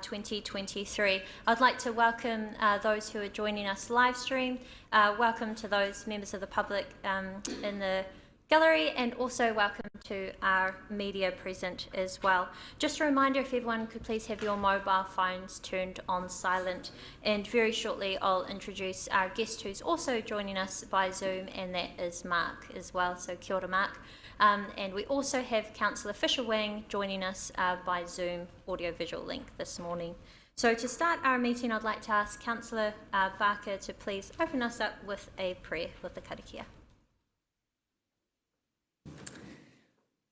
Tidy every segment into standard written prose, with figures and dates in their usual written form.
2023. I'd like to welcome those who are joining us live stream. Welcome to those members of the public in the gallery, and also welcome to our media present as well. Just a reminder, if everyone could please have your mobile phones turned on silent, and very shortly I'll introduce our guest who's also joining us by Zoom, and that is Mark as well, so kia ora Mark. And we also have Councillor Fisher-Wang joining us by Zoom audio-visual link this morning. So to start our meeting, I'd like to ask Councillor Barker to please open us up with a prayer with the karakia.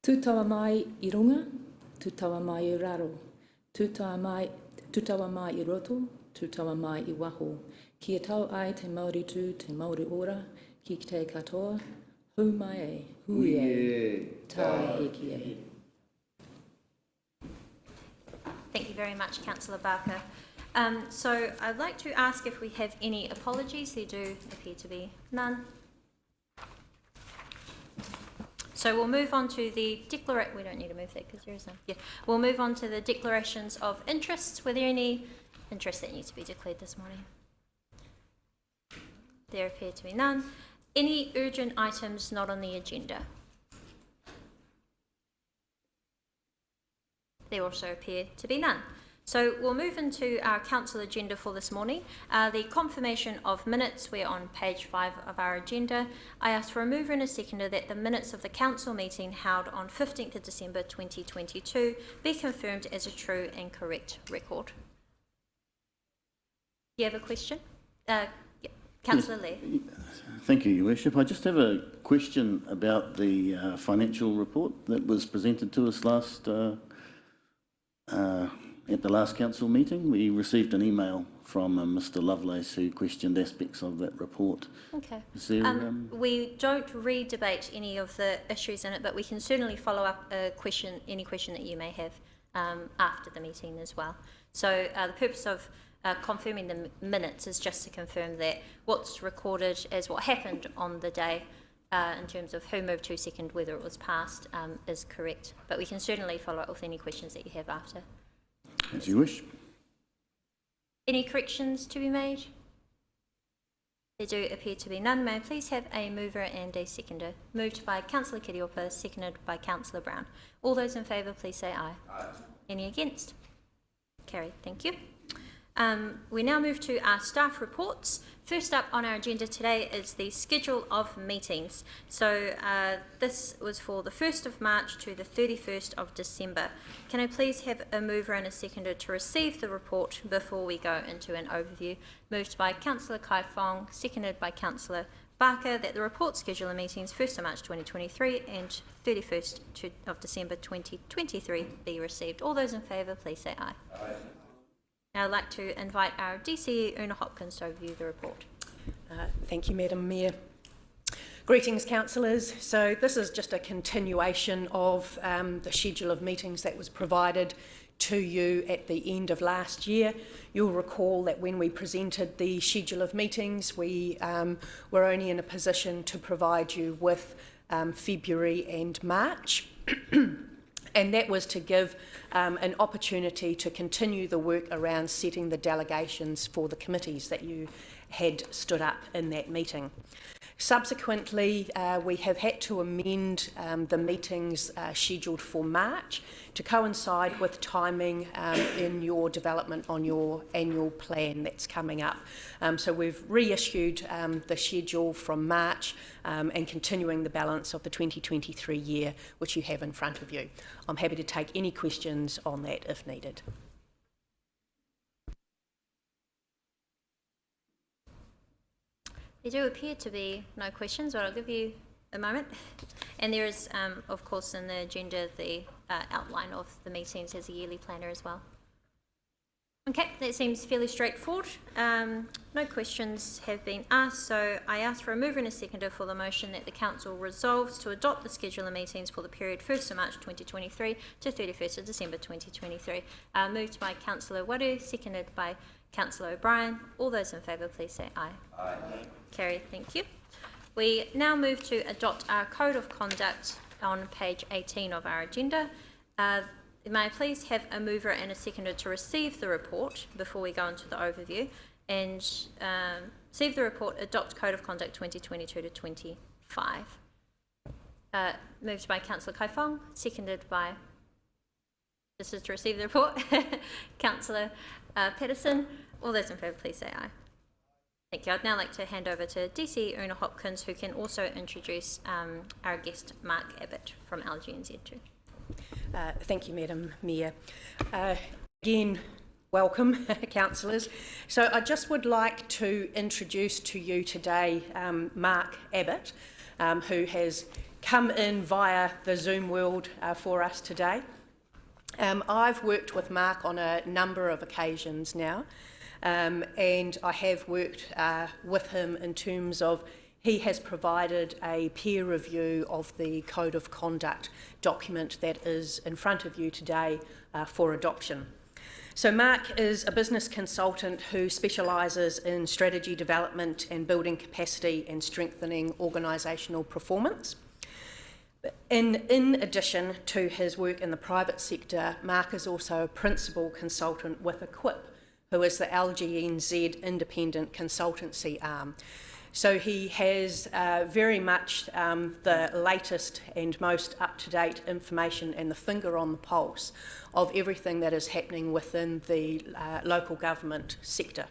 Tūtawa mai I runga, tūtawa mai I raro, tūtawa mai I roto, tūtawa mai I waho. Kia tau ai te Māori tū, te Māori ora, ki te katoa, hu mai e, hui e, tae eki e. Thank you very much, Councillor Barker. So I'd like to ask if we have any apologies. There do appear to be none. So we'll move on to the declaration. We don't need to move that because there is none. Yeah, we'll move on to the declarations of interests. Were there any interests that need to be declared this morning? There appear to be none. Any urgent items not on the agenda? There also appear to be none. So we'll move into our council agenda for this morning. The confirmation of minutes, we're on page 5 of our agenda. I ask for a mover and a seconder that the minutes of the council meeting held on 15th of December 2022 be confirmed as a true and correct record. You have a question? Yeah. Councillor Lee. Thank you, Your Worship. I just have a question about the financial report that was presented to us at the last council meeting. We received an email from Mr Lovelace who questioned aspects of that report. Okay. Is there, we don't re-debate any of the issues in it, but we can certainly follow up any question that you may have after the meeting as well. So the purpose of confirming the minutes is just to confirm that what's recorded as what happened on the day in terms of who moved, who seconded, whether it was passed, is correct. But we can certainly follow up with any questions that you have after. As you wish. Any corrections to be made? There do appear to be none. May I please have a mover and a seconder? Moved by Councillor Kiriopa, seconded by Councillor Brown. All those in favour, please say aye. Aye. Any against? Carried. Thank you. We now move to our staff reports. First up on our agenda today is the schedule of meetings. So this was for the 1st of March to the 31st of December. Can I please have a mover and a seconder to receive the report before we go into an overview? Moved by Councillor Kai Fong, seconded by Councillor Barker, that the report schedule of meetings 1st of March 2023 and 31st of December 2023 be received. All those in favour, please say aye. Aye. Now I'd like to invite our DCE, Una Hopkins, to review the report. Thank you, Madam Mayor. Greetings, councillors. So this is just a continuation of the schedule of meetings that was provided to you at the end of last year. You'll recall that when we presented the schedule of meetings, we were only in a position to provide you with February and March. And that was to give an opportunity to continue the work around setting the delegations for the committees that you had stood up in that meeting. Subsequently, we have had to amend the meetings scheduled for March to coincide with timing in your development on your annual plan that's coming up. So we've reissued the schedule from March and continuing the balance of the 2023 year, which you have in front of you. I'm happy to take any questions on that if needed. There do appear to be no questions, but I'll give you a moment. And there is, of course, in the agenda, the outline of the meetings as a yearly planner as well. Okay, that seems fairly straightforward. No questions have been asked, so I ask for a mover and a seconder for the motion that the Council resolves to adopt the schedule of meetings for the period 1st of March 2023 to 31st of December 2023. Moved by Councillor Waru, seconded by Councillor O'Brien. All those in favour, please say aye. Aye. Carried, thank you. We now move to adopt our Code of Conduct on page 18 of our agenda. may I please have a mover and a seconder to receive the report before we go into the overview, and receive the report, adopt Code of Conduct 2022 to 25. Moved by Councillor Kai Fong, seconded by, this is to receive the report, Councillor Patterson. All those in favour, please say aye. Thank you. I'd now like to hand over to DC Una Hopkins, who can also introduce our guest, Mark Abbott from LGNZ too. Thank you, Madam Mayor. Again, welcome, councillors. So I just would like to introduce to you today Mark Abbott, who has come in via the Zoom world for us today. I've worked with Mark on a number of occasions now, and I have worked with him in terms of he has provided a peer review of the Code of Conduct document that is in front of you today for adoption. So Mark is a business consultant who specialises in strategy development and building capacity and strengthening organisational performance. In addition to his work in the private sector, Mark is also a principal consultant with Equip, who is the LGNZ independent consultancy arm. So he has very much the latest and most up-to-date information and the finger on the pulse of everything that is happening within the local government sector.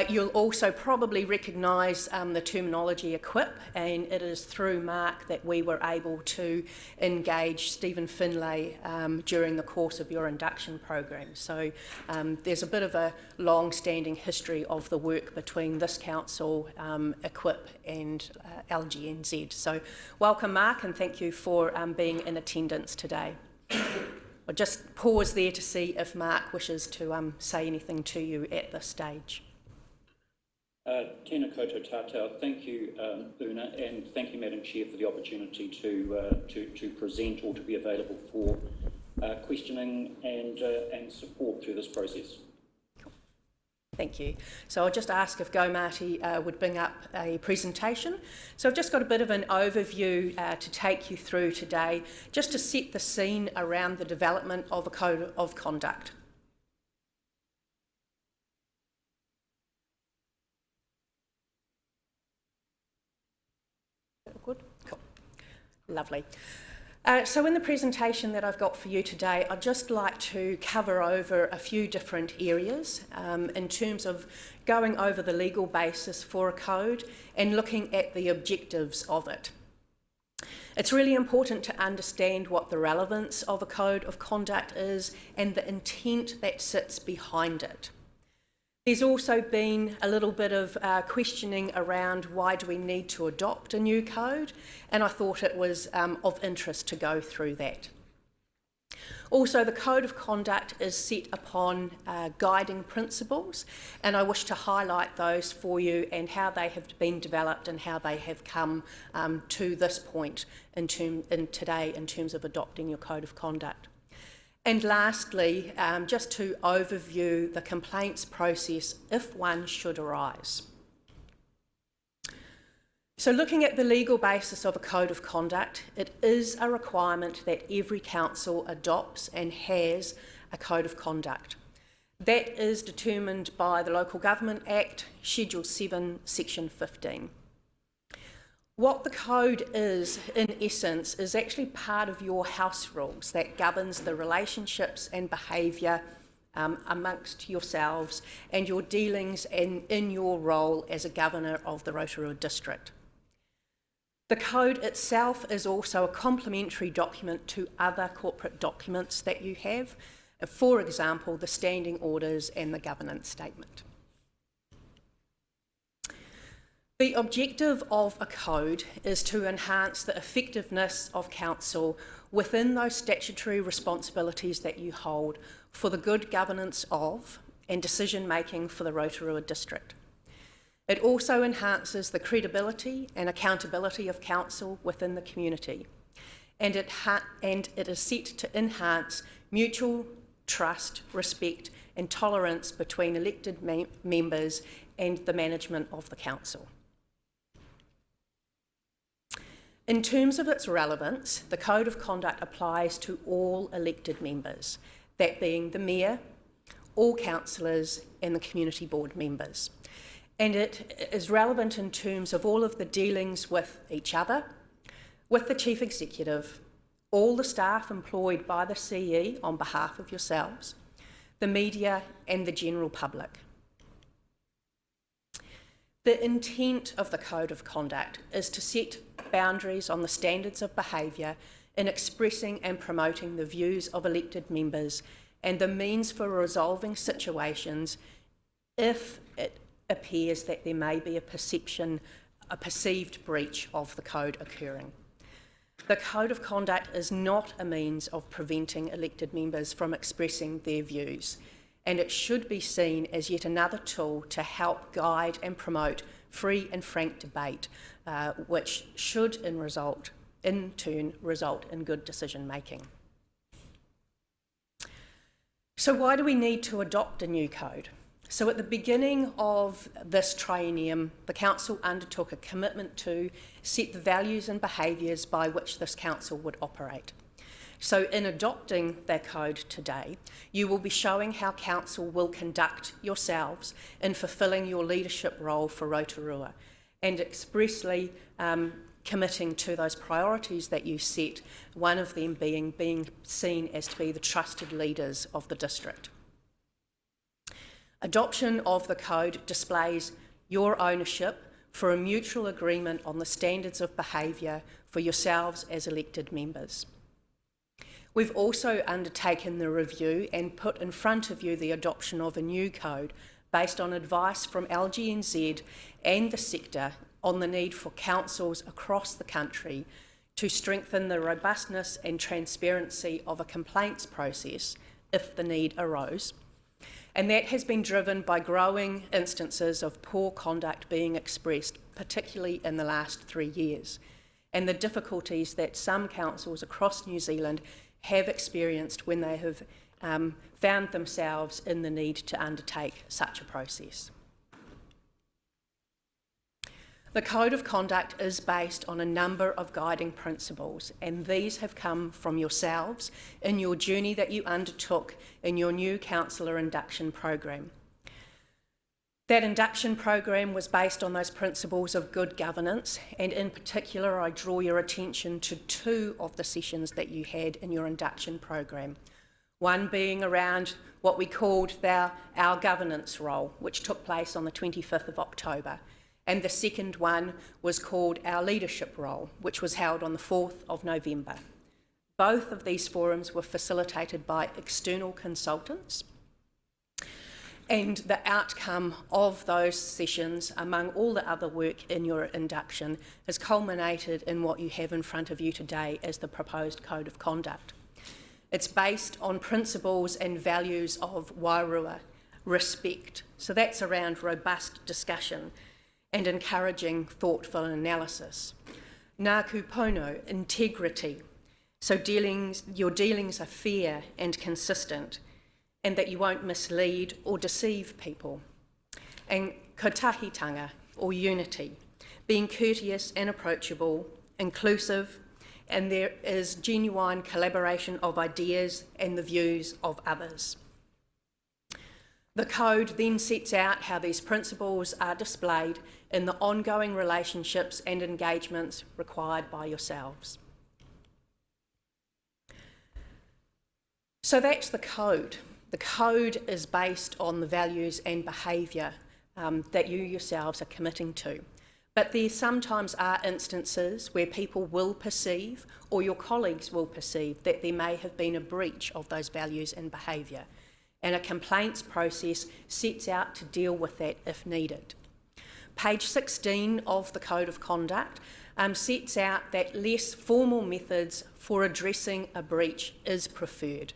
You'll also probably recognise the terminology Equip, and it is through Mark that we were able to engage Stephen Finlay during the course of your induction program. So there's a bit of a long-standing history of the work between this council, Equip and LGNZ. So welcome, Mark, and thank you for being in attendance today. I'll just pause there to see if Mark wishes to say anything to you at this stage. Tēnā koutou tātou. Thank you, Una, and thank you, Madam Chair, for the opportunity to present or to be available for questioning and support through this process. Thank you. So I'll just ask if Go Marty would bring up a presentation. So I've just got a bit of an overview to take you through today, just to set the scene around the development of a Code of Conduct. Good? Cool. Lovely. So in the presentation that I've got for you today, I'd just like to cover over a few different areas in terms of going over the legal basis for a code and looking at the objectives of it. It's really important to understand what the relevance of a code of conduct is and the intent that sits behind it. There's also been a little bit of questioning around why do we need to adopt a new code, and I thought it was of interest to go through that. Also, the Code of Conduct is set upon guiding principles, and I wish to highlight those for you and how they have been developed and how they have come to this point today in terms of adopting your Code of Conduct. And lastly, just to overview the complaints process if one should arise. So looking at the legal basis of a Code of Conduct, it is a requirement that every council adopts and has a Code of Conduct. That is determined by the Local Government Act, Schedule 7, Section 15. What the code is, in essence, is actually part of your house rules that governs the relationships and behaviour amongst yourselves and your dealings in your role as a governor of the Rotorua district. The code itself is also a complementary document to other corporate documents that you have, for example, the standing orders and the governance statement. The objective of a code is to enhance the effectiveness of council within those statutory responsibilities that you hold for the good governance of and decision making for the Rotorua district. It also enhances the credibility and accountability of council within the community, and it is set to enhance mutual trust, respect and tolerance between elected members and the management of the council. In terms of its relevance, the Code of Conduct applies to all elected members, that being the Mayor, all councillors and the Community Board members. And it is relevant in terms of all of the dealings with each other, with the Chief Executive, all the staff employed by the CE on behalf of yourselves, the media and the general public. The intent of the Code of Conduct is to set boundaries on the standards of behaviour in expressing and promoting the views of elected members and the means for resolving situations if it appears that there may be a perceived breach of the code occurring. The Code of Conduct is not a means of preventing elected members from expressing their views, and it should be seen as yet another tool to help guide and promote free and frank debate, which should in turn result in good decision making. So why do we need to adopt a new code? So at the beginning of this triennium, the Council undertook a commitment to set the values and behaviours by which this Council would operate. So in adopting that code today, you will be showing how Council will conduct yourselves in fulfilling your leadership role for Rotorua and expressly committing to those priorities that you set, one of them being seen as to be the trusted leaders of the district. Adoption of the code displays your ownership for a mutual agreement on the standards of behaviour for yourselves as elected members. We've also undertaken the review and put in front of you the adoption of a new code based on advice from LGNZ and the sector on the need for councils across the country to strengthen the robustness and transparency of a complaints process if the need arose. And that has been driven by growing instances of poor conduct being expressed, particularly in the last 3 years, and the difficulties that some councils across New Zealand have experienced when they have found themselves in the need to undertake such a process. The Code of Conduct is based on a number of guiding principles, and these have come from yourselves in your journey that you undertook in your new councillor induction program. That induction program was based on those principles of good governance, and in particular I draw your attention to 2 of the sessions that you had in your induction program. One being around what we called our governance role, which took place on the 25th of October. And the second one was called our leadership role, which was held on the 4th of November. Both of these forums were facilitated by external consultants, and the outcome of those sessions, among all the other work in your induction, has culminated in what you have in front of you today as the proposed Code of Conduct. It's based on principles and values of wairua, respect, so that's around robust discussion, and encouraging thoughtful analysis. Ngāku pono, integrity, so your dealings are fair and consistent, and that you won't mislead or deceive people. And kotahitanga, or unity, being courteous and approachable, inclusive, and there is genuine collaboration of ideas and the views of others. The Code then sets out how these principles are displayed in the ongoing relationships and engagements required by yourselves. So that's the Code. The Code is based on the values and behaviour that you yourselves are committing to. But there sometimes are instances where people will perceive, or your colleagues will perceive, that there may have been a breach of those values and behaviour. And a complaints process sets out to deal with that if needed. Page 16 of the Code of Conduct sets out that less formal methods for addressing a breach is preferred.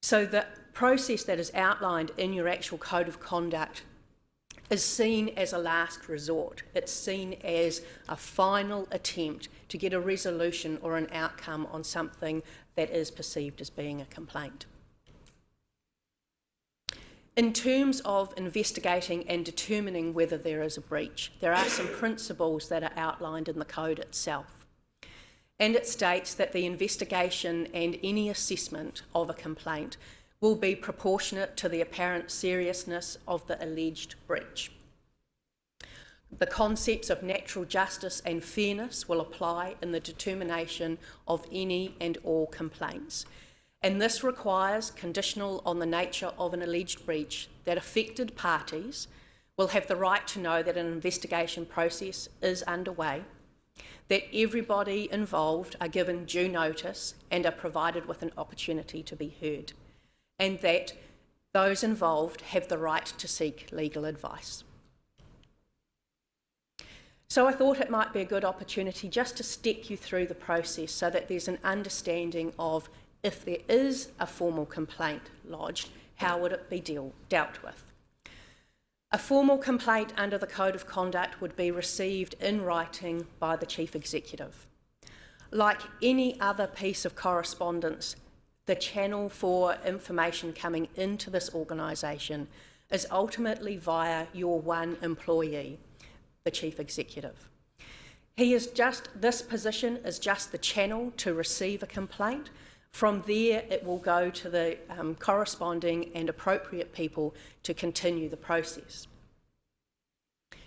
So the process that is outlined in your actual Code of Conduct is seen as a last resort. It's seen as a final attempt to get a resolution or an outcome on something that is perceived as being a complaint. In terms of investigating and determining whether there is a breach, there are some principles that are outlined in the Code itself. and it states that the investigation and any assessment of a complaint will be proportionate to the apparent seriousness of the alleged breach. The concepts of natural justice and fairness will apply in the determination of any and all complaints, and this requires, conditional on the nature of an alleged breach, that affected parties will have the right to know that an investigation process is underway, that everybody involved are given due notice and are provided with an opportunity to be heard, and that those involved have the right to seek legal advice. So I thought it might be a good opportunity just to step you through the process so that there's an understanding of, if there is a formal complaint lodged, how would it be dealt with. A formal complaint under the Code of Conduct would be received in writing by the Chief Executive. Like any other piece of correspondence, the channel for information coming into this organisation is ultimately via your one employee, the Chief Executive. This position is just the channel to receive a complaint. From there, it will go to the corresponding and appropriate people to continue the process.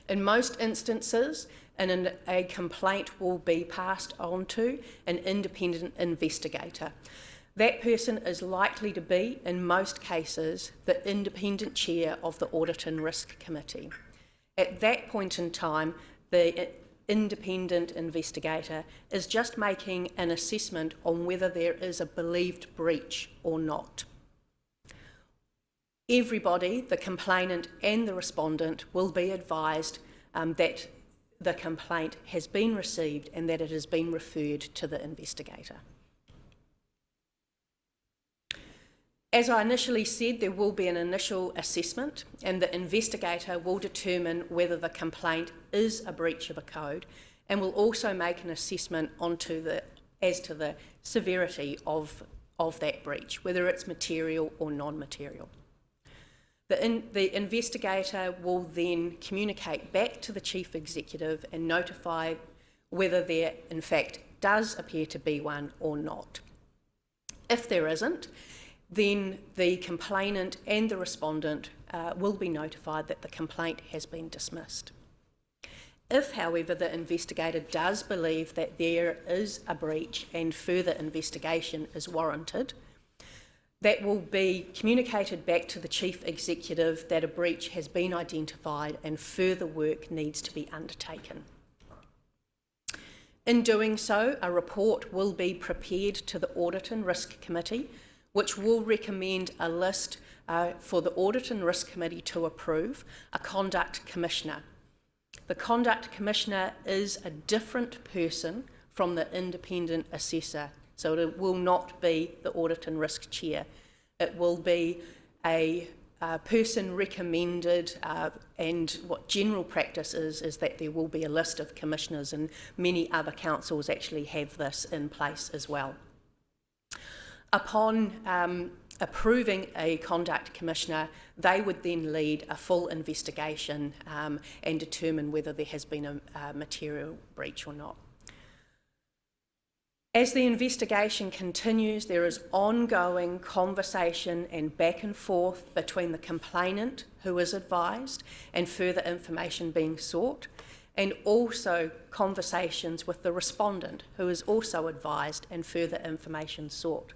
In most instances, a complaint will be passed on to an independent investigator. That person is likely to be, in most cases, the independent chair of the Audit and Risk Committee. At that point in time, the independent investigator is just making an assessment on whether there is a believed breach or not. Everybody, the complainant and the respondent, will be advised that the complaint has been received and that it has been referred to the investigator. As I initially said, there will be an initial assessment, and the investigator will determine whether the complaint is a breach of a code, and will also make an assessment as to the severity of that breach, whether it's material or non-material. The investigator will then communicate back to the Chief Executive and notify whether there, in fact, does appear to be one or not. If there isn't, then the complainant and the respondent will be notified that the complaint has been dismissed. If, however, the investigator does believe that there is a breach and further investigation is warranted, that will be communicated back to the Chief Executive that a breach has been identified and further work needs to be undertaken. In doing so, a report will be prepared to the Audit and Risk Committee, which will recommend a list for the Audit and Risk Committee to approve, a Conduct Commissioner. The Conduct Commissioner is a different person from the independent assessor, so it will not be the Audit and Risk Chair. It will be a person recommended, and what general practice is that there will be a list of commissioners, and many other councils actually have this in place as well. Upon approving a Conduct Commissioner, they would then lead a full investigation and determine whether there has been a material breach or not. As the investigation continues, there is ongoing conversation and back and forth between the complainant, who is advised, and further information being sought, and also conversations with the respondent, who is also advised, and further information sought.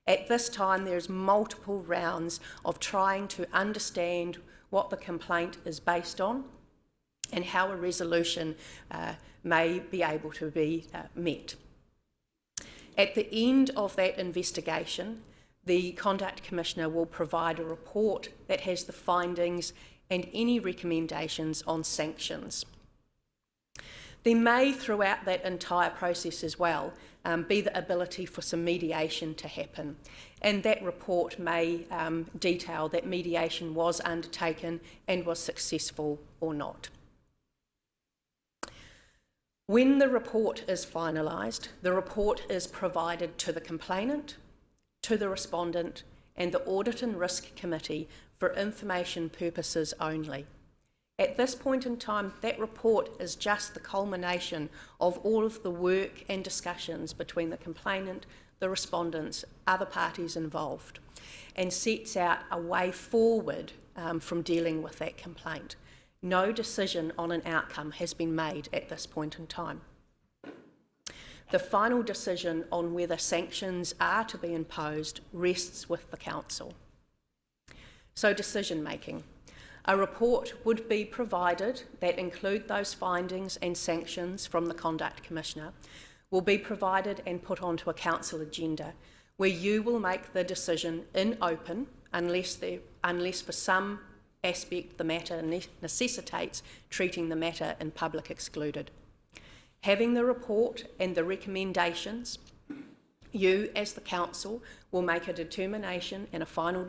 At this time, there's multiple rounds of trying to understand what the complaint is based on and how a resolution may be able to be met. At the end of that investigation, the Conduct Commissioner will provide a report that has the findings and any recommendations on sanctions. There may, throughout that entire process as well, be the ability for some mediation to happen, and that report may detail that mediation was undertaken and was successful or not. When the report is finalised, the report is provided to the complainant, to the respondent, and the Audit and Risk Committee for information purposes only. At this point in time, that report is just the culmination of all of the work and discussions between the complainant, the respondents, other parties involved, and sets out a way forward from dealing with that complaint. No decision on an outcome has been made at this point in time. The final decision on whether sanctions are to be imposed rests with the Council. So, decision making. A report would be provided that include those findings and sanctions from the Conduct Commissioner, will be provided and put onto a Council agenda where you will make the decision in open unless for some aspect the matter necessitates treating the matter in public excluded. Having the report and the recommendations, you as the Council will make a determination and a final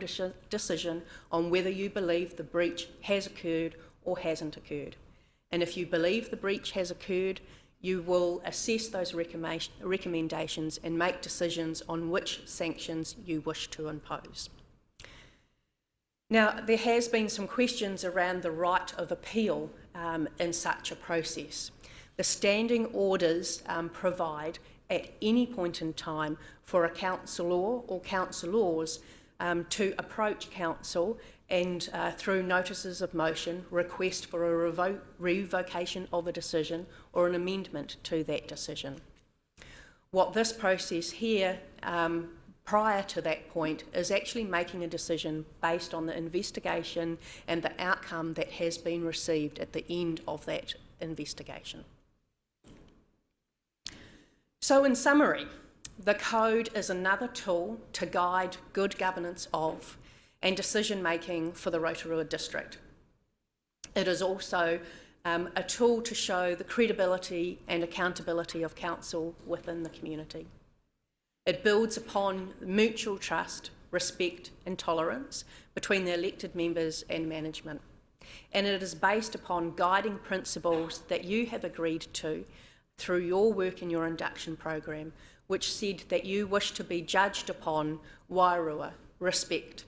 decision on whether you believe the breach has occurred or hasn't occurred. And if you believe the breach has occurred, you will assess those recommendations and make decisions on which sanctions you wish to impose. Now, there has been some questions around the right of appeal in such a process. The standing orders provide at any point in time for a councillor or councillors to approach council and through notices of motion request for a revocation of a decision or an amendment to that decision. What this process here prior to that point is actually making a decision based on the investigation and the outcome that has been received at the end of that investigation. So in summary, the Code is another tool to guide good governance of and decision making for the Rotorua District. It is also a tool to show the credibility and accountability of council within the community. It builds upon mutual trust, respect and tolerance between the elected members and management. And it is based upon guiding principles that you have agreed to through your work in your induction program, which said that you wish to be judged upon wairua, respect,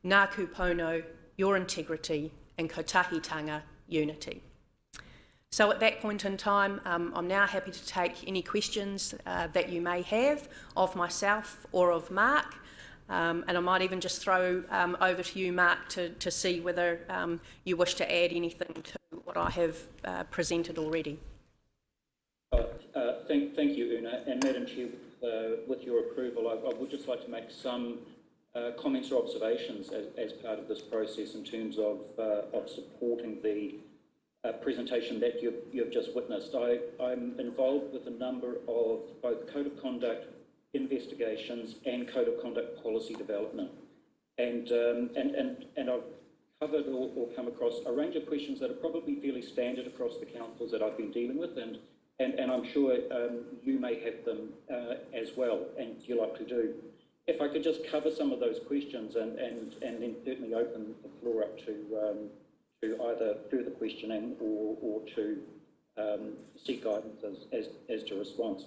ngā kupono, your integrity, and kotahitanga, unity. So at that point in time, I'm now happy to take any questions that you may have of myself or of Mark, and I might even just throw over to you, Mark, to see whether you wish to add anything to what I have presented already. Thank you, Una. And Madam Chair, with your approval, I would just like to make some comments or observations as part of this process in terms of supporting the presentation that you've just witnessed. I'm involved with a number of both Code of Conduct investigations and Code of Conduct policy development. And I've covered or come across a range of questions that are probably fairly standard across the councils that I've been dealing with, and I'm sure you may have them as well, and you likely do. If I could just cover some of those questions and then certainly open the floor up to either further questioning or to seek guidance as to response.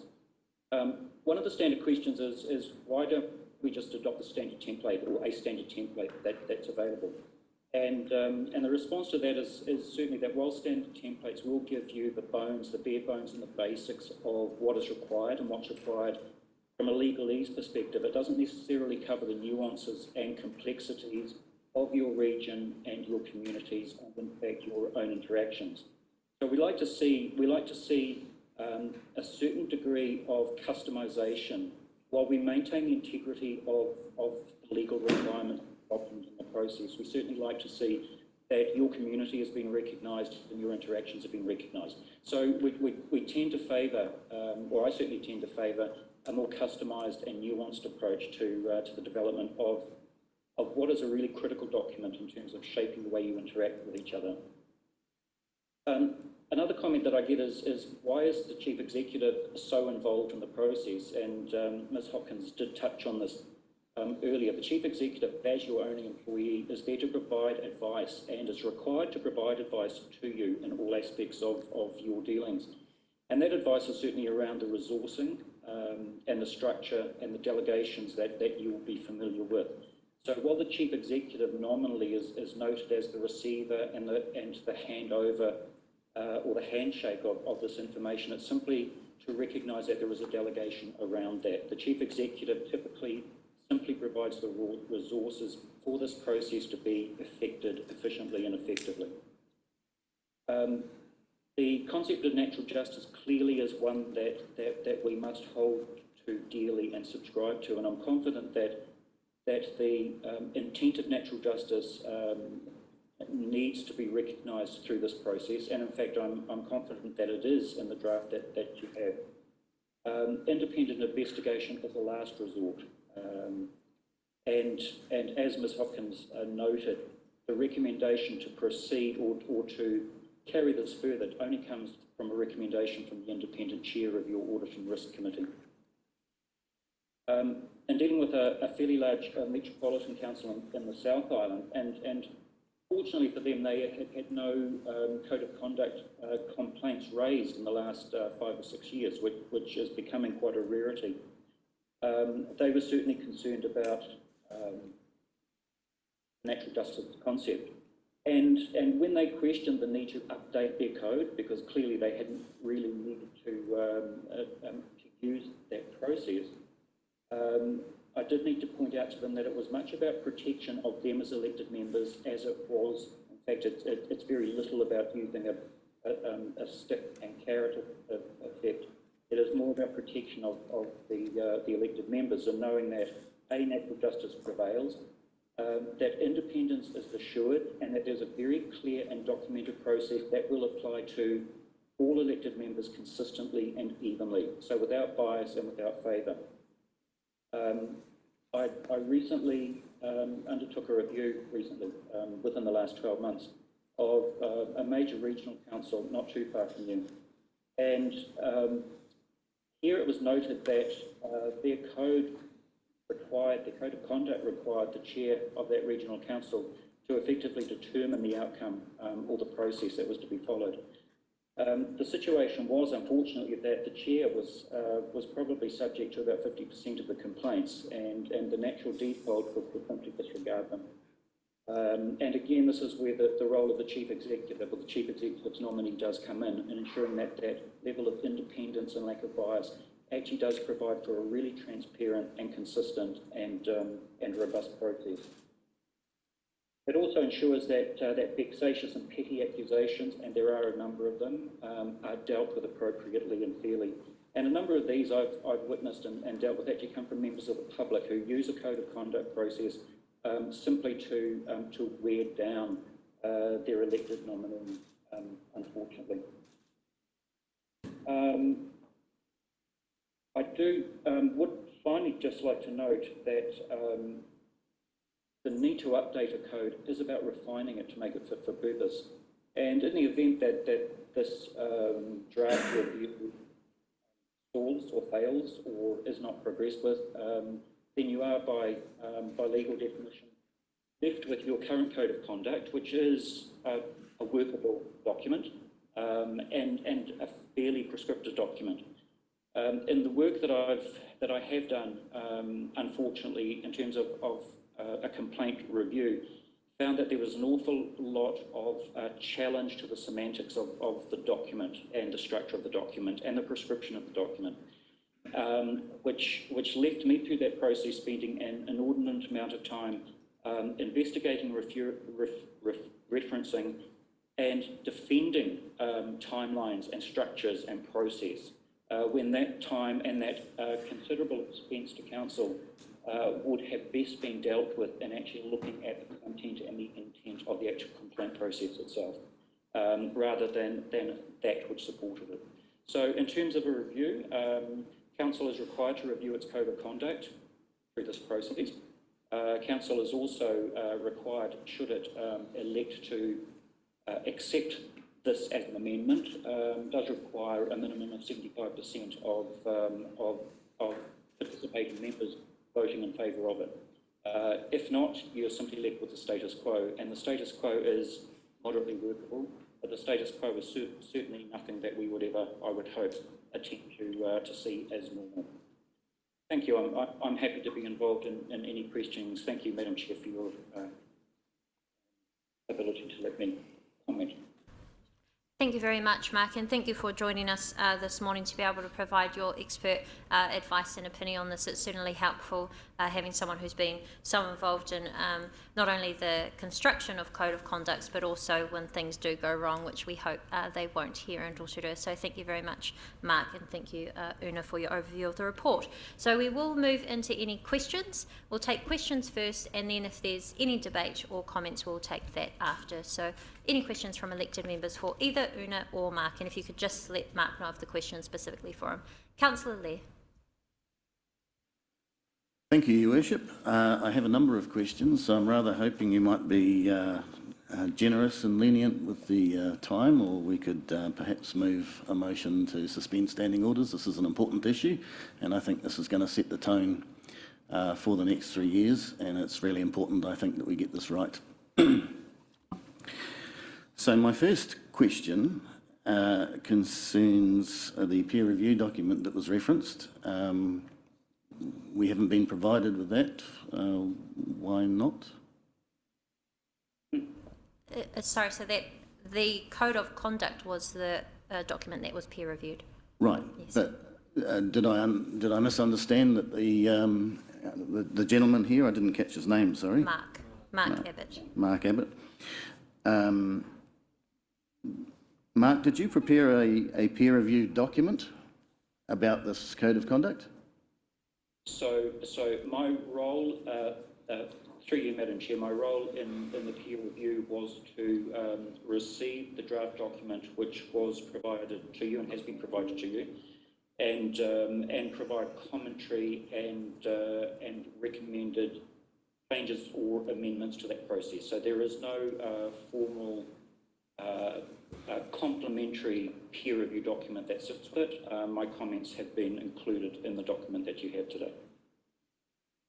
One of the standard questions is why don't we just adopt the standard template or a standard template that's available? And the response to that is certainly that while standard templates will give you the bones, the bare bones and the basics of what is required and what's required from a legalese perspective, it doesn't necessarily cover the nuances and complexities of your region and your communities and in fact your own interactions. So we like to see a certain degree of customisation while we maintain the integrity of legal requirement problems in the process. We certainly like to see that your community has been recognised and your interactions have been recognised. So we tend to favour, or I certainly tend to favour, a more customised and nuanced approach to the development of what is a really critical document in terms of shaping the way you interact with each other. Another comment that I get is why is the Chief Executive so involved in the process? And Ms Hopkins did touch on this earlier. The Chief Executive, as your owning employee, is there to provide advice and is required to provide advice to you in all aspects of your dealings. And that advice is certainly around the resourcing and the structure and the delegations that you will be familiar with. So while the Chief Executive nominally is noted as the receiver and the handover or the handshake of this information, it's simply to recognise that there is a delegation around that. The Chief Executive typically simply provides the resources for this process to be effected efficiently and effectively. The concept of natural justice clearly is one that we must hold to dearly and subscribe to, and I'm confident that the intent of natural justice needs to be recognised through this process, and in fact I'm confident that it is in the draft that you have. Independent investigation is a last resort, and as Ms Hopkins noted, the recommendation to proceed or to carry this further only comes from a recommendation from the independent chair of your Audit and Risk Committee. In dealing with a fairly large metropolitan council in the South Island, and fortunately for them, they had no code of conduct complaints raised in the last 5 or 6 years, which is becoming quite a rarity. They were certainly concerned about natural justice concept. And when they questioned the need to update their code, because clearly they hadn't really needed to use that process, I did need to point out to them that it was much about protection of them as elected members as it was. In fact, it's very little about using a stick and carrot effect. It is more about protection of the elected members and knowing that natural justice prevails, that independence is assured, and that there's a very clear and documented process that will apply to all elected members consistently and evenly, so without bias and without favour. I recently undertook a review within the last 12 months of a major regional council not too far from you, and here it was noted that their code of conduct required the chair of that regional council to effectively determine the outcome or the process that was to be followed. The situation was, unfortunately, that the chair was probably subject to about 50% of the complaints, and the natural default was to simply disregard them. And again, this is where the role of the Chief Executive or the Chief Executive's nominee does come in ensuring that that level of independence and lack of bias actually does provide for a really transparent and consistent and robust process. It also ensures that that vexatious and petty accusations, and there are a number of them, are dealt with appropriately and fairly. And a number of these I've witnessed and dealt with actually come from members of the public who use a code of conduct process simply to wear down their elected nominees, unfortunately. I would finally just like to note that the need to update a code is about refining it to make it fit for purpose. And in the event that this draft review stalls or fails or is not progressed with, then you are by legal definition left with your current code of conduct, which is a workable document and a fairly prescriptive document. In the work that I have done, unfortunately, in terms of a complaint review, found that there was an awful lot of challenge to the semantics of the document and the structure of the document and the prescription of the document, which left me through that process spending an inordinate amount of time investigating, referencing and defending timelines and structures and process, when that time and that considerable expense to council would have best been dealt with in actually looking at the content and the intent of the actual complaint process itself, rather than that which supported it. So in terms of a review, council is required to review its code of conduct through this process. Council is also required, should it elect to accept this as an amendment, does require a minimum of 75% of participating members voting in favour of it. If not, you're simply left with the status quo, and the status quo is moderately workable, but the status quo is certainly nothing that we would ever, I would hope, attempt to see as normal. Thank you. I'm happy to be involved in any questions. Thank you, Madam Chair, for your ability to let me comment. Thank you very much, Mark, and thank you for joining us this morning to be able to provide your expert advice and opinion on this. It's certainly helpful having someone who's been so involved in not only the construction of code of conducts, but also when things do go wrong, which we hope they won't here in Rotorua. So thank you very much, Mark, and thank you, Una, for your overview of the report. So we will move into any questions. We'll take questions first, and then if there's any debate or comments, we'll take that after. So any questions from elected members for either Una or Mark, and if you could just let Mark know of the question specifically for him. Councillor Lee. Thank you, Your Worship. I have a number of questions. I'm rather hoping you might be generous and lenient with the time, or we could perhaps move a motion to suspend standing orders. This is an important issue, and I think this is going to set the tone for the next 3 years, and it's really important, I think, that we get this right. So my first question concerns the peer review document that was referenced. We haven't been provided with that. Why not? Sorry, so that the code of conduct was the document that was peer reviewed. Right, Yes. but did I misunderstand that the gentleman here, I didn't catch his name, sorry. Mark Abbott. Mark Abbott. Mark, did you prepare a peer review document about this code of conduct? So my role, through you, Madam Chair, my role in the peer review was to receive the draft document which was provided to you and has been provided to you, and provide commentary and recommended changes or amendments to that process. So there is no formal complementary peer review document that sits with it. My comments have been included in the document that you have today.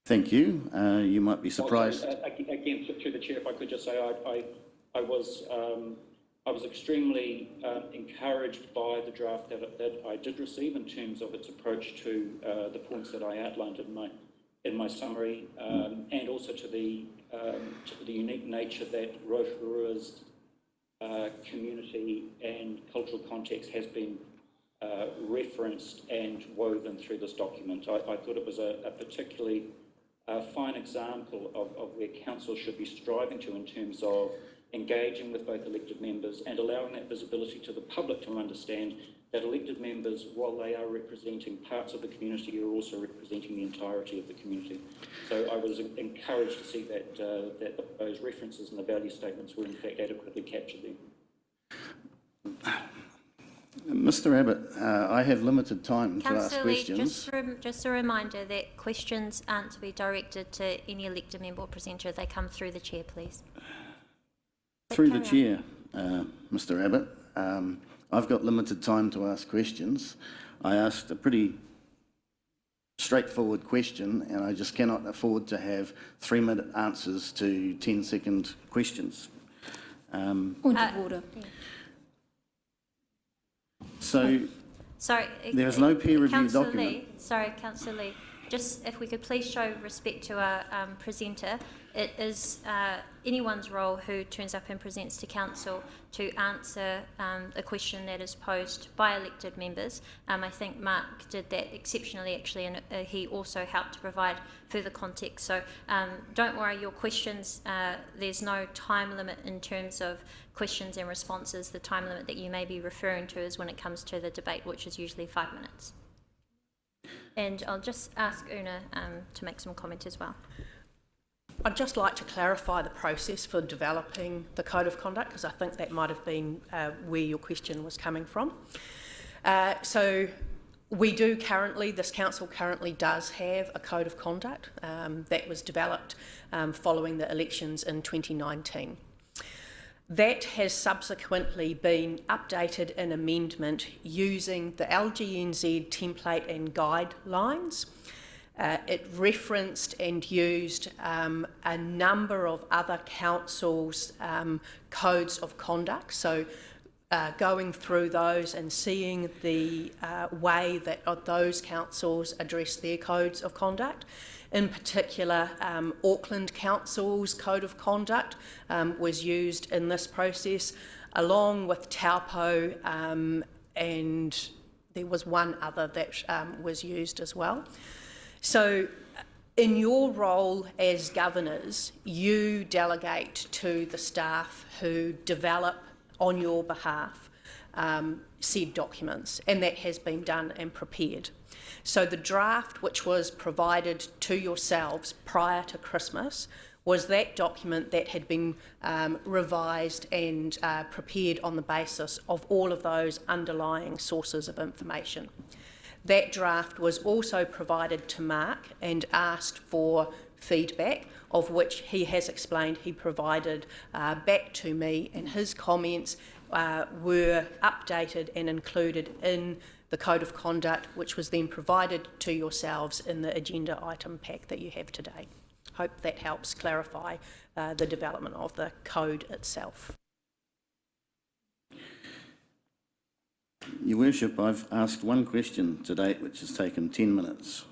Thank you. You might be surprised. Also, again, through the Chair, if I could just say, I was extremely encouraged by the draft that I did receive in terms of its approach to the points that I outlined in my summary, and also to the unique nature that Rotorua's community and cultural context has been referenced and woven through this document. I thought it was a particularly fine example of where council should be striving to in terms of engaging with both elected members and allowing that visibility to the public to understand that elected members, while they are representing parts of the community, are also representing the entirety of the community. So I was encouraged to see that those references and the value statements were in fact adequately captured there. Mr. Abbott, I have limited time to ask Councillor Lee, questions. just a reminder that questions aren't to be directed to any elected member or presenter. They come through the chair, please. Through the chair, Mr. Abbott, I've got limited time to ask questions. I asked a pretty straightforward question, and I just cannot afford to have 3-minute answers to 10-second questions. Point of order. So Sorry, there is no peer review Councillor document. Lee, sorry, Councillor Lee. Just if we could please show respect to our presenter. It is anyone's role who turns up and presents to council to answer a question that is posed by elected members. I think Mark did that exceptionally, actually, and he also helped to provide further context. So don't worry, your questions, there's no time limit in terms of questions and responses. The time limit that you may be referring to is when it comes to the debate, which is usually 5 minutes. And I'll just ask Una to make some comment as well. I'd just like to clarify the process for developing the Code of Conduct, because I think that might have been where your question was coming from. So we do currently, this council currently does have a Code of Conduct that was developed following the elections in 2019. That has subsequently been updated in amendment using the LGNZ template and guidelines. It referenced and used a number of other councils' codes of conduct. So going through those and seeing the way that those councils address their codes of conduct. In particular, Auckland Council's Code of Conduct was used in this process, along with Taupo, and there was one other that was used as well. So in your role as governors, you delegate to the staff who develop on your behalf said documents, and that has been done and prepared. So the draft which was provided to yourselves prior to Christmas was that document that had been revised and prepared on the basis of all of those underlying sources of information. That draft was also provided to Mark and asked for feedback, of which he has explained he provided back to me, and his comments were updated and included in the Code of Conduct, which was then provided to yourselves in the agenda item pack that you have today. Hope that helps clarify the development of the code itself. Your Worship, I've asked one question to date which has taken 10 minutes.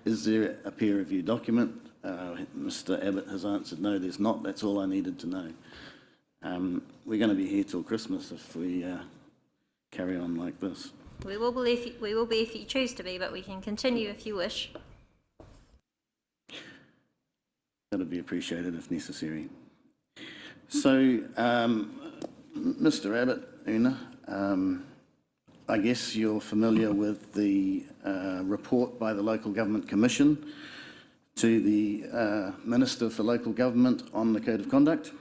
Is there a peer review document? Mr Abbott has answered no, there's not. That's all I needed to know. We're going to be here till Christmas if we carry on like this. We will be if you choose to be, but we can continue if you wish. That would be appreciated if necessary. So, Mr Abbott, Una, I guess you're familiar with the report by the Local Government Commission to the Minister for Local Government on the Code of Conduct.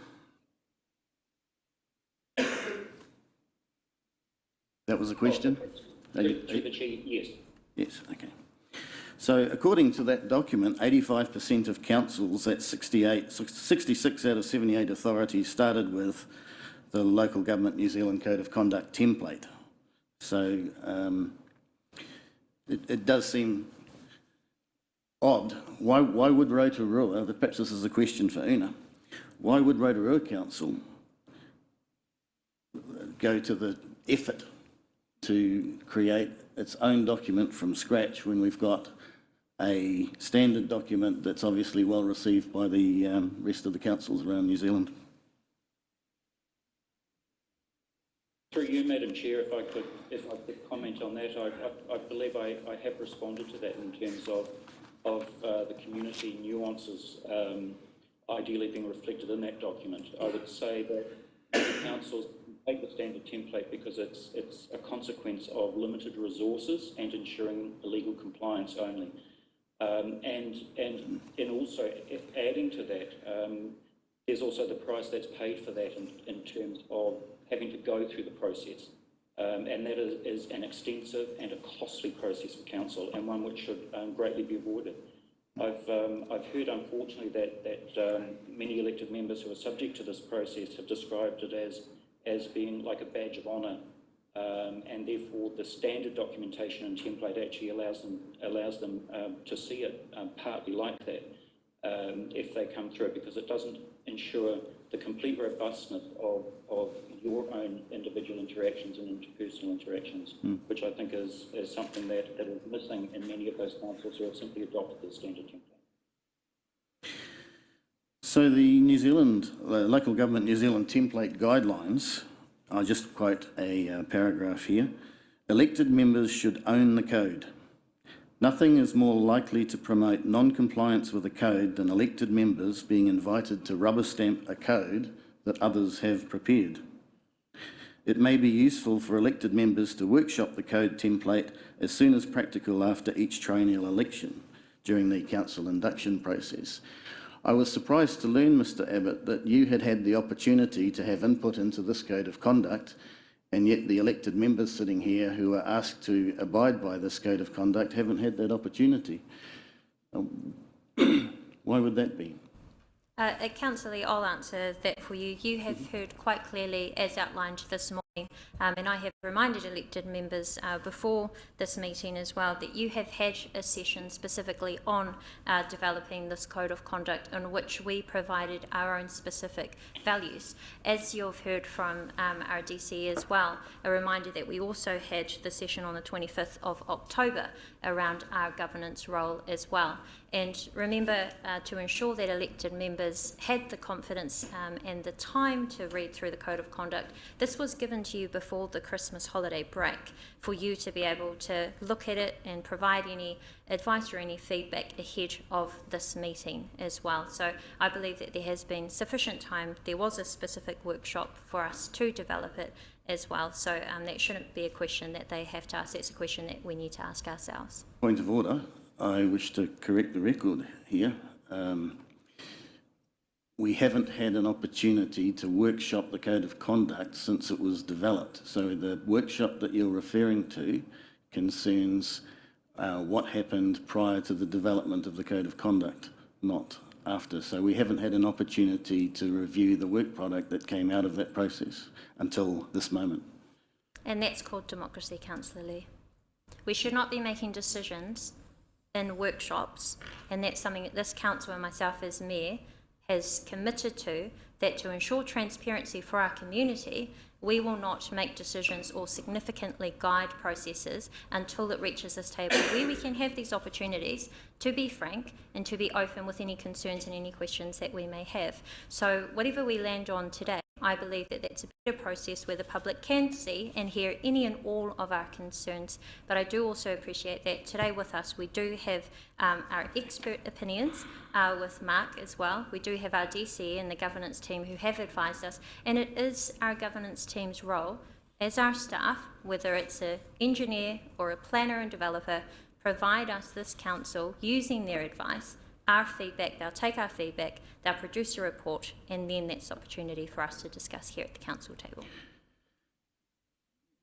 That was a question? Yes. Yes, okay. So according to that document, 85% of councils, that's 66 out of 78 authorities, started with the Local Government New Zealand Code of Conduct template. So it does seem odd. Why would Rotorua, perhaps this is a question for Una, why would Rotorua Council go to the effort to create its own document from scratch when we've got a standard document that's obviously well received by the rest of the councils around New Zealand? Through you, Madam Chair, if I could comment on that, I believe I have responded to that in terms of the community nuances ideally being reflected in that document. I would say that the councils take the standard template because it's a consequence of limited resources and ensuring legal compliance only. And also adding to that, there's also the price that's paid for that in terms of having to go through the process. And that is an extensive and a costly process for council, and one which should greatly be avoided. I've heard, unfortunately, that many elected members who are subject to this process have described it as being like a badge of honour, and therefore the standard documentation and template actually allows them to see it partly like that if they come through it, because it doesn't ensure the complete robustness of your own individual interactions and interpersonal interactions, which I think is something that is missing in many of those councils who have simply adopted the standard template. So the Local Government New Zealand template guidelines, I'll just quote a paragraph here. Elected members should own the code. Nothing is more likely to promote non-compliance with a code than elected members being invited to rubber stamp a code that others have prepared. It may be useful for elected members to workshop the code template as soon as practical after each triennial election during the council induction process. I was surprised to learn, Mr Abbott, that you had the opportunity to have input into this code of conduct, and yet the elected members sitting here who are asked to abide by this code of conduct haven't had that opportunity. Why would that be? Councillor Lee, I'll answer that for you. You have heard quite clearly, as outlined this morning, and I have reminded elected members before this meeting as well that you have had a session specifically on developing this code of conduct in which we provided our own specific values. As you've heard from our DC as well, a reminder that we also had the session on the 25th of October around our governance role as well. And remember to ensure that elected members had the confidence and the time to read through the Code of Conduct. This was given to you before the Christmas holiday break for you to be able to look at it and provide any advice or any feedback ahead of this meeting as well. So I believe that there has been sufficient time. There was a specific workshop for us to develop it as well. So that shouldn't be a question that they have to ask. That's a question that we need to ask ourselves. Point of order. I wish to correct the record here. We haven't had an opportunity to workshop the Code of Conduct since it was developed. So the workshop that you're referring to concerns what happened prior to the development of the Code of Conduct, not after. So we haven't had an opportunity to review the work product that came out of that process until this moment. And that's called democracy, Councillor Lee. We should not be making decisions in workshops, and that's something that this council and myself as mayor has committed to ensure transparency for our community. We will not make decisions or significantly guide processes until it reaches this table where we can have these opportunities to be frank and to be open with any concerns and any questions that we may have. So whatever we land on today, I believe that that's a better process where the public can see and hear any and all of our concerns. But I do also appreciate that today with us we do have our expert opinions with Mark as well. We do have our DC and the governance team who have advised us, and it is our governance team's role as our staff, whether it's an engineer or a planner and developer, provide us, this council, using their advice, our feedback. They'll take our feedback, they'll produce a report, and then that's the opportunity for us to discuss here at the council table.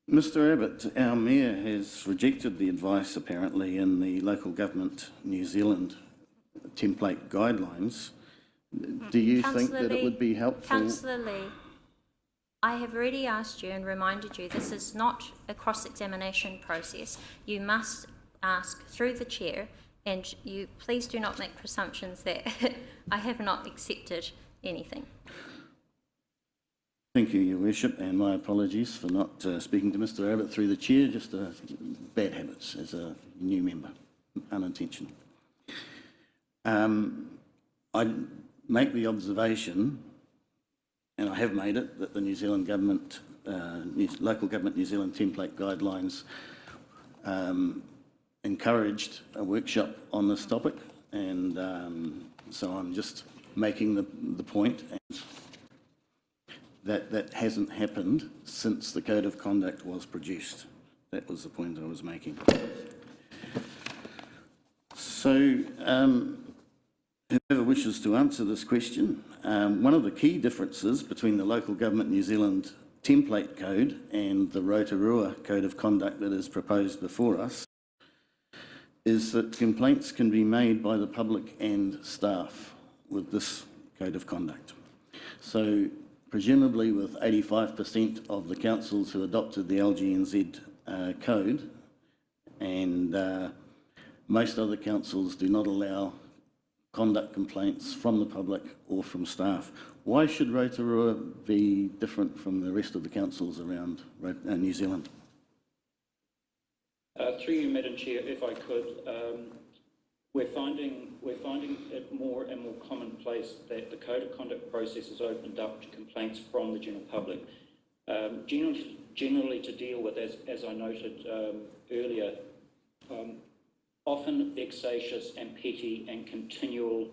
Mr Abbott, our mayor has rejected the advice apparently in the Local Government New Zealand template guidelines. Do you think that it would be helpful? Councillor Lee, I have already asked you and reminded you this is not a cross-examination process. You must ask through the chair, and you please do not make presumptions that I have not accepted anything. Thank you, Your Worship, and my apologies for not speaking to Mr Abbott through the chair, just bad habits as a new member, unintentional. I make the observation, and I have made it, that the New Zealand Government, Local Government New Zealand template guidelines encouraged a workshop on this topic, and so I'm just making the point that hasn't happened since the Code of Conduct was produced. That was the point I was making. So, whoever wishes to answer this question, one of the key differences between the Local Government New Zealand template code and the Rotorua Code of Conduct that is proposed before us is that complaints can be made by the public and staff with this Code of Conduct. So, presumably with 85% of the councils who adopted the LGNZ code, and most other councils do not allow conduct complaints from the public or from staff. Why should Rotorua be different from the rest of the councils around New Zealand? Through you, Madam Chair, if I could, we're finding it more and more commonplace that the Code of Conduct process is opened up to complaints from the general public. Generally to deal with, as I noted earlier, often vexatious and petty and continual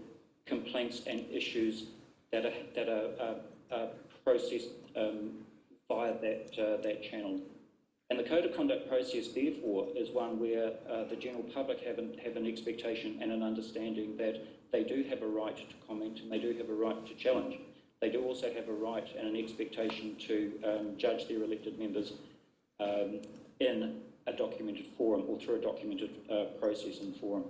complaints and issues that are processed via that channel. And the Code of Conduct process, therefore, is one where the general public have an expectation and an understanding that they do have a right to comment and they do have a right to challenge. They do also have a right and an expectation to judge their elected members in a documented forum or through a documented process and forum.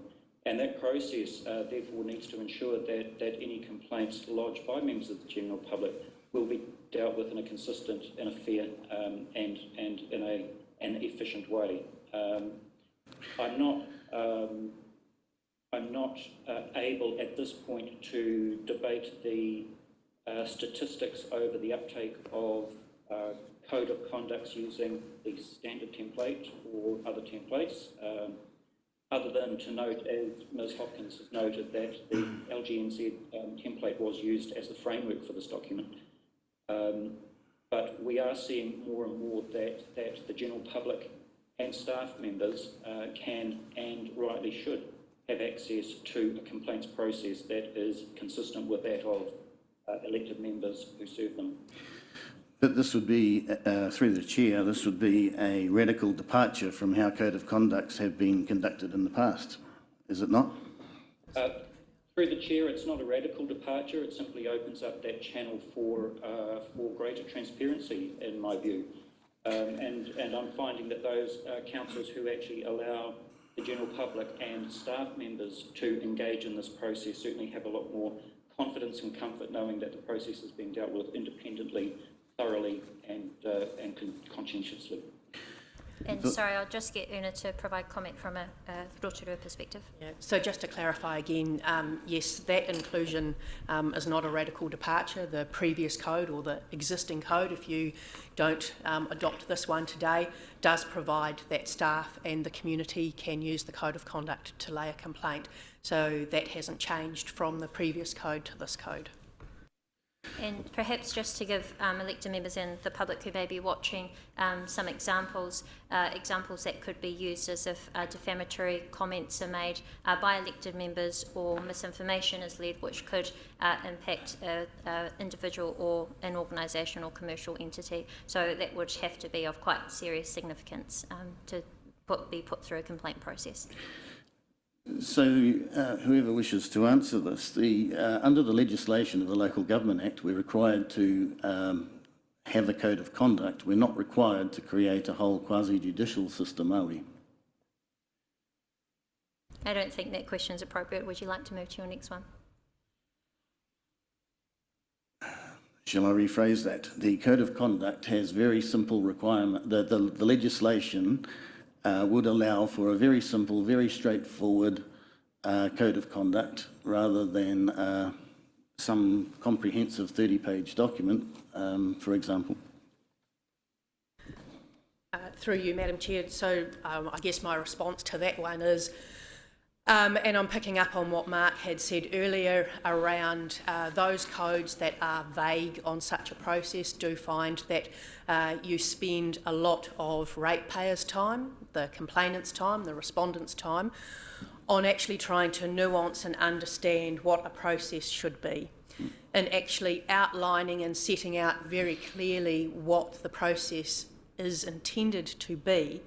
And that process, therefore, needs to ensure that any complaints lodged by members of the general public will be dealt with in a consistent and a fair and in an efficient way. I'm not able at this point to debate the statistics over the uptake of code of conducts using the standard template or other templates, other than to note, as Ms Hopkins has noted, that the LGNZ template was used as the framework for this document. But we are seeing more and more that the general public and staff members can and rightly should have access to a complaints process that is consistent with that of elected members who serve them. But this would be, through the chair, this would be a radical departure from how code of conducts have been conducted in the past, is it not? Through the chair, it's not a radical departure. It simply opens up that channel for greater transparency, in my view. And I'm finding that those councillors who actually allow the general public and staff members to engage in this process certainly have a lot more confidence and comfort knowing that the process is being dealt with independently, thoroughly and conscientiously. And sorry, I'll just get Una to provide comment from a Rotorua perspective. Yeah, so just to clarify again, yes, that inclusion is not a radical departure. The previous code or the existing code, if you don't adopt this one today, does provide that staff and the community can use the code of conduct to lay a complaint. So that hasn't changed from the previous code to this code. And perhaps just to give elected members and the public who may be watching some examples that could be used as if defamatory comments are made by elected members or misinformation is led, which could impact an individual or an organisation or commercial entity. So that would have to be of quite serious significance to be put through a complaint process. So whoever wishes to answer this, under the legislation of the Local Government Act, we're required to have a code of conduct. We're not required to create a whole quasi-judicial system, are we? I don't think that question is appropriate. Would you like to move to your next one? Shall I rephrase that? The code of conduct has very simple requirement. The legislation would allow for a very simple, very straightforward code of conduct rather than some comprehensive 30-page document, for example. Through you, Madam Chair, so I guess my response to that one is, and I'm picking up on what Mark had said earlier around those codes that are vague on such a process do find that you spend a lot of ratepayers' time, the complainants' time, the respondents' time, on actually trying to nuance and understand what a process should be, and actually outlining and setting out very clearly what the process is intended to be.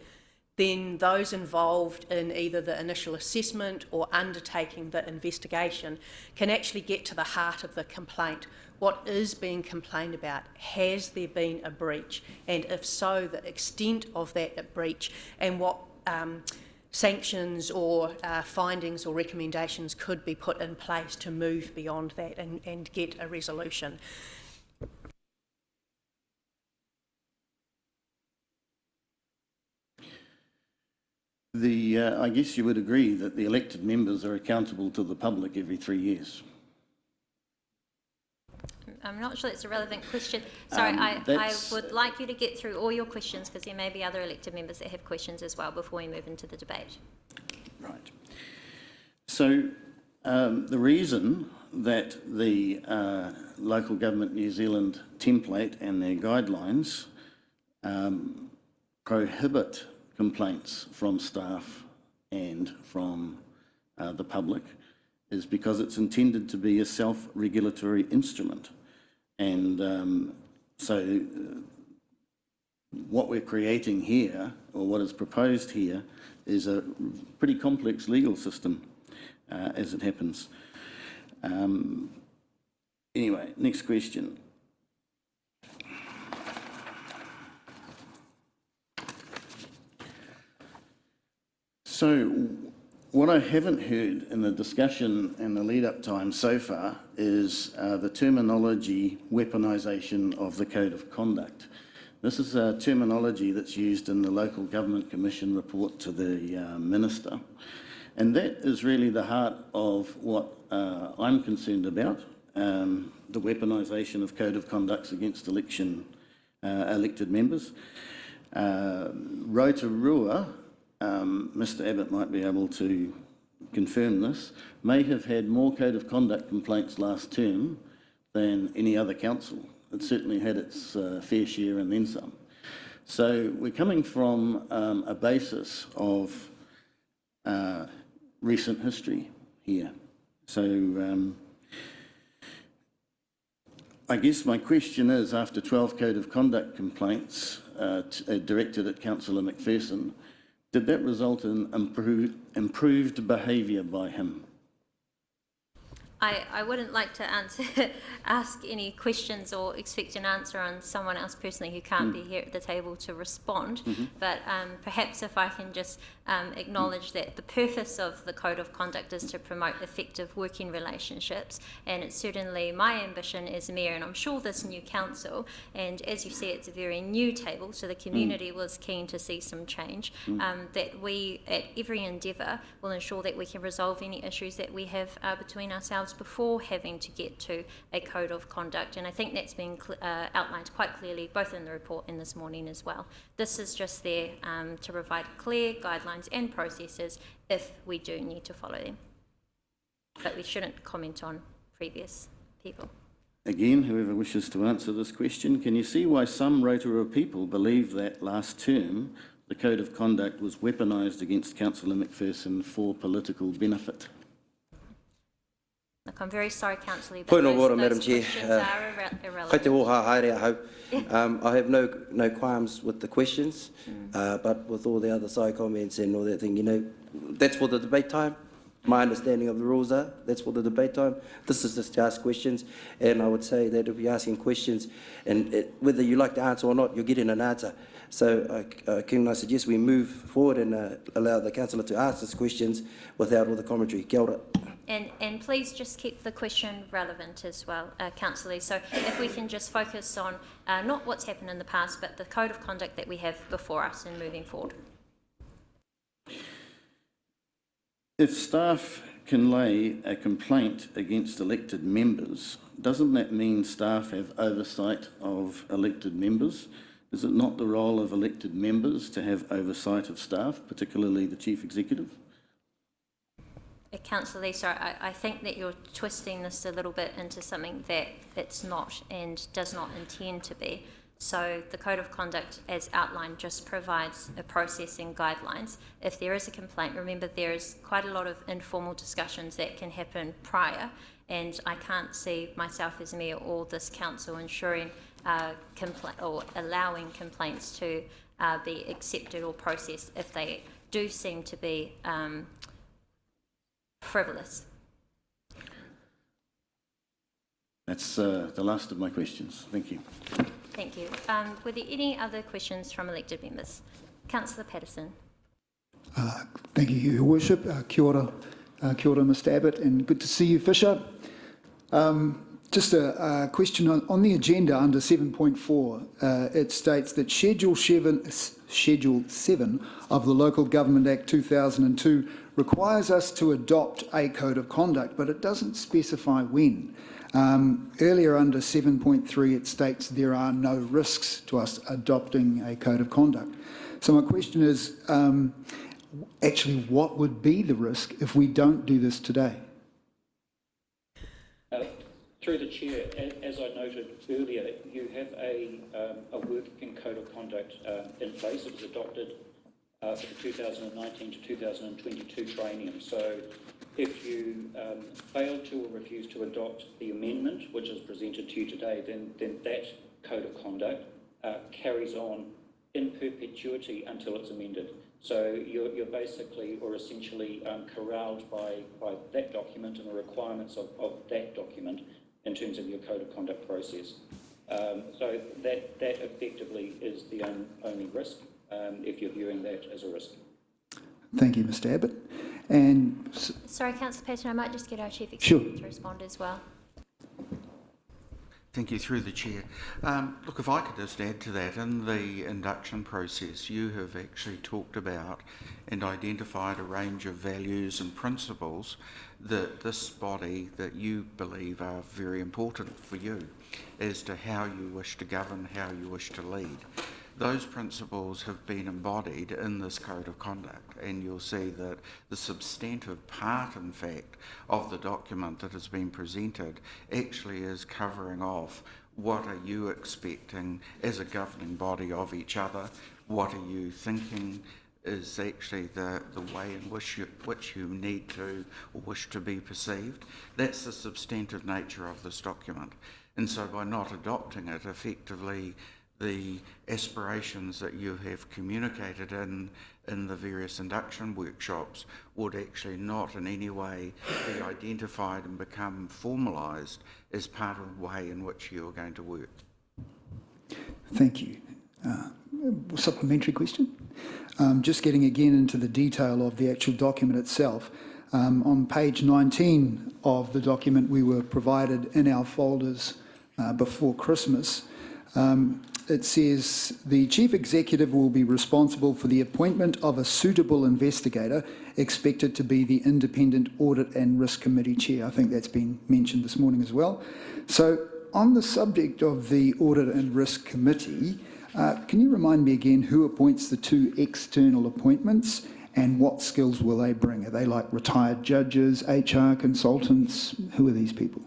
Then those involved in either the initial assessment or undertaking the investigation can actually get to the heart of the complaint. What is being complained about? Has there been a breach? And if so, the extent of that breach and what sanctions or findings or recommendations could be put in place to move beyond that and get a resolution. I guess you would agree that the elected members are accountable to the public every 3 years. I'm not sure it's a relevant question. Sorry, I would like you to get through all your questions because there may be other elected members that have questions as well before we move into the debate. Right. So the reason that the Local Government New Zealand template and their guidelines prohibit complaints from staff and from the public is because it's intended to be a self-regulatory instrument. And so what we're creating here, or what is proposed here, is a pretty complex legal system as it happens. Anyway, next question. So What I haven't heard in the discussion and the lead-up time so far is the terminology weaponisation of the Code of Conduct. This is a terminology that's used in the Local Government Commission report to the Minister, and that is really the heart of what I'm concerned about, the weaponisation of Code of Conducts against elected members. Rotorua, Mr Abbott might be able to confirm this, may have had more Code of Conduct complaints last term than any other council. It certainly had its fair share and then some. So we're coming from a basis of recent history here. So I guess my question is, after 12 Code of Conduct complaints directed at Councillor McPherson, did that result in improved behaviour by him? I wouldn't like to ask any questions or expect an answer on someone else personally who can't be here at the table to respond, but perhaps if I can just acknowledge that the purpose of the Code of Conduct is to promote effective working relationships, and it's certainly my ambition as Mayor, and I'm sure this new council, and as you see it's a very new table, so the community was keen to see some change, that we at every endeavour will ensure that we can resolve any issues that we have between ourselves before having to get to a Code of Conduct, and I think that's been outlined quite clearly both in the report and this morning as well. This is just there to provide clear guidelines and processes if we do need to follow them. But we shouldn't comment on previous people. Again, whoever wishes to answer this question, can you see why some Rotorua people believe that last term the Code of Conduct was weaponised against Councillor McPherson for political benefit? Look, I'm very sorry, Councillor, but Point of order, those Madam Chair. questions are Kei irrelevant. te oha haere ahau. I have no qualms with the questions, but with all the other side comments and all that thing, you know, that's for the debate time. My understanding of the rules are, that's for the debate time. This is just to ask questions, and I would say that if you're asking questions, and whether you like the answer or not, you're getting an answer. So can I suggest we move forward and allow the councillor to ask his questions without all the commentary. Kia ora. And please just keep the question relevant as well, Councillor. So if we can just focus on not what's happened in the past, but the Code of Conduct that we have before us and moving forward. If staff can lay a complaint against elected members, doesn't that mean staff have oversight of elected members? Is it not the role of elected members to have oversight of staff, particularly the Chief Executive? Councillor Lee, sorry, I think that you're twisting this a little bit into something that it's not and does not intend to be. So the Code of Conduct, as outlined, just provides a process and guidelines. If there is a complaint, remember there is quite a lot of informal discussions that can happen prior, and I can't see myself as Mayor or this council ensuring or allowing complaints to be accepted or processed if they do seem to be frivolous. That's the last of my questions. Thank you. Thank you. Were there any other questions from elected members? Councillor Patterson. Thank you, Your Worship. Kia ora, Mr Abbott, and good to see you, Fisher. Just a question on the agenda under 7.4. It states that Schedule 7 of the Local Government Act 2002 requires us to adopt a Code of Conduct, but it doesn't specify when. Earlier under 7.3 it states there are no risks to us adopting a Code of Conduct. So my question is, actually what would be the risk if we don't do this today? Through the Chair, as I noted earlier, you have a working Code of Conduct in place. It was adopted for the 2019 to 2022 triennium. So if you fail to or refuse to adopt the amendment, which is presented to you today, then that Code of Conduct carries on in perpetuity until it's amended. So you're basically or essentially corralled by that document and the requirements of that document in terms of your Code of Conduct process. So that effectively is the only risk if you're viewing that as a risk. Thank you, Mr Abbott. And Sorry, Councillor Patton, I might just get our Chief Sure. Executive to respond as well. Thank you, through the Chair. Look, if I could just add to that, in the induction process, you have actually talked about and identified a range of values and principles that this body, that you believe are very important for you as to how you wish to govern, how you wish to lead. Those principles have been embodied in this code of conduct, and you'll see that the substantive part, in fact, of the document that has been presented actually is covering off what are you expecting as a governing body of each other, what are you thinking is actually the way in which you need to or wish to be perceived. That's the substantive nature of this document. And so by not adopting it, effectively, the aspirations that you have communicated in the various induction workshops would actually not in any way be identified and become formalised as part of the way in which you are going to work. thank you. Supplementary question? Just getting again into the detail of the actual document itself. On page 19 of the document we were provided in our folders before Christmas, it says the Chief Executive will be responsible for the appointment of a suitable investigator expected to be the Independent Audit and Risk Committee Chair. I think that's been mentioned this morning as well. So on the subject of the Audit and Risk Committee, can you remind me again who appoints the two external appointments and what skills will they bring? Are they like retired judges, HR consultants? Who are these people?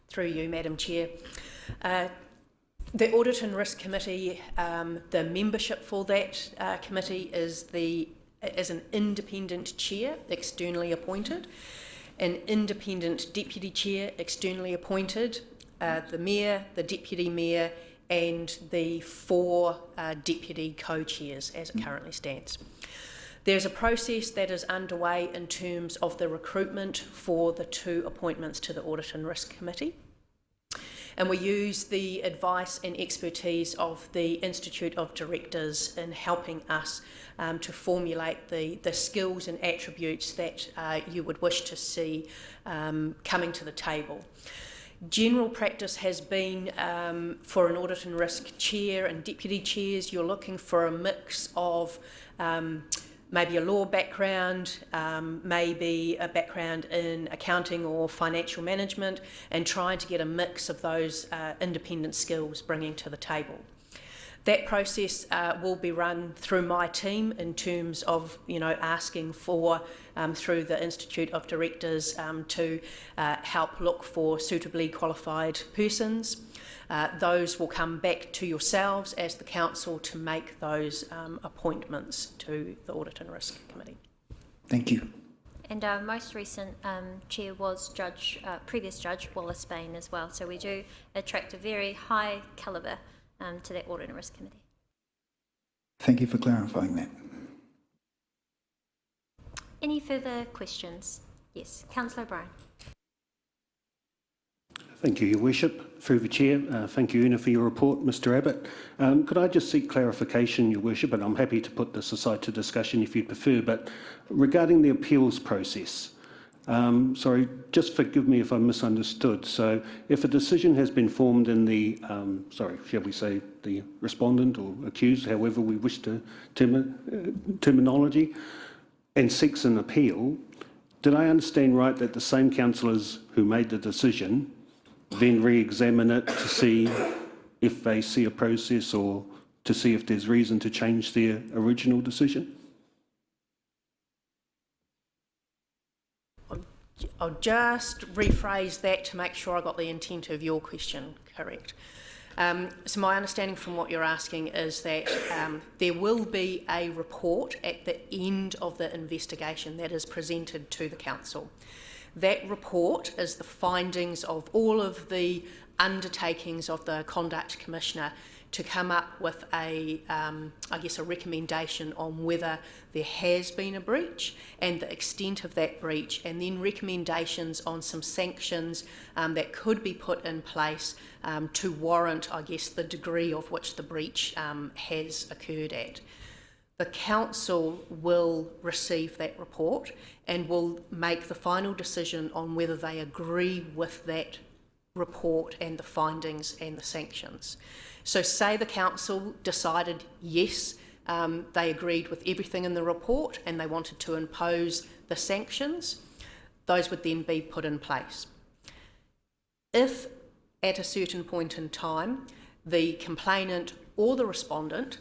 Through you, Madam Chair. The Audit and Risk Committee, the membership for that committee is an independent chair, externally appointed, an independent deputy chair, externally appointed, the mayor, the deputy mayor, and the 4 deputy co-chairs as it currently stands. There's a process that is underway in terms of the recruitment for the 2 appointments to the Audit and Risk Committee. And we use the advice and expertise of the Institute of Directors in helping us to formulate the skills and attributes that you would wish to see coming to the table. General practice has been for an Audit and Risk Chair and Deputy Chairs, you're looking for a mix of maybe a law background, maybe a background in accounting or financial management, and trying to get a mix of those independent skills bringing to the table. That process will be run through my team in terms of, asking for, through the Institute of Directors, to help look for suitably qualified persons. Those will come back to yourselves as the council to make those appointments to the Audit and Risk Committee. Thank you. And our most recent chair was previous Judge Wallace Bain as well. So we do attract a very high calibre to that Audit and Risk Committee. Thank you for clarifying that. Any further questions? Yes, Councillor O'Brien. Thank you, Your Worship. Through the Chair, thank you, Una, for your report. Mr Abbott, could I just seek clarification, Your Worship, and I'm happy to put this aside to discussion if you'd prefer, but regarding the appeals process, sorry, just forgive me if I misunderstood. So if a decision has been formed in the, shall we say the respondent or accused, however we wish to terminology, and seeks an appeal, did I understand right that the same councillors who made the decision then re-examine it to see if they see a process or to see if there's reason to change their original decision? I'll just rephrase that to make sure I got the intent of your question correct. So my understanding from what you're asking is that there will be a report at the end of the investigation that is presented to the council. That report is the findings of all of the undertakings of the Conduct Commissioner to come up with a recommendation on whether there has been a breach and the extent of that breach, and then recommendations on some sanctions that could be put in place to warrant, the degree of which the breach has occurred at. the council will receive that report and will make the final decision on whether they agree with that report and the findings and the sanctions. So say the council decided yes, they agreed with everything in the report and they wanted to impose the sanctions, those would then be put in place. If at a certain point in time the complainant or the respondent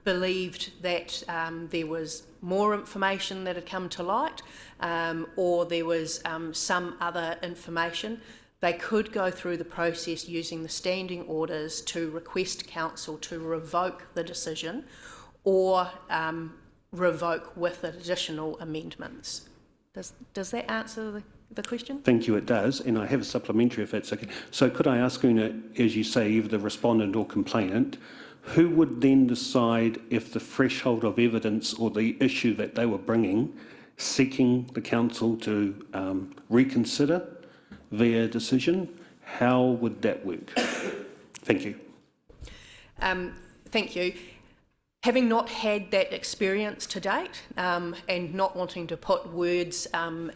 believed that there was more information that had come to light, or there was some other information, they could go through the process using the standing orders to request council to revoke the decision or revoke with additional amendments. Does that answer the question? Thank you, it does, and I have a supplementary if that's okay. So could I ask, Una, as you say, either the respondent or complainant, who would then decide if the threshold of evidence or the issue that they were bringing, seeking the council to reconsider their decision, how would that work? Thank you. Thank you. Having not had that experience to date and not wanting to put words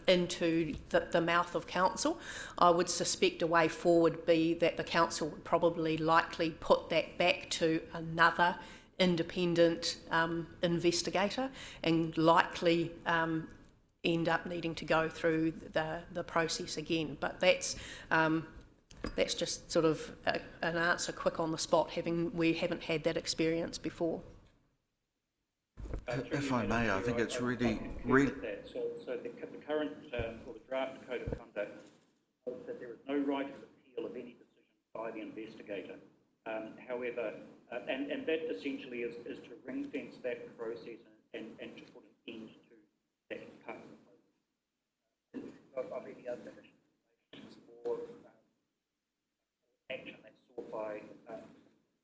into the mouth of council, I would suspect a way forward be that the council would probably likely put that back to another independent investigator and likely end up needing to go through the process again. But that's just sort of an answer quick on the spot, we haven't had that experience before. If I may, I think it's really... So the current, or the draft code of conduct, notes that there is no right of appeal of any decision by the investigator. However, and that essentially is to ring-fence that process and to put an end to that part of the process. Of any other issues or action that's sought by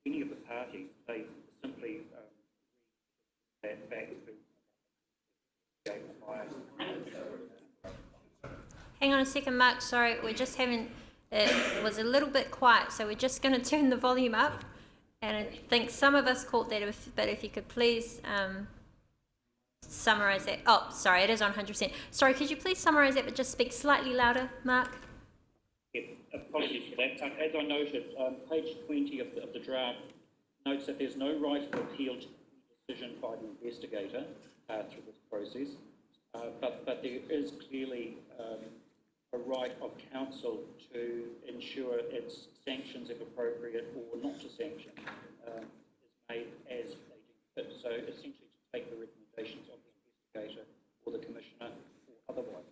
any of the parties, they simply that back to Hang on a second, Mark. Sorry, we're just having, it was a little bit quiet, so we're just going to turn the volume up. And I think some of us caught that, but if you could please summarise that. Oh, sorry, it is on 100%. Sorry, could you please summarise that, but just speak slightly louder, Mark? Yeah, apologies for that. As I noted, page 20 of the draft notes that there's no right of appeal to the decision by the investigator through this process, but there is clearly a right of council to ensure its sanctions, if appropriate, or not to sanction, is made as they deem fit. So essentially to take the recommendations of the investigator or the commissioner or otherwise.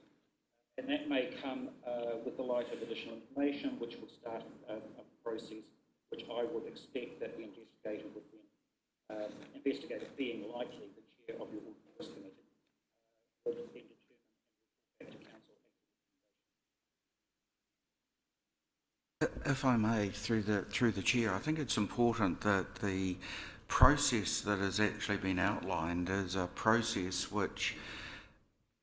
And that may come with the light of additional information, which will start a process which I would expect that the investigator would then, investigator being likely the chair of your audit committee, would then determine and report back to council. If I may, through the chair, I think it's important that the process that has actually been outlined is a process which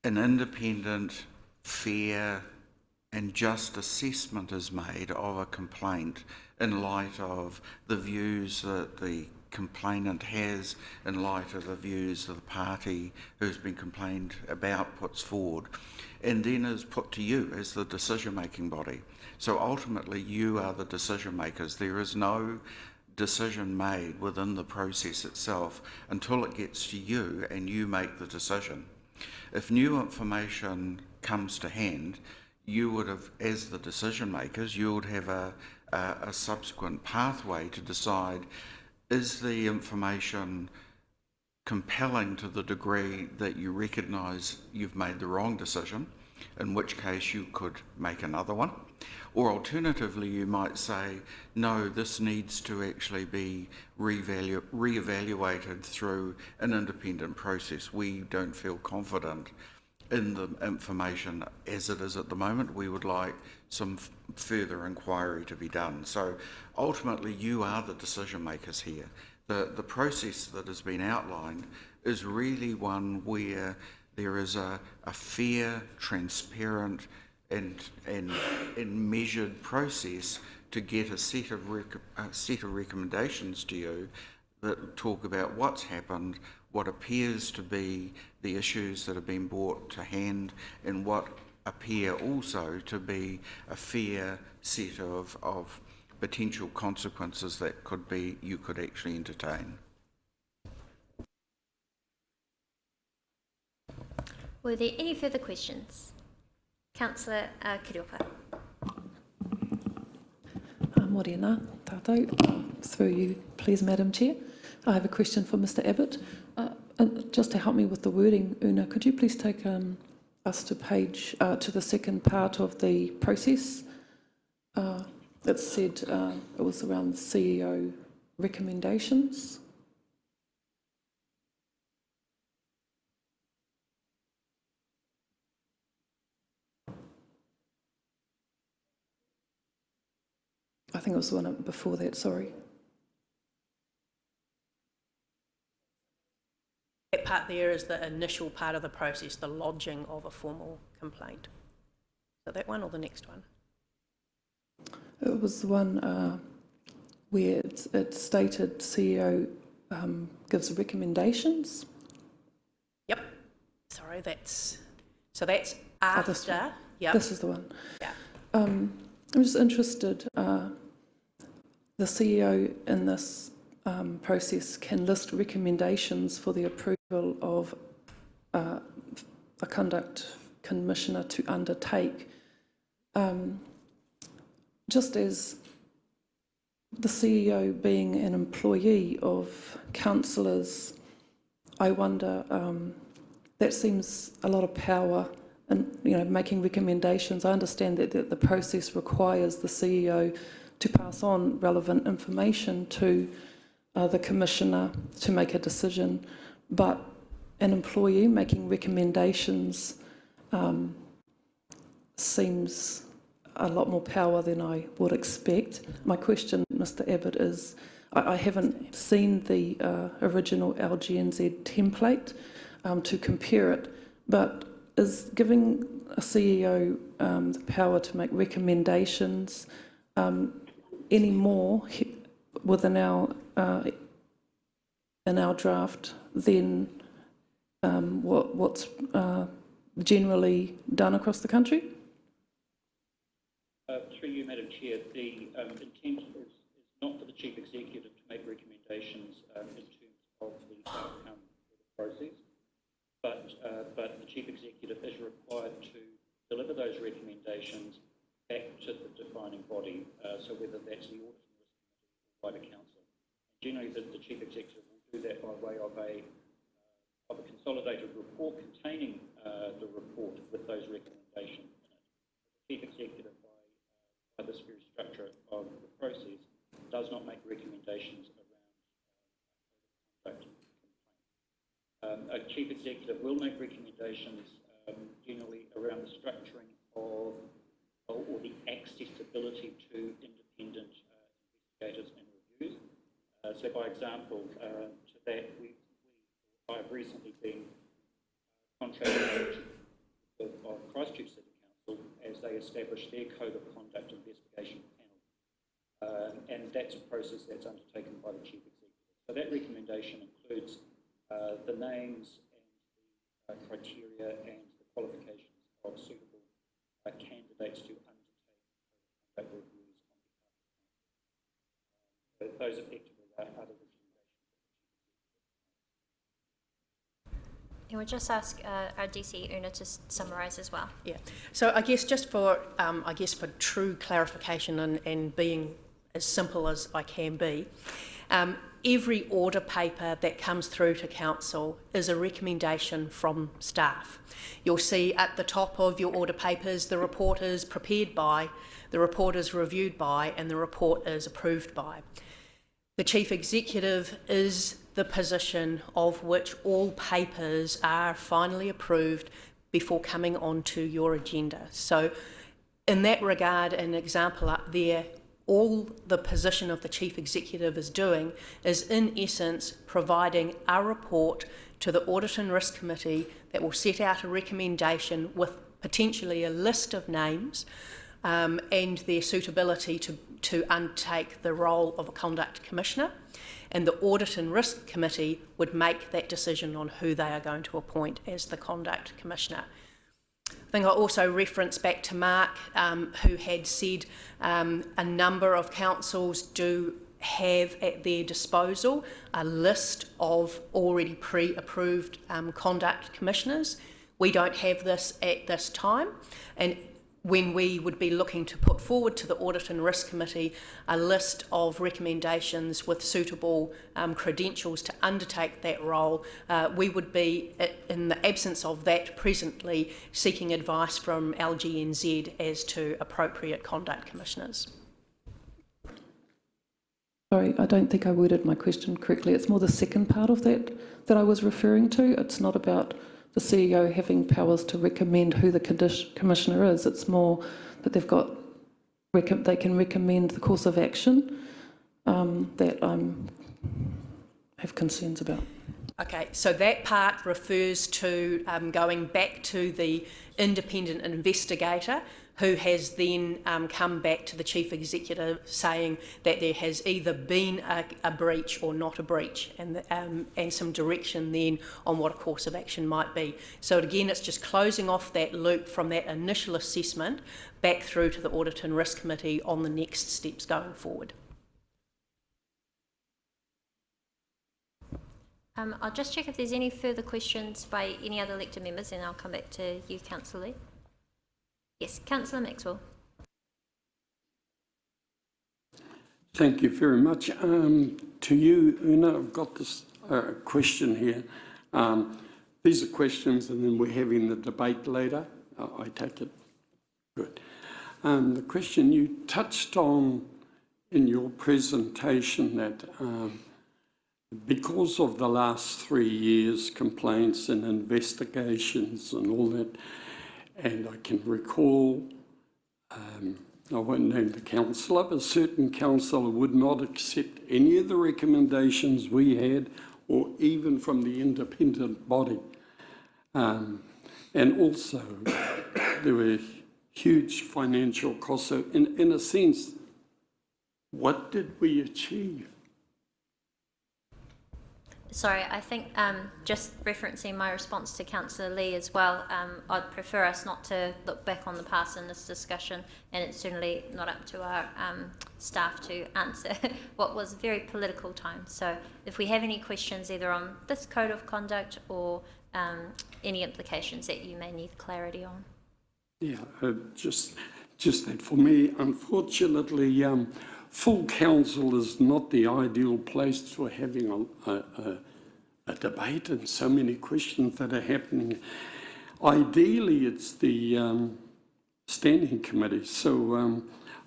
an independent, fair and just assessment is made of a complaint in light of the views that the complainant has, in light of the views that the party who's been complained about puts forward, and then is put to you as the decision-making body. So ultimately you are the decision makers. There is no decision made within the process itself until it gets to you and you make the decision. If new information comes to hand, you would have, as the decision makers, you would have a subsequent pathway to decide, is the information compelling to the degree that you recognise you've made the wrong decision, in which case you could make another one. Or alternatively, you might say, no, this needs to actually be re-evaluated through an independent process. We don't feel confident in the information as it is at the moment. We would like some further inquiry to be done. So ultimately, you are the decision makers here. The process that has been outlined is really one where there is a fair, transparent and measured process to get a set of recommendations to you that talk about what's happened, what appears to be the issues that have been brought to hand, and what appear also to be a fair set of potential consequences that you could actually entertain. Were there any further questions? Councillor Kiriopa. Morena, tātou. Through you, please, Madam Chair. I have a question for Mr Abbott. Just to help me with the wording, Una, could you please take us to to the second part of the process? It said it was around CEO recommendations. I think it was the one before that, sorry. That part there is the initial part of the process, the lodging of a formal complaint. So that one or the next one? It was the one where it stated CEO gives recommendations. Yep. Sorry, that's after. Yep. This is the one. Yeah. I'm just interested. The CEO in this process can list recommendations for the approval of a conduct commissioner to undertake. Just as the CEO being an employee of councillors, I wonder, that seems a lot of power in, making recommendations. I understand that the process requires the CEO to pass on relevant information to the commissioner to make a decision, but an employee making recommendations seems a lot more power than I would expect. My question, Mr Abbott, is I haven't seen the original LGNZ template to compare it, but is giving a CEO the power to make recommendations any more within in our draft than what's generally done across the country? Through you, Madam Chair, the intent is not for the Chief Executive to make recommendations in terms of the outcome of the process, but the Chief Executive is required to deliver those recommendations back to the defining body, so whether that's the Audit and Risk Committee or by the Council. Generally, the Chief Executive will do that by way of a consolidated report containing the report with those recommendations in it. The Chief Executive, by this very structure of the process, does not make recommendations around conduct complaint. A Chief Executive will make recommendations generally around the structuring of or the accessibility to independent investigators and reviews. So by example, to that, I have recently been contracted of Christchurch City Council as they establish their Code of Conduct investigation panel. And that's a process that's undertaken by the Chief Executive. So that recommendation includes the names and the criteria and the qualifications of suitable candidates to undertake conduct reviews on behalf of the council. Those effectively are other recommendations. And we'll just ask our DC Una to summarise as well. Yeah. So I guess just for for true clarification and being as simple as I can be, every order paper that comes through to council is a recommendation from staff. You'll see at the top of your order papers the report is prepared by, the report is reviewed by, and the report is approved by. The Chief Executive is the position of which all papers are finally approved before coming onto your agenda. So in that regard, an example up there, all the position of the Chief Executive is doing is in essence providing a report to the Audit and Risk Committee that will set out a recommendation with potentially a list of names and their suitability to undertake the role of a Conduct Commissioner. And the Audit and Risk Committee would make that decision on who they are going to appoint as the Conduct Commissioner. I think I also reference back to Mark, who had said a number of councils do have at their disposal a list of already pre-approved conduct commissioners. We don't have this at this time, and when we would be looking to put forward to the Audit and Risk Committee a list of recommendations with suitable credentials to undertake that role, we would be, in the absence of that presently, seeking advice from LGNZ as to appropriate conduct commissioners. Sorry, I don't think I worded my question correctly. It's more the second part of that I was referring to. It's not about the CEO having powers to recommend who the commissioner is. It's more that they can recommend the course of action that I have concerns about. Okay, so that part refers to going back to the independent investigator, who has then come back to the Chief Executive saying that there has either been a breach or not a breach, and some direction then on what a course of action might be. So again, it's just closing off that loop from that initial assessment back through to the Audit and Risk Committee on the next steps going forward. I'll just check if there's any further questions by any other elected members, and I'll come back to you, Councillor Lee. Yes, Councillor Maxwell. Thank you very much. To you, Una, I've got this question here. These are questions, and then we're having the debate later. I take it. Good. The question you touched on in your presentation that because of the last 3 years, complaints and investigations and all that, and I can recall, I won't name the councillor, but a certain councillor would not accept any of the recommendations we had, or even from the independent body. And also, there were huge financial costs. So in a sense, what did we achieve? Sorry, I think just referencing my response to Councillor Lee as well, I'd prefer us not to look back on the past in this discussion, and it's certainly not up to our staff to answer what was a very political time. So if we have any questions either on this code of conduct or any implications that you may need clarity on. Yeah, just that for me, unfortunately, full council is not the ideal place for having a debate and so many questions that are happening. Ideally, it's the standing committee. So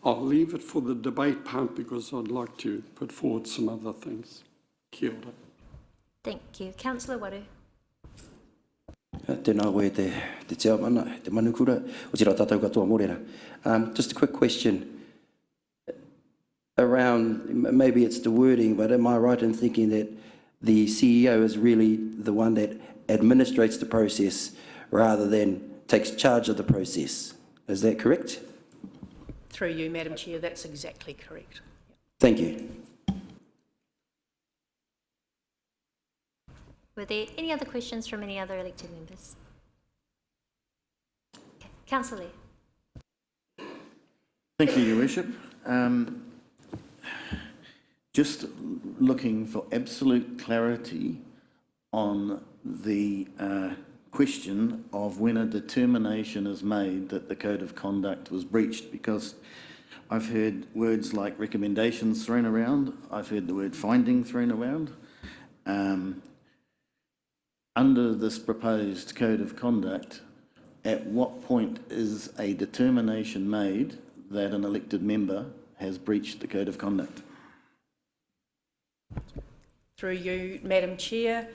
I'll leave it for the debate part because I'd like to put forward some other things. Kia ora. Thank you. Councillor Waru. Tēnā koe te chairman, te manukura, o tira tātou katoa mōrera. Just a quick question. Around, maybe it's the wording, but am I right in thinking that the CEO is really the one that administrates the process rather than takes charge of the process? Is that correct? Through you, Madam Chair, that's exactly correct. Thank you. Were there any other questions from any other elected members? Okay. Councillor Lee. Thank you, Your Worship. Just looking for absolute clarity on the question of when a determination is made that the Code of Conduct was breached, because I've heard words like recommendations thrown around, I've heard the word finding thrown around. Under this proposed Code of Conduct, at what point is a determination made that an elected member has breached the Code of Conduct? Through you, Madam Chair,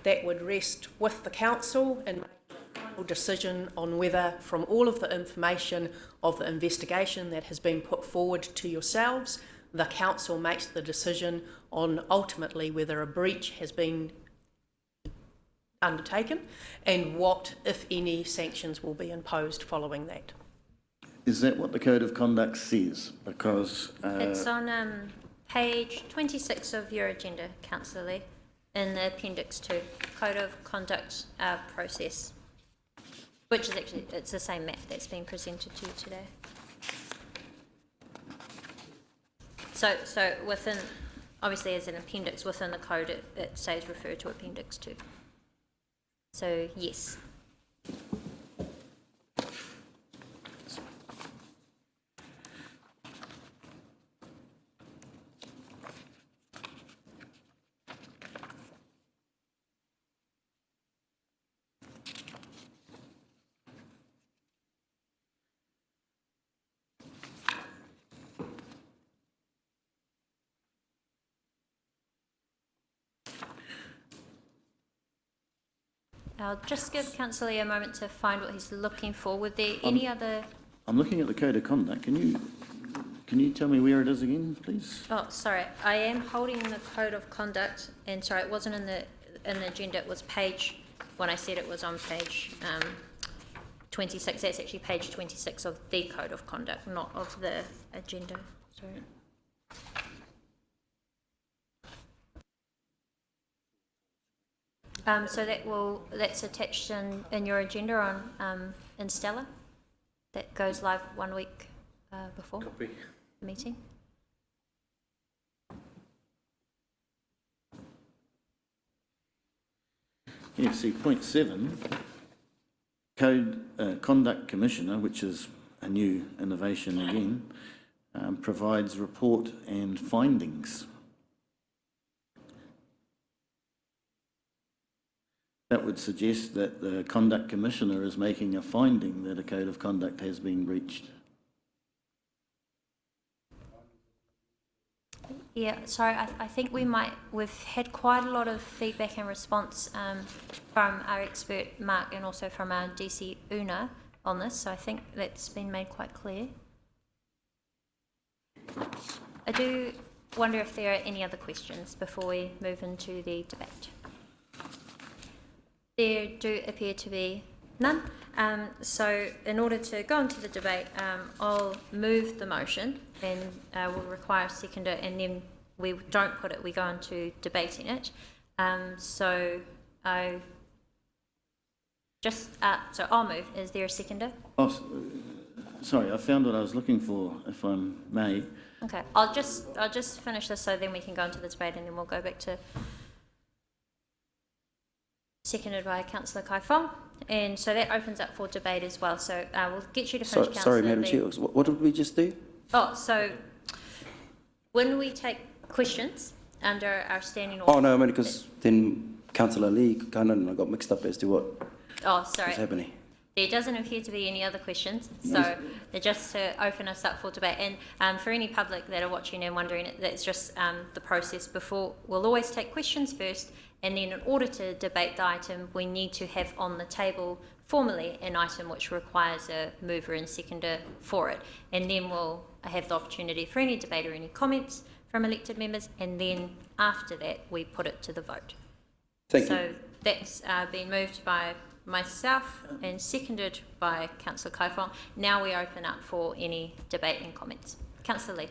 that would rest with the council and make a final decision on whether, from all of the information of the investigation that has been put forward to yourselves, the council makes the decision on ultimately whether a breach has been undertaken and what, if any, sanctions will be imposed following that. Is that what the Code of Conduct says? Because It's on page 26 of your agenda, Councillor Lee, in the Appendix 2, Code of Conduct process, which is actually, it's the same map that's been presented to you today. So within, obviously as an appendix within the code, it says refer to Appendix 2. So yes. I'll just give Councillor Lee a moment to find what he's looking for. Were there any other... I'm looking at the Code of Conduct. Can you tell me where it is again, please? Oh, sorry. I am holding the Code of Conduct, and sorry, it wasn't in the agenda. It was page, when I said it was on page 26. That's actually page 26 of the Code of Conduct, not of the agenda. Sorry. So that's attached in your agenda on in Stella. That goes live 1 week before the meeting. Yeah, see, point 7, Code Conduct Commissioner, which is a new innovation again, provides report and findings. That would suggest that the Conduct Commissioner is making a finding that a Code of Conduct has been breached. Yeah, sorry, I think we've had quite a lot of feedback and response from our expert Mark and also from our DC Una on this, so I think that's been made quite clear. I do wonder if there are any other questions before we move into the debate. There do appear to be none. So in order to go into the debate, I'll move the motion and we'll require a seconder, and then we don't put it, we go into debating it. So I'll move. Is there a seconder? Oh, sorry, I found what I was looking for, if I may. Okay, I'll just finish this so then we can go into the debate, and then we'll go back to seconded by Councillor Kai Fong, and so that opens up for debate as well. So we'll get you to finish, Councillor. Sorry, Madam Chair, what did we just do? Oh, so when we take questions under our standing order... Oh, no, I mean, because then Councillor Lee kind of got mixed up as to what was happening. There doesn't appear to be any other questions, so they're just to open us up for debate. And for any public that are watching and wondering, that's just the process before. We'll always take questions first, and then in order to debate the item, we need to have on the table formally an item which requires a mover and seconder for it. And then we'll have the opportunity for any debate or any comments from elected members, and then after that, we put it to the vote. Thank you. So that's been moved by myself and seconded by Councillor Kai Fong. Now we open up for any debate and comments. Councillor Lee.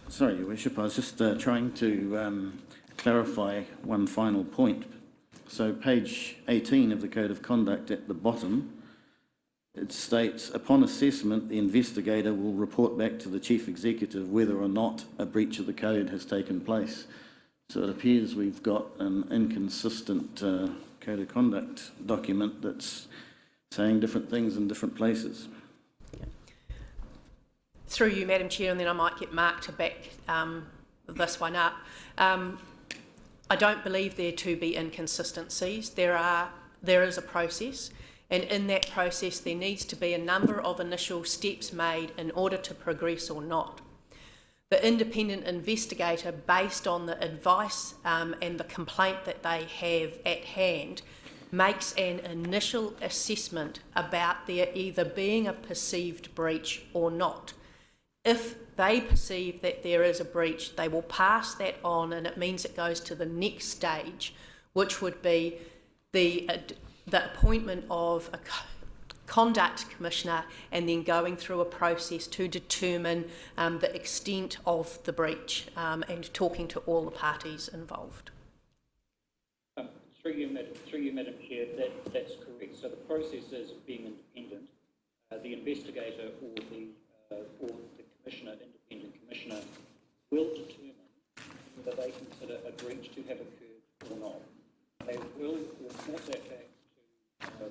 Sorry, Your Worship, I was just trying to clarify one final point. So page 18 of the Code of Conduct at the bottom, it states, upon assessment, the investigator will report back to the Chief Executive whether or not a breach of the code has taken place. So it appears we've got an inconsistent Code of Conduct document that's saying different things in different places. Through you, Madam Chair, and then I might get Mark to back this one up. I don't believe there to be inconsistencies. There is a process, and in that process there needs to be a number of initial steps made in order to progress or not. The independent investigator, based on the advice and the complaint that they have at hand, makes an initial assessment about there either being a perceived breach or not. If they perceive that there is a breach, they will pass that on, and it means it goes to the next stage, which would be the appointment of a Conduct Commissioner, and then going through a process to determine the extent of the breach and talking to all the parties involved. Through you, Madam Chair, that's correct. So the process is being independent. The investigator or the commissioner, independent commissioner, will determine whether they consider a breach to have occurred or not. They will report that back to the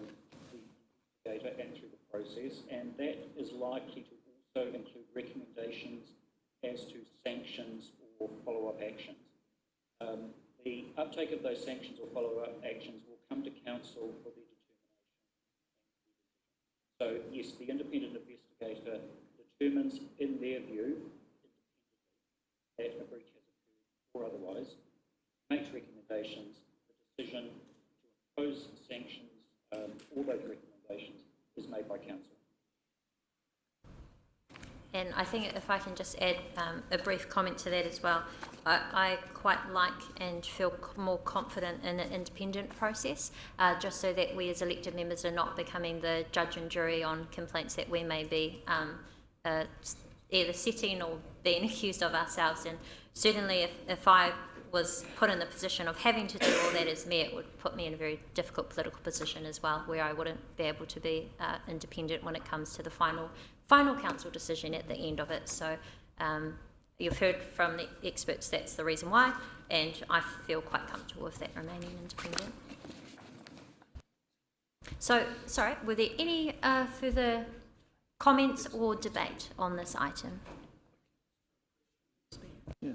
investigator and through the process, and that is likely to also include recommendations as to sanctions or follow-up actions. The uptake of those sanctions or follow-up actions will come to Council for their determination. So yes, the independent investigator determines in their view that a breach has occurred or otherwise, makes recommendations. The decision to impose sanctions or those recommendations is made by Council. And I think if I can just add a brief comment to that as well, I quite like and feel more confident in an independent process, just so that we as elected members are not becoming the judge and jury on complaints that we may be either setting or being accused of ourselves. And certainly if I was put in the position of having to do all that as mayor, it would put me in a very difficult political position as well, where I wouldn't be able to be independent when it comes to the final council decision at the end of it. So you've heard from the experts that's the reason why, and I feel quite comfortable with that remaining independent. So, sorry, were there any further comments or debate on this item? Yeah.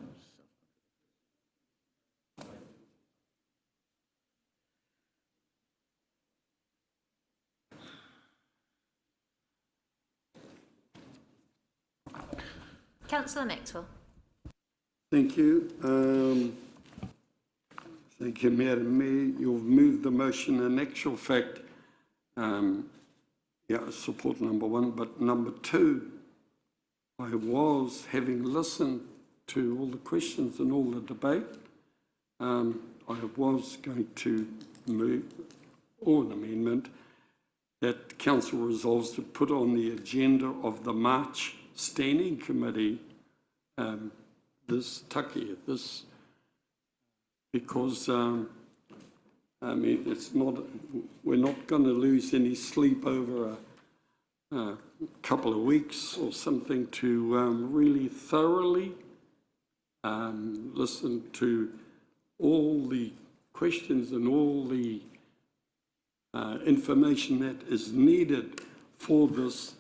Councillor Maxwell. Thank you. Thank you, Madam Mayor. You've moved the motion. In actual fact, support number one, but number two, I was, having listened to all the questions and all the debate, I was going to move an amendment that Council resolves to put on the agenda of the March Standing Committee because we're not going to lose any sleep over a couple of weeks or something to really thoroughly listen to all the questions and all the information that is needed for this,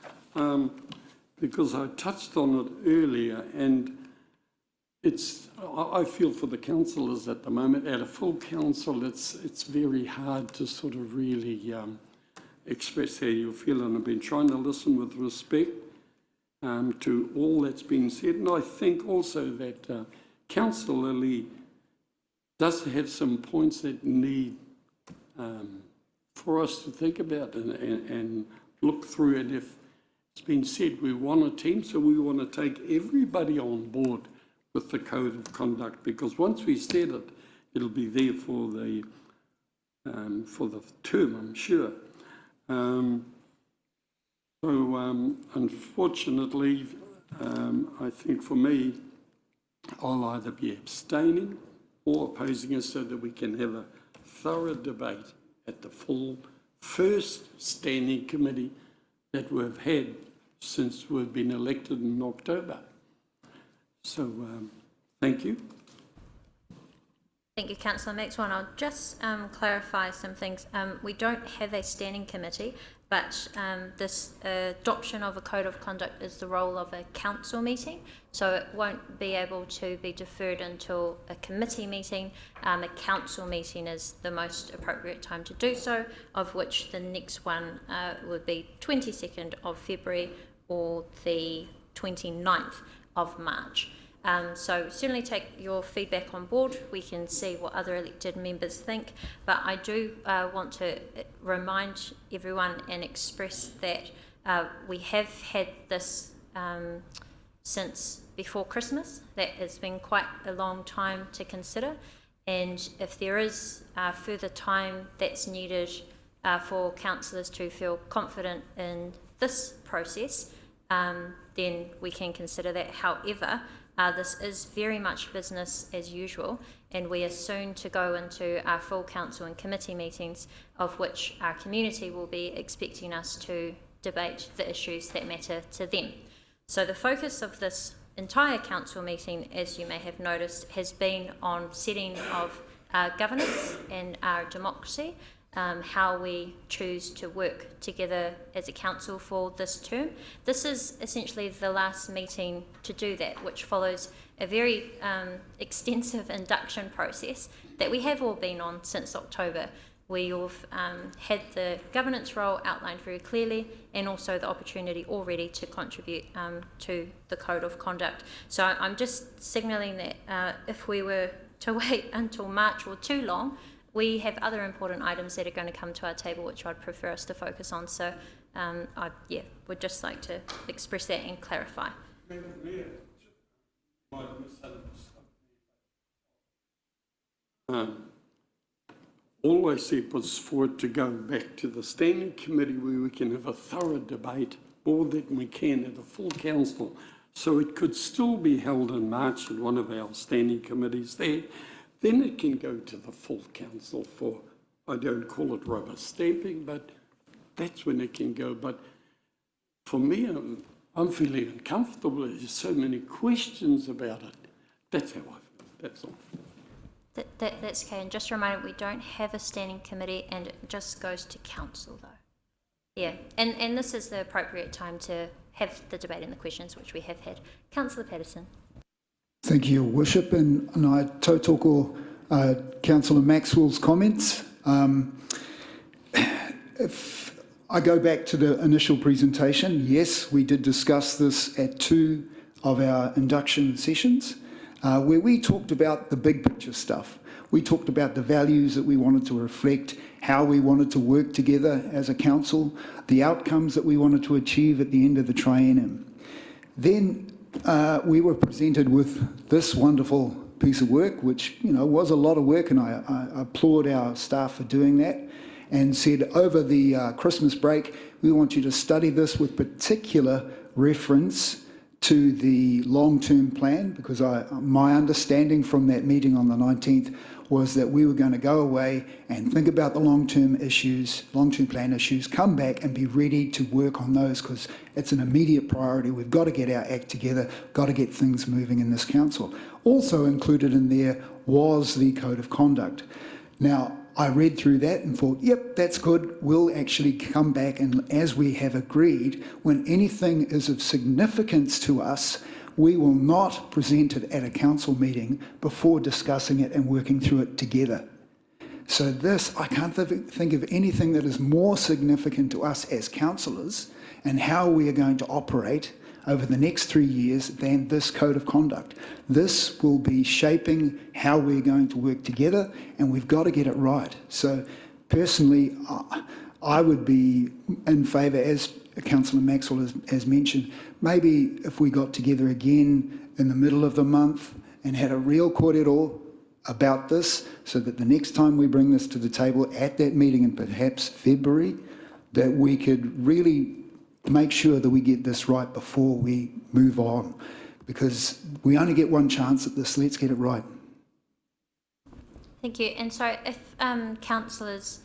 because I touched on it earlier, and I feel for the councillors at the moment, at a full council, it's very hard to sort of really express how you feel, and I've been trying to listen with respect to all that's been said, and I think also that Councillor Lee does have some points that need for us to think about and look through, and if it's been said we want a team, so we want to take everybody on board with the code of conduct, because once we set it, it'll be there for the term, I'm sure. Unfortunately, I think for me, I'll either be abstaining or opposing it so that we can have a thorough debate at the full first standing committee that we've had since we've been elected in October. So, thank you. Thank you, Councillor Maxwell. And I'll just clarify some things. We don't have a standing committee, but this adoption of a code of conduct is the role of a council meeting, so it won't be able to be deferred until a committee meeting. A council meeting is the most appropriate time to do so, of which the next one would be 22nd of February or the 29th of March. So certainly take your feedback on board. We can see what other elected members think, but I do want to remind everyone and express that we have had this since before Christmas. That has been quite a long time to consider, and if there is further time that's needed for councillors to feel confident in this process, then we can consider that. However, this is very much business as usual, and we are soon to go into our full council and committee meetings, of which our community will be expecting us to debate the issues that matter to them. So the focus of this entire council meeting, as you may have noticed, has been on setting of our governance and our democracy, how we choose to work together as a council for this term. This is essentially the last meeting to do that, which follows a very extensive induction process that we have all been on since October. We've had the governance role outlined very clearly, and also the opportunity already to contribute to the Code of Conduct. So I'm just signalling that if we were to wait until March or too long, we have other important items that are going to come to our table, which I'd prefer us to focus on. So I would just like to express that and clarify. All I said was for it to go back to the standing committee where we can have a thorough debate, more than we can at a full council. So it could still be held in March at one of our standing committees there. Then it can go to the full council for, I don't call it rubber stamping, but that's when it can go. But for me, I'm feeling uncomfortable. There's so many questions about it. That's how I feel. That's all. That's okay. And just a reminder, we don't have a standing committee, and it just goes to council, though. Yeah, and this is the appropriate time to have the debate and the questions, which we have had. Councillor Patterson. Thank you, Your Worship, and I tautoko Councillor Maxwell's comments. If I go back to the initial presentation, yes, we did discuss this at 2 of our induction sessions, where we talked about the big picture stuff. We talked about the values that we wanted to reflect, how we wanted to work together as a council, the outcomes that we wanted to achieve at the end of the triennium. Then we were presented with this wonderful piece of work, which was a lot of work, and I applaud our staff for doing that, and said over the Christmas break, we want you to study this with particular reference to the long-term plan, because my understanding from that meeting on the 19th was that we were going to go away and think about the long-term plan issues, come back and be ready to work on those, because it's an immediate priority. We've got to get our act together, got to get things moving in this council. Also included in there was the Code of Conduct. Now, I read through that and thought, yep, that's good. We'll actually come back, and as we have agreed, when anything is of significance to us, we will not present it at a council meeting before discussing it and working through it together. So this, I can't think of anything that is more significant to us as councillors and how we are going to operate over the next 3 years than this Code of Conduct. This will be shaping how we're going to work together, and we've got to get it right. So personally, I would be in favour, as Councillor Maxwell has mentioned, maybe if we got together again in the middle of the month and had a real kōrero about this, so that the next time we bring this to the table at that meeting in perhaps February, that we could really make sure that we get this right before we move on, because we only get one chance at this. Let's get it right. Thank you. And so if councillors,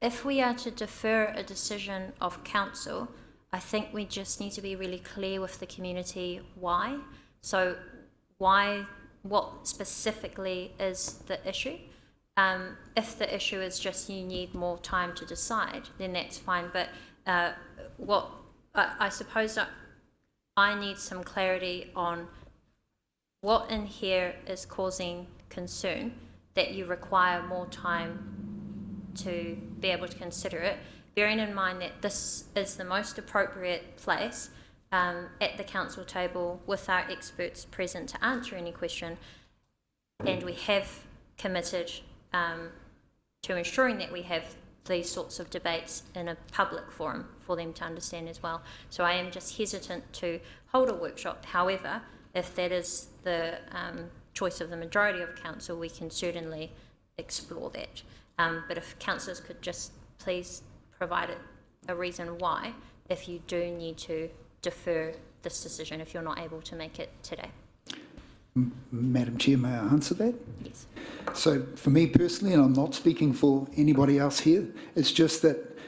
if we are to defer a decision of council, I think we just need to be really clear with the community why. So what specifically is the issue? If the issue is just you need more time to decide, then that's fine. But what I suppose I need some clarity on what in here is causing concern that you require more time to be able to consider it, bearing in mind that this is the most appropriate place at the council table with our experts present to answer any question, and we have committed to ensuring that we have these sorts of debates in a public forum for them to understand as well. So I am just hesitant to hold a workshop. However, if that is the choice of the majority of council, we can certainly explore that. But if councillors could just please provide a reason why if you do need to defer this decision if you're not able to make it today. Madam Chair, may I answer that? Yes. So for me personally, and I'm not speaking for anybody else here, it's just that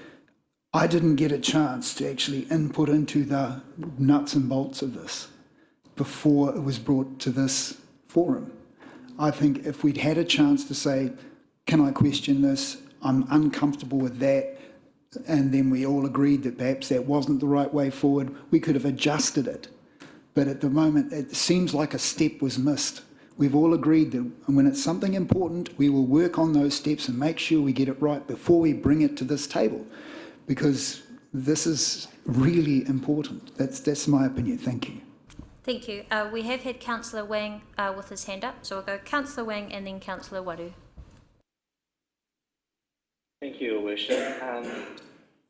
I didn't get a chance to actually input into the nuts and bolts of this before it was brought to this forum. I think if we'd had a chance to say, can I question this? I'm uncomfortable with that. And then we all agreed that perhaps that wasn't the right way forward. We could have adjusted it. But at the moment, it seems like a step was missed. We've all agreed that when it's something important, we will work on those steps and make sure we get it right before we bring it to this table, because this is really important. That's my opinion. Thank you. Thank you. We have had Councillor Wang with his hand up, so we'll go Councillor Wang and then Councillor Waru. Thank you, Your Worship.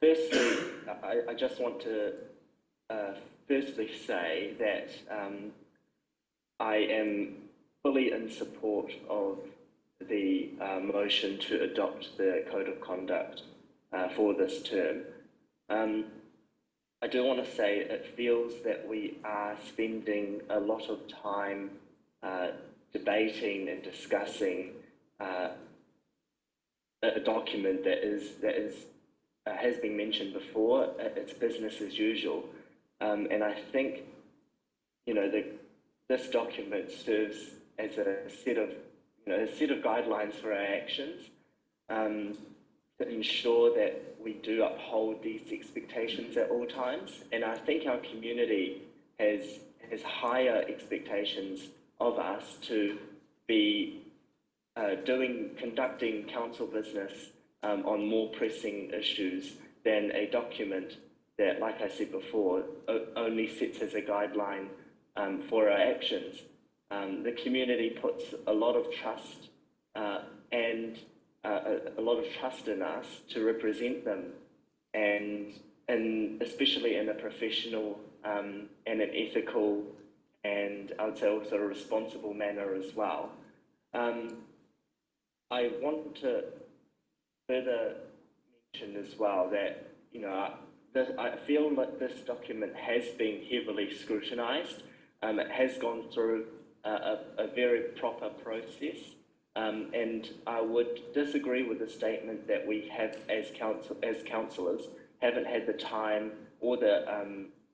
Firstly, I just want to firstly say that I am fully in support of the motion to adopt the Code of Conduct for this term. I do want to say it feels that we are spending a lot of time debating and discussing a document that has been mentioned before. It's business as usual, and I think this document serves as a set of guidelines for our actions to ensure that we do uphold these expectations at all times. And I think our community has higher expectations of us to be conducting council business on more pressing issues than a document that, like I said before, only sits as a guideline for our actions. The community puts a lot of trust and a lot of trust in us to represent them, and especially in a professional and an ethical and I would say also a responsible manner as well. I want to further mention as well that I feel that this document has been heavily scrutinised. It has gone through a very proper process, and I would disagree with the statement that we have, as councillors, haven't had the time or the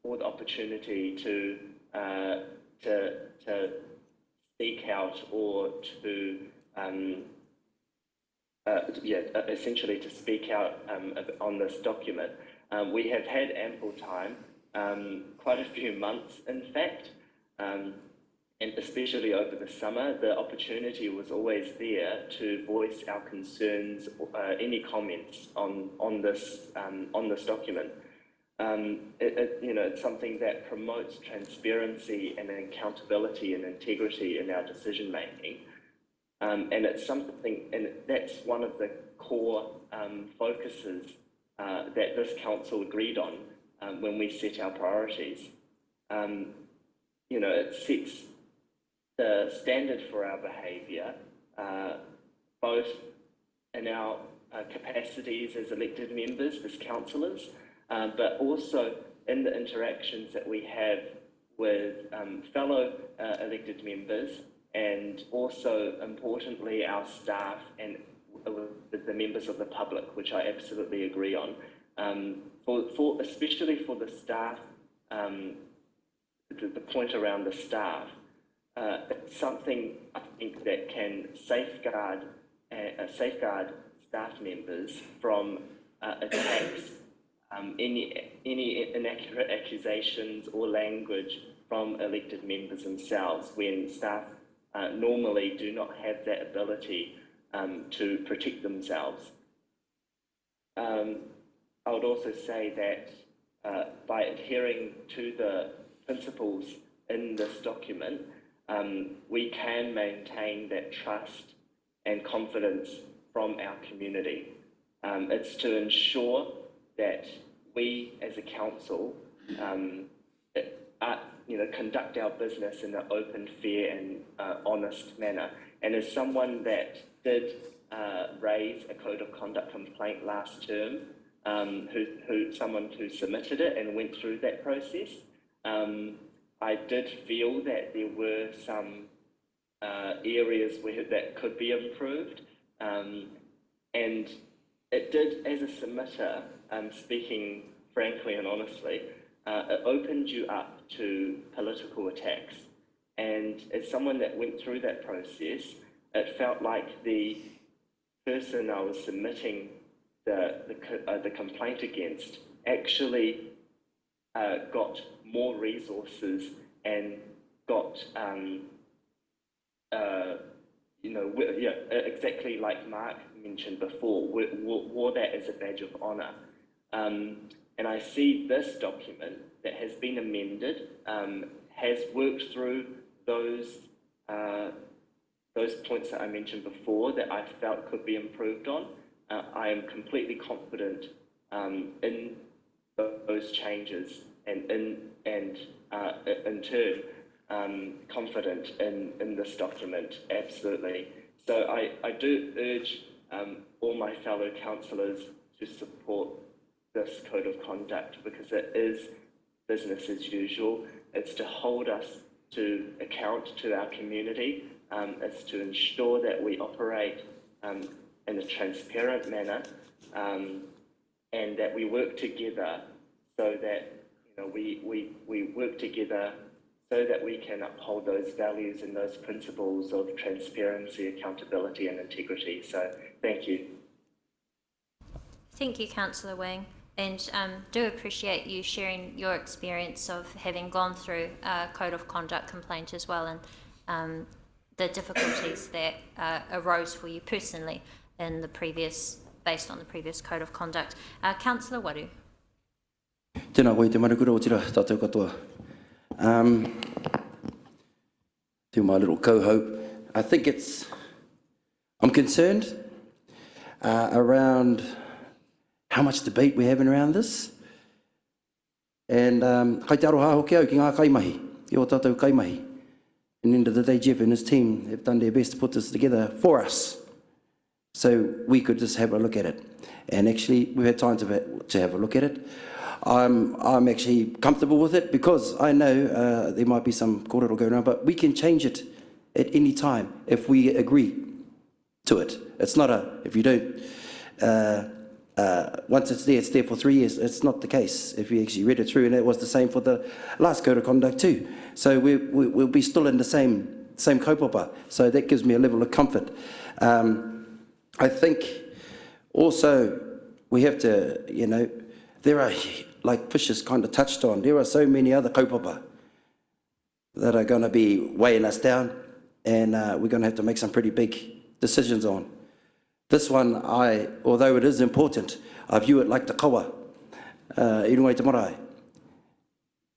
opportunity to speak out or to essentially to speak out on this document. We have had ample time, quite a few months in fact, and especially over the summer, the opportunity was always there to voice our concerns, any comments on this document. It's something that promotes transparency and accountability and integrity in our decision making. And it's something, and that's one of the core focuses that this council agreed on when we set our priorities. It sets the standard for our behaviour, both in our capacities as elected members, as councillors, but also in the interactions that we have with fellow elected members, and also importantly our staff and with the members of the public, which I absolutely agree on. Especially for the staff, the point around the staff, it's something I think that can safeguard staff members from attacks, any inaccurate accusations or language from elected members themselves, when staff normally do not have that ability to protect themselves. I would also say that by adhering to the principles in this document, we can maintain that trust and confidence from our community. It's to ensure that we as a council conduct our business in an open, fair and honest manner. And as someone that did raise a code of conduct complaint last term, someone who submitted it and went through that process. I did feel that there were some areas where that could be improved, and it did, as a submitter, speaking frankly and honestly, it opened you up to political attacks. And as someone that went through that process, it felt like the person I was submitting the complaint against actually got more resources and got, exactly like Mark mentioned before, wore that as a badge of honour. And I see this document that has been amended has worked through those points that I mentioned before that I felt could be improved on. I am completely confident in those changes, and in turn confident in this document, absolutely. So I do urge all my fellow councillors to support this code of conduct, because it is business as usual. It's to hold us to account to our community. It's to ensure that we operate in a transparent manner, and that we work together so that we work together so that we can uphold those values and those principles of transparency, accountability and integrity. So thank you. Thank you, Councillor Wang, and do appreciate you sharing your experience of having gone through a code of conduct complaint as well, and the difficulties that arose for you personally in the previous, based on the previous code of conduct. Councillor Waru. Tēnā koe te marakura o tira tātou katoa. To my little co-hope, I think I'm concerned around how much debate we're having around this. And kai te aroha hoki au ki ngā kaimahi, i o tātou kaimahi. And at the end of the day, Jeff and his team have done their best to put this together for us, so we could just have a look at it. And actually, we've had time to have a look at it. I'm actually comfortable with it, because I know there might be some kōrero going around, but we can change it at any time if we agree to it. It's not if you don't, once it's there for 3 years. It's not the case if you actually read it through, and it was the same for the last code of conduct too. So we'll be still in the same kaupapa, so that gives me a level of comfort. I think also we have to, there are, like Fish has kind of touched on, there are so many other kaupapa that are going to be weighing us down, and we're going to have to make some pretty big decisions on. This one, although it is important, I view it like the kawa, irungai te marae.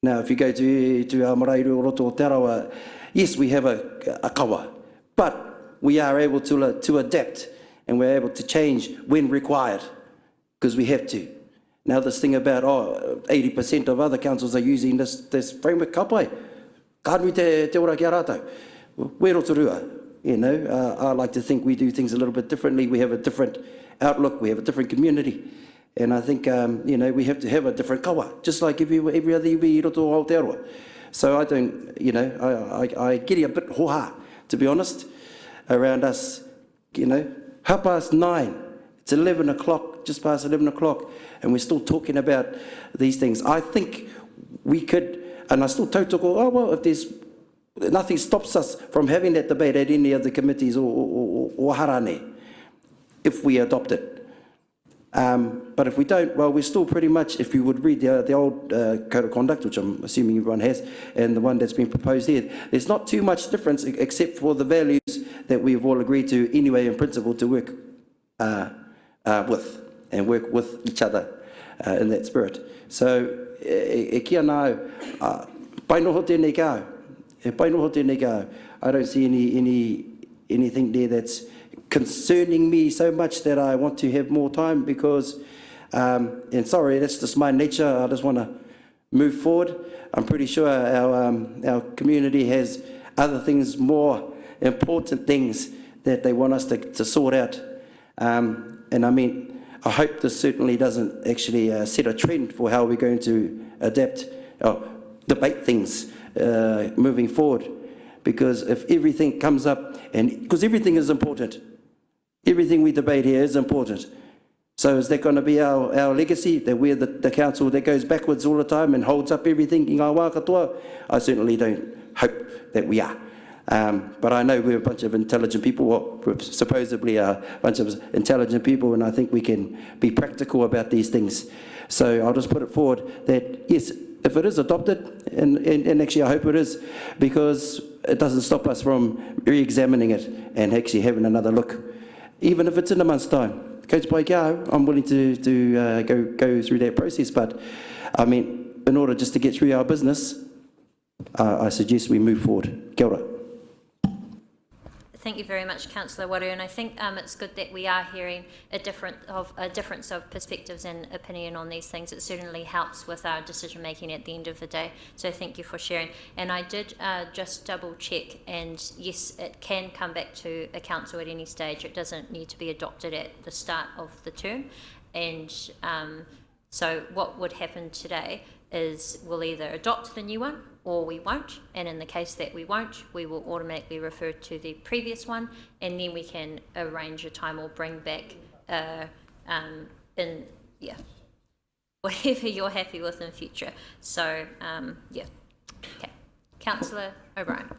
Now, if you go to our marae Rotorua Te Arawa, yes, we have a kawa, but we are able to adapt, and we're able to change when required, because we have to. Now, this thing about 80% of other councils are using this framework kapai. Kānui te ora ki a rātou. We're Rotorua, I like to think we do things a little bit differently. We have a different outlook, we have a different community. And I think, we have to have a different kawa, just like every other iwi i roto o Aotearoa. So I don't, I get a bit hoha, to be honest, around us, 9:30, it's 11 o'clock, just past 11 o'clock, and we're still talking about these things. I think we could, and I still tautoko, if there's, nothing stops us from having that debate at any of the committees or harane, if we adopt it. But if we don't, well, we're still pretty much, if you would read the old code of conduct, which I'm assuming everyone has, and the one that's been proposed here, there's not too much difference except for the values that we've all agreed to anyway in principle to work with, and work with each other in that spirit. So, e kia nāu, pai noho tēnei kāu. I don't see anything there that's concerning me so much that I want to have more time, because, and sorry, that's just my nature. I just want to move forward. I'm pretty sure our community has other things, more important things that they want us to sort out And I mean, I hope this certainly doesn't actually set a trend for how we're going to adapt, debate things moving forward. Because if everything comes up, and because everything is important, everything we debate here is important. So is that going to be our legacy, that we're the council that goes backwards all the time and holds up everything in our wā katoa? I certainly don't hope that we are. But I know we're a bunch of intelligent people, well, we're supposedly a bunch of intelligent people, and I think we can be practical about these things. So I'll just put it forward that, yes, if it is adopted, and actually I hope it is, because it doesn't stop us from re-examining it and actually having another look. Even if it's in a month's time. Coach Paikau, I'm willing to go through that process, but I mean, in order just to get through our business, I suggest we move forward. Kia ora. Thank you very much, Councillor Waru, and I think it's good that we are hearing a difference of perspectives and opinion on these things. It certainly helps with our decision making at the end of the day. So thank you for sharing. And I did just double check, and yes, it can come back to a council at any stage. It doesn't need to be adopted at the start of the term. And so what would happen today is we'll either adopt the new one or we won't, and in the case that we won't, we will automatically refer to the previous one, and then we can arrange a time or bring back whatever you're happy with in future. So yeah, okay. Councillor O'Brien.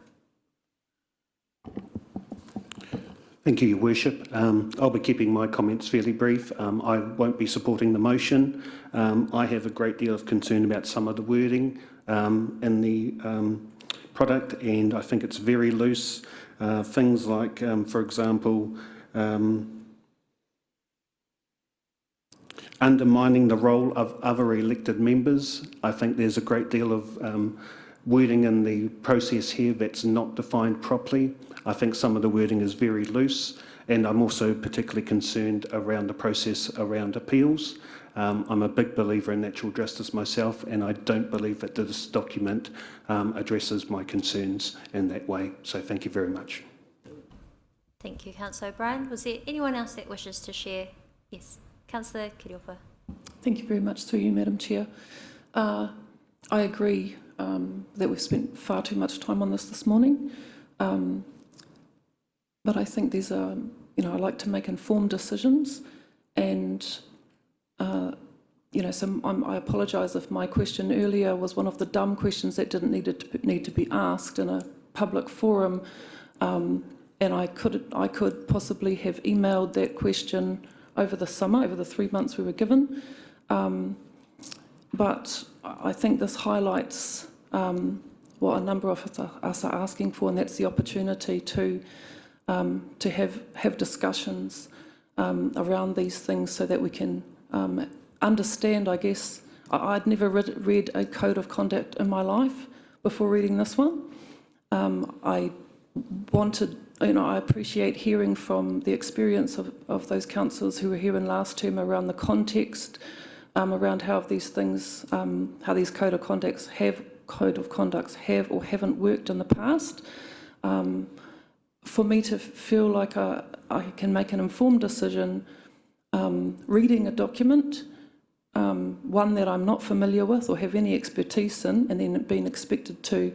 Thank you, Your Worship. I'll be keeping my comments fairly brief. I won't be supporting the motion. I have a great deal of concern about some of the wording in the product, and I think it's very loose. Things like, for example, undermining the role of other elected members. I think there's a great deal of wording in the process here that's not defined properly. I think some of the wording is very loose, and I'm also particularly concerned around the process around appeals. I'm a big believer in natural justice myself, and I don't believe that this document addresses my concerns in that way. So thank you very much. Thank you, Councillor O'Brien. Was there anyone else that wishes to share? Yes, Councillor Kiriopa. Thank you very much through you, Madam Chair. I agree that we've spent far too much time on this morning. But I think there's I like to make informed decisions, and so I apologise if my question earlier was one of the dumb questions that didn't need to be asked in a public forum, and I could possibly have emailed that question over the summer, over the 3 months we were given, but I think this highlights what a number of us are asking for, and that's the opportunity to have discussions around these things so that we can understand, I guess. I'd never read a code of conduct in my life before reading this one. I appreciate hearing from the experience of those councillors who were here in last term around the context, around how these things, how these code of conducts have or haven't worked in the past. For me to feel like I can make an informed decision, reading a document, one that I'm not familiar with or have any expertise in, and then being expected to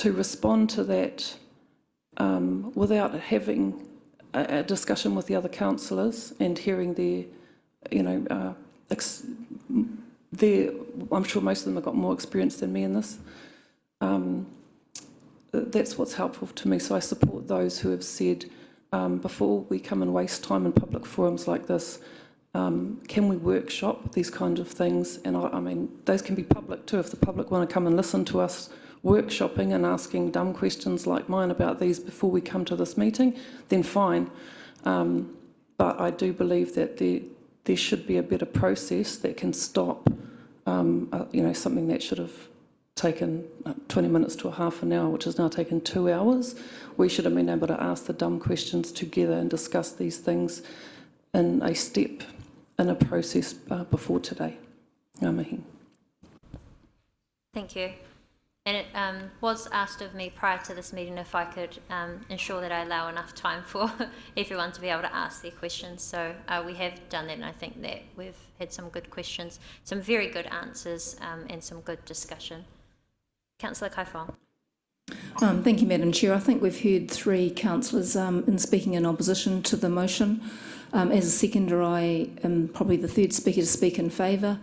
respond to that without having a discussion with the other councillors and hearing I'm sure most of them have got more experience than me in this. That's what's helpful to me. So I support those who have said, before we come and waste time in public forums like this, can we workshop these kind of things? And I mean, those can be public too. If the public want to come and listen to us workshopping and asking dumb questions like mine about these before we come to this meeting, then fine. But I do believe that there should be a better process that can stop, something that should have taken 20 minutes to a half an hour, which has now taken 2 hours. We should have been able to ask the dumb questions together and discuss these things in a step in a process before today. Ngā mihi. Thank you. And it was asked of me prior to this meeting if I could ensure that I allow enough time for everyone to be able to ask their questions. So we have done that, and I think that we've had some good questions, some very good answers, and some good discussion. Councillor Kaifong. Thank you, Madam Chair. I think we've heard three councillors in speaking in opposition to the motion. As a seconder, I am probably the third speaker to speak in favour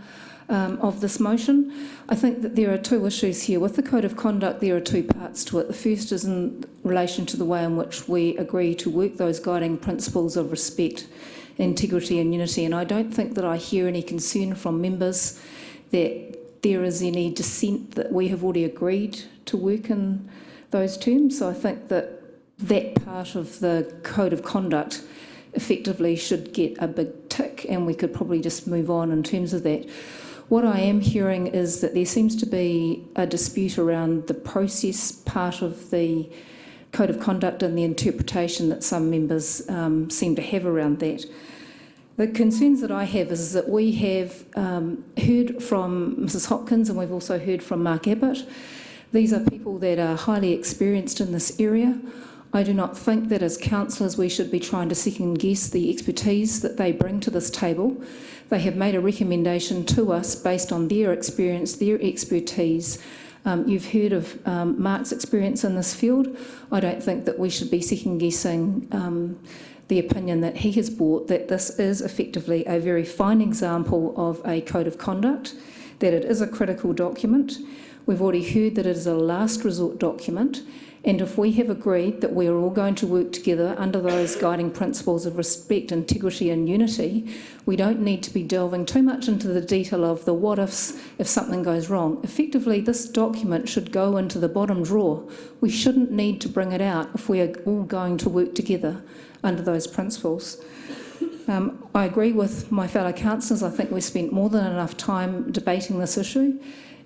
of this motion. I think that there are two issues here. With the Code of Conduct, there are two parts to it. The first is in relation to the way in which we agree to work those guiding principles of respect, integrity and unity, and I don't think that I hear any concern from members that there is any dissent that we have already agreed to work in those terms. So I think that that part of the Code of Conduct effectively should get a big tick, and we could probably just move on in terms of that. What I am hearing is that there seems to be a dispute around the process part of the Code of Conduct and the interpretation that some members seem to have around that. The concerns that I have is that we have heard from Mrs Hopkins, and we've also heard from Mark Abbott. These are people that are highly experienced in this area. I do not think that as councillors we should be trying to second guess the expertise that they bring to this table. They have made a recommendation to us based on their experience, their expertise. You've heard of Mark's experience in this field. I don't think that we should be second guessing the opinion that he has brought, that this is effectively a very fine example of a code of conduct, that it is a critical document. We've already heard that it is a last resort document, and if we have agreed that we are all going to work together under those guiding principles of respect, integrity and unity, we don't need to be delving too much into the detail of the what-ifs if something goes wrong. Effectively, this document should go into the bottom drawer. We shouldn't need to bring it out if we are all going to work together under those principles. I agree with my fellow councillors. I think we've spent more than enough time debating this issue.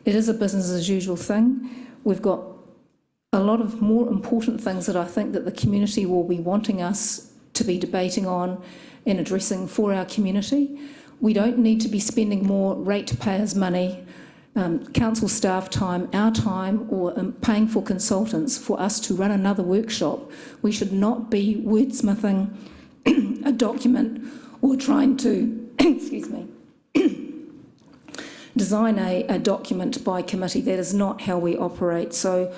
It is a business as usual thing. We've got a lot of more important things that I think that the community will be wanting us to be debating on and addressing for our community. We don't need to be spending more ratepayers' money, council staff time, our time, or paying for consultants for us to run another workshop. We should not be wordsmithing a document or trying to, excuse me, design a document by committee. That is not how we operate. So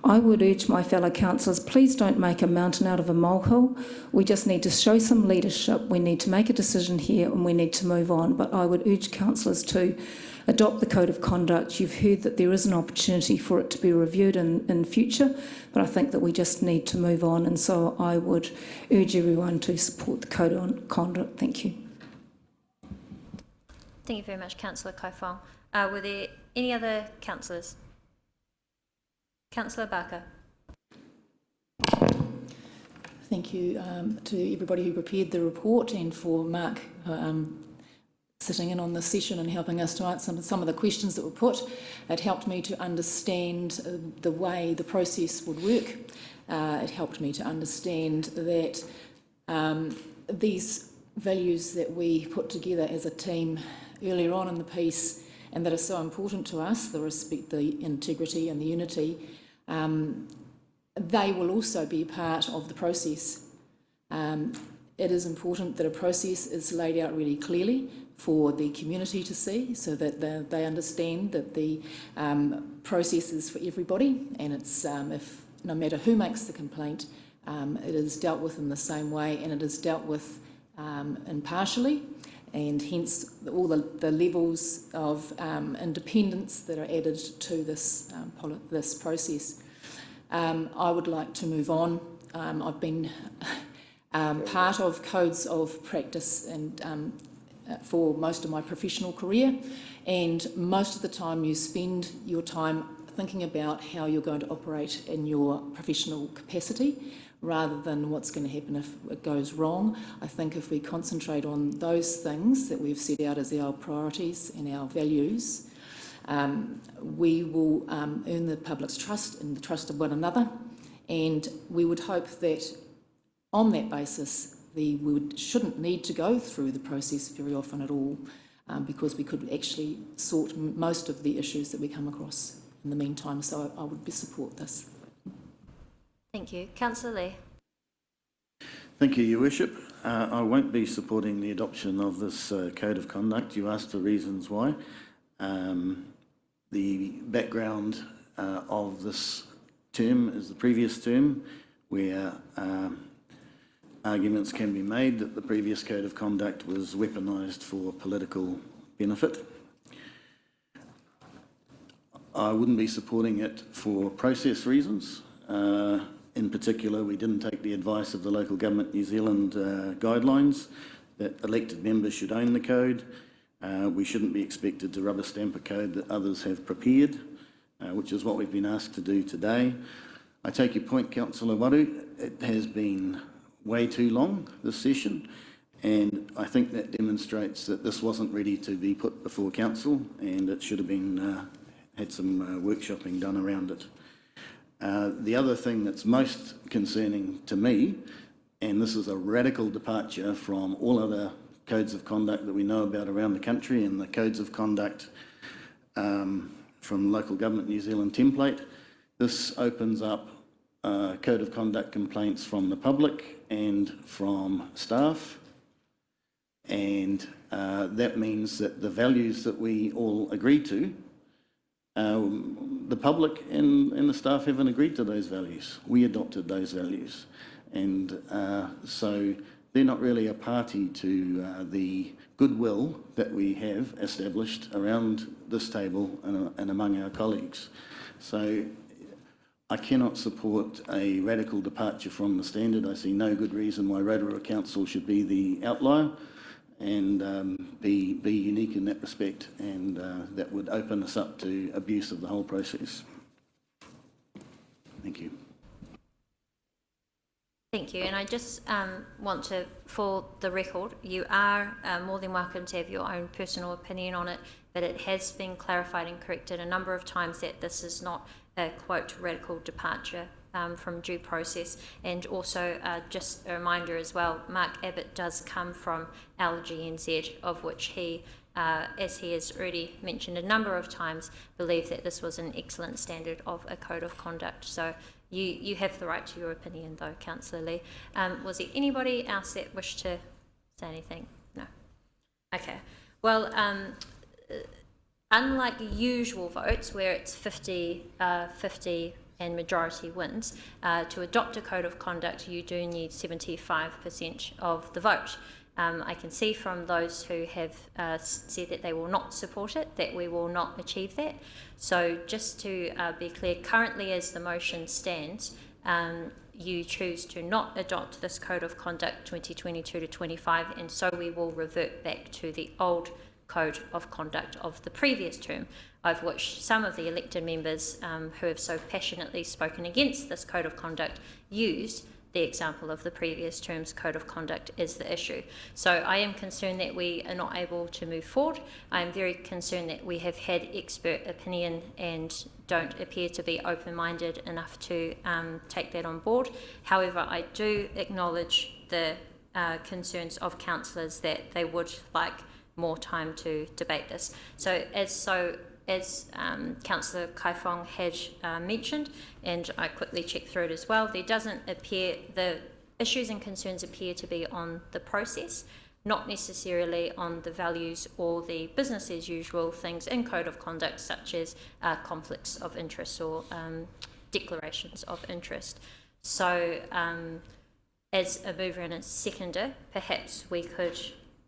I would urge my fellow councillors, please don't make a mountain out of a molehill. We just need to show some leadership. We need to make a decision here and we need to move on. But I would urge councillors to adopt the Code of Conduct. You've heard that there is an opportunity for it to be reviewed in future, but I think that we just need to move on, and so I would urge everyone to support the Code of Conduct. Thank you. Thank you very much, Councillor Kaifong. Were there any other councillors? Councillor Barker. Thank you to everybody who prepared the report, and for Mark sitting in on this session and helping us to answer some of the questions that were put. It helped me to understand the way the process would work. It helped me to understand that these values that we put together as a team earlier on in the piece, and that are so important to us, the respect, the integrity and the unity, they will also be part of the process. It is important that a process is laid out really clearly for the community to see, so that they understand that the process is for everybody, and it's if no matter who makes the complaint, it is dealt with in the same way, and it is dealt with impartially, and hence all the levels of independence that are added to this process. I would like to move on. I've been part of codes of practice and for most of my professional career, and most of the time you spend your time thinking about how you're going to operate in your professional capacity rather than what's going to happen if it goes wrong. I think if we concentrate on those things that we've set out as our priorities and our values, we will earn the public's trust and the trust of one another, and we would hope that on that basis we shouldn't need to go through the process very often at all, because we could actually sort most of the issues that we come across in the meantime, so I would support this. Thank you. Councillor Lee. Thank you, Your Worship. I won't be supporting the adoption of this code of conduct. You asked for reasons why. The background of this term is the previous term, where arguments can be made that the previous code of conduct was weaponised for political benefit. I wouldn't be supporting it for process reasons. In particular, we didn't take the advice of the Local Government New Zealand guidelines that elected members should own the code. We shouldn't be expected to rubber stamp a code that others have prepared, which is what we've been asked to do today. I take your point, Councillor Waru. It has been way too long, this session, and I think that demonstrates that this wasn't ready to be put before Council, and it should have been had some workshopping done around it. The other thing that's most concerning to me, and this is a radical departure from all other codes of conduct that we know about around the country and the codes of conduct from Local Government New Zealand template, this opens up code of conduct complaints from the public and from staff, and that means that the values that we all agree to, the public and the staff haven't agreed to those values. We adopted those values, and so they're not really a party to the goodwill that we have established around this table and among our colleagues. So I cannot support a radical departure from the standard. I see no good reason why Rotorua Council should be the outlier and be unique in that respect, and that would open us up to abuse of the whole process. Thank you. Thank you, and I just want to, for the record, you are more than welcome to have your own personal opinion on it, but it has been clarified and corrected a number of times that this is not a, quote, radical departure from due process. And also just a reminder as well, Mark Abbott does come from LGNZ, of which he, as he has already mentioned a number of times, believed that this was an excellent standard of a code of conduct. So you have the right to your opinion though, Councillor Lee. Was there anybody else that wished to say anything? No. Okay. Well, unlike usual votes where it's 50-50 and majority wins, to adopt a code of conduct you do need 75% of the vote. I can see from those who have said that they will not support it, that we will not achieve that. So just to be clear, currently as the motion stands, you choose to not adopt this code of conduct 2022-25, and so we will revert back to the old code of conduct of the previous term, of which some of the elected members who have so passionately spoken against this code of conduct used the example of the previous term's code of conduct as the issue. So I am concerned that we are not able to move forward. I am very concerned that we have had expert opinion and don't appear to be open-minded enough to take that on board. However, I do acknowledge the concerns of councillors that they would like more time to debate this. So as Councillor Kaifong had mentioned, and I quickly checked through it as well, there doesn't appear, the issues and concerns appear to be on the process, not necessarily on the values or the business as usual things in code of conduct, such as conflicts of interest or declarations of interest. So as a mover and a seconder, perhaps we could,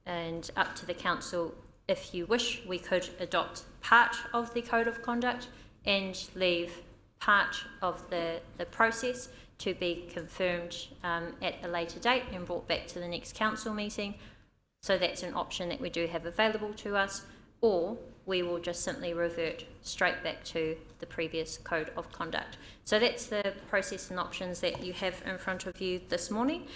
and up to the council, if you wish, we could adopt part of the code of conduct and leave part of the process to be confirmed at a later date and brought back to the next council meeting. So that's an option that we do have available to us, or we will just simply revert straight back to the previous code of conduct. So that's the process and options that you have in front of you this morning.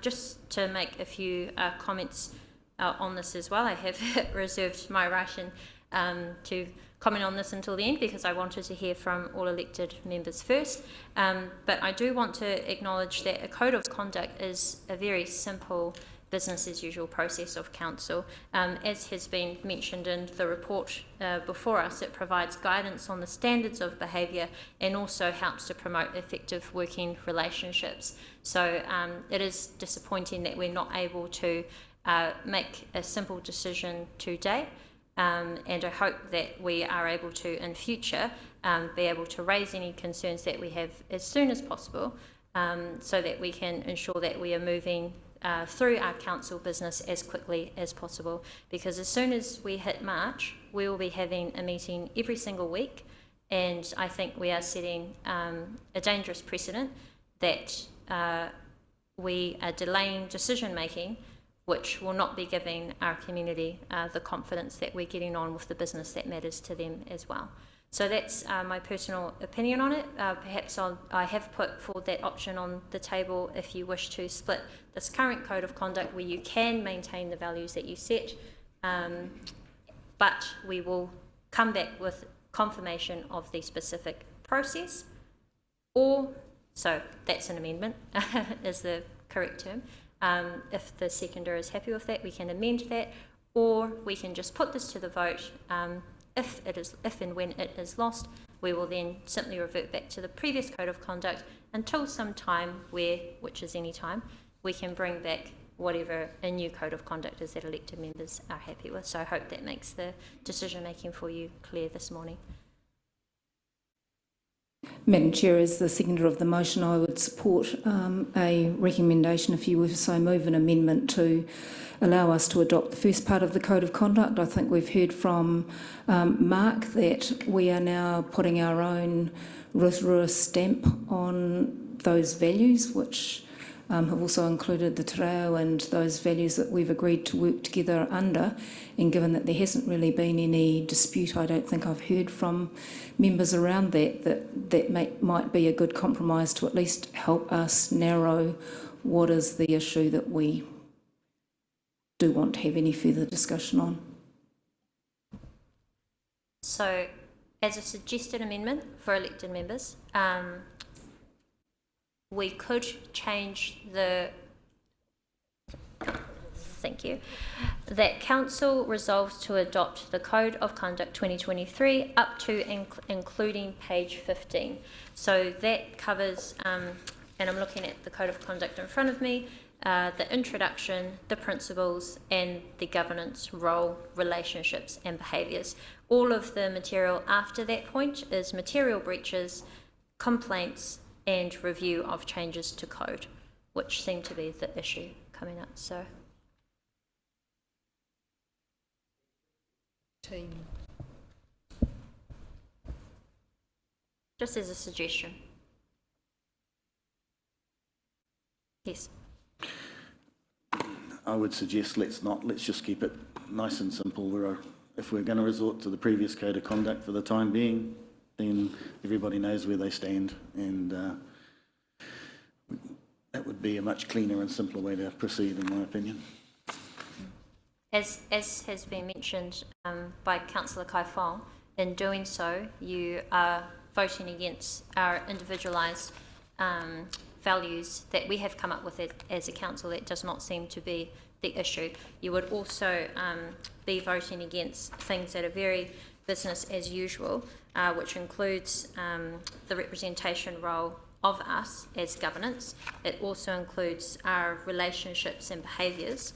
Just to make a few comments on this as well. I have reserved my right to comment on this until the end because I wanted to hear from all elected members first. But I do want to acknowledge that a code of conduct is a very simple business as usual process of council. As has been mentioned in the report before us, it provides guidance on the standards of behaviour and also helps to promote effective working relationships. So it is disappointing that we're not able to make a simple decision today, and I hope that we are able to in future be able to raise any concerns that we have as soon as possible, so that we can ensure that we are moving through our council business as quickly as possible, because as soon as we hit March, we will be having a meeting every single week, and I think we are setting a dangerous precedent that we are delaying decision making, which will not be giving our community the confidence that we're getting on with the business that matters to them as well. So that's my personal opinion on it. Perhaps I have put forward that option on the table if you wish to split this current code of conduct where you can maintain the values that you set, but we will come back with confirmation of the specific process, or, so that's an amendment is the correct term. If the seconder is happy with that, we can amend that, or we can just put this to the vote. If and when it is lost, we will then simply revert back to the previous code of conduct until some time which is any time, we can bring back whatever a new code of conduct is that elected members are happy with. So I hope that makes the decision making for you clear this morning. Madam Chair, as the seconder of the motion, I would support a recommendation, if you were to so move, an amendment to allow us to adopt the first part of the Code of Conduct. I think we've heard from Mark that we are now putting our own Rotorua stamp on those values, which have also included the te reo and those values that we've agreed to work together under. And given that there hasn't really been any dispute, I don't think I've heard from members around that might be a good compromise to at least help us narrow what is the issue that we do want to have any further discussion on. So, as a suggested amendment for elected members, we could change thank you, that Council resolves to adopt the Code of Conduct 2023 up to including page 15. So that covers, and I'm looking at the Code of Conduct in front of me, the introduction, the principles, and the governance role, relationships, and behaviours. All of the material after that point is material breaches, complaints, and review of changes to code, which seem to be the issue coming up. So, just as a suggestion. Yes. I would suggest let's just keep it nice and simple. If we're going to resort to the previous code of conduct for the time being, then everybody knows where they stand, and that would be a much cleaner and simpler way to proceed, in my opinion. As has been mentioned by Councillor Kai Fong, in doing so, you are voting against our individualised values that we have come up with as a council. That does not seem to be the issue. You would also be voting against things that are very business as usual, which includes the representation role of us as governance. It also includes our relationships and behaviours,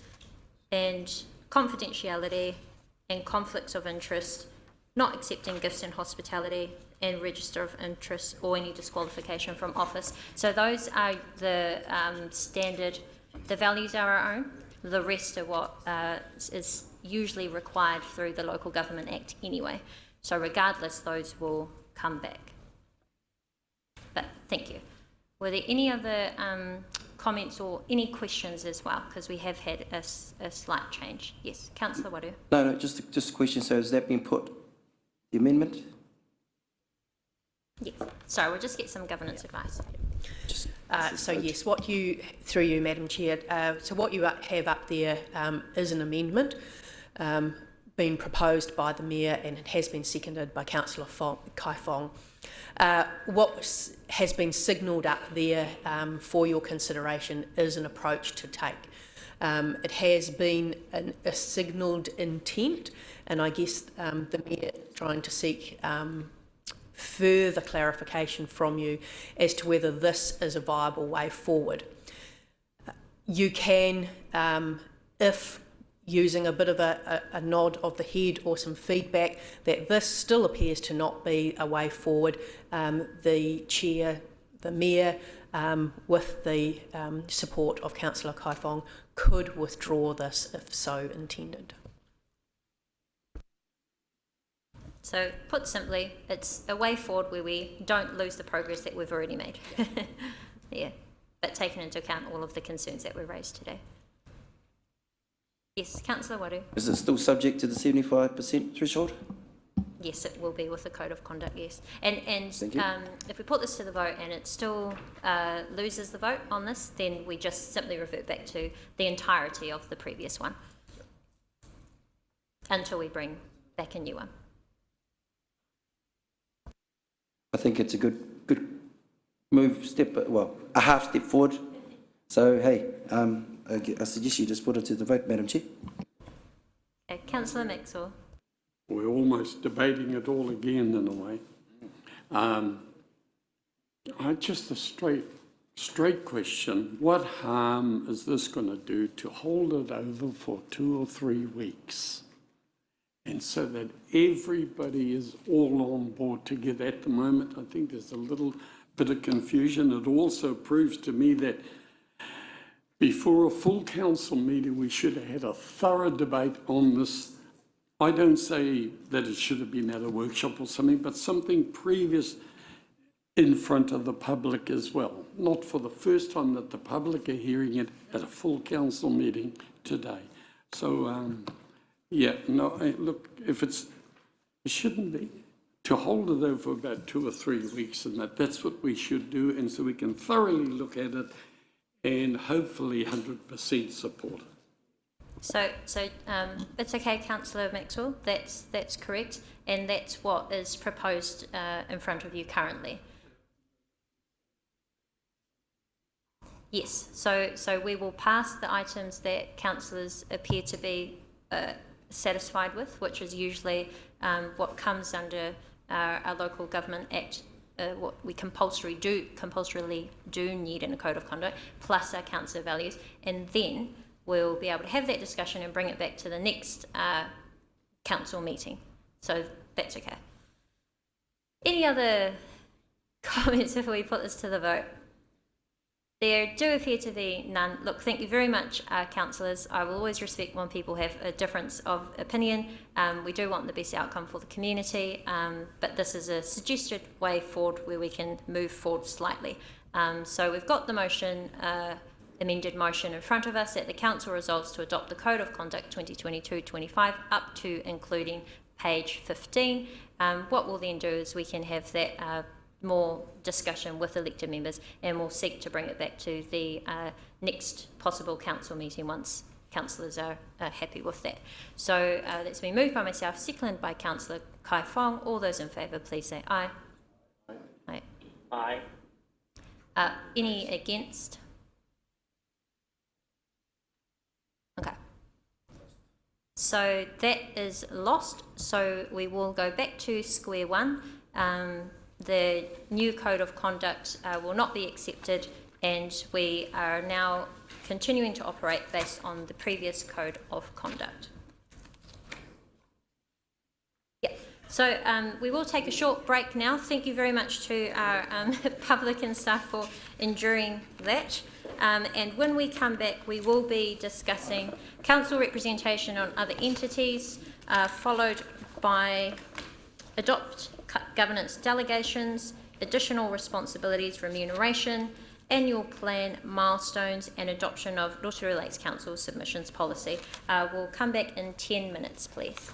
and confidentiality and conflicts of interest, not accepting gifts and hospitality, and register of interest or any disqualification from office. So those are the standard, the values are our own. The rest are what is usually required through the Local Government Act anyway. So regardless, those will come back. But thank you. Were there any other comments or any questions as well? Because we have had a slight change. Yes, Councillor Waru. No, just a question. So has that been put, the amendment? Yes. Sorry, we'll just get some governance advice. So yes, what you, through you, Madam Chair, so what you have up there is an amendment being proposed by the Mayor, and it has been seconded by Councillor Kai Fong. What has been signalled up there for your consideration is an approach to take. It has been a signalled intent, and I guess the Mayor is trying to seek further clarification from you as to whether this is a viable way forward. You can, if using a bit of a nod of the head or some feedback that this still appears to not be a way forward, the Chair, the Mayor, with the support of Councillor Kaifong, could withdraw this if so intended. So, put simply, it's a way forward where we don't lose the progress that we've already made. Yeah, but taking into account all of the concerns that were raised today. Yes, Councillor Waru. Is it still subject to the 75% threshold? Yes, it will be with the code of conduct, yes. And Thank you. if we put this to the vote and it still loses the vote on this, then we just simply revert back to the entirety of the previous one until we bring back a new one. I think it's a good move, a half step forward. So, hey, I suggest you just put it to the vote, Madam Chair. Councillor Maxwell. We're almost debating it all again in a way. Just a straight question. What harm is this going to do to hold it over for 2 or 3 weeks? And so that everybody is all on board together. At the moment, I think there's a little bit of confusion. It also proves to me that before a full council meeting, we should have had a thorough debate on this. I don't say that it should have been at a workshop or something, but something previous in front of the public as well. Not for the first time that the public are hearing it at a full council meeting today. So, look, it shouldn't be. To hold it over for about 2 or 3 weeks, and that's what we should do, and so we can thoroughly look at it and hopefully 100% support it. So it's okay, Councillor Maxwell, that's correct, and that's what is proposed in front of you currently. Yes, so we will pass the items that councillors appear to be satisfied with, which is usually what comes under our Local Government Act, what we compulsorily do need in a code of conduct, plus our council values, and then we'll be able to have that discussion and bring it back to the next council meeting. So that's okay. Any other comments before we put this to the vote? There do appear to be none. Look, thank you very much, councillors. I will always respect when people have a difference of opinion. We do want the best outcome for the community, but this is a suggested way forward where we can move forward slightly. So we've got the motion, amended motion in front of us that the council resolves to adopt the Code of Conduct 2022-25 up to including page 15. What we'll then do is we can have that more discussion with elected members, and we'll seek to bring it back to the next possible council meeting once councillors are happy with that. So that's been moved by myself, seconded by Councillor Kaifong. All those in favour, please say aye. Aye. Aye. Any against? Okay. So that is lost. So we will go back to square one. The new code of conduct will not be accepted, and we are now continuing to operate based on the previous code of conduct. Yeah, so we will take a short break now. Thank you very much to our public and staff for enduring that. And when we come back, we will be discussing council representation on other entities, followed by adopt governance delegations, additional responsibilities, remuneration, annual plan, milestones, and adoption of Rotorua Lakes Council submissions policy. We'll come back in 10 minutes, please.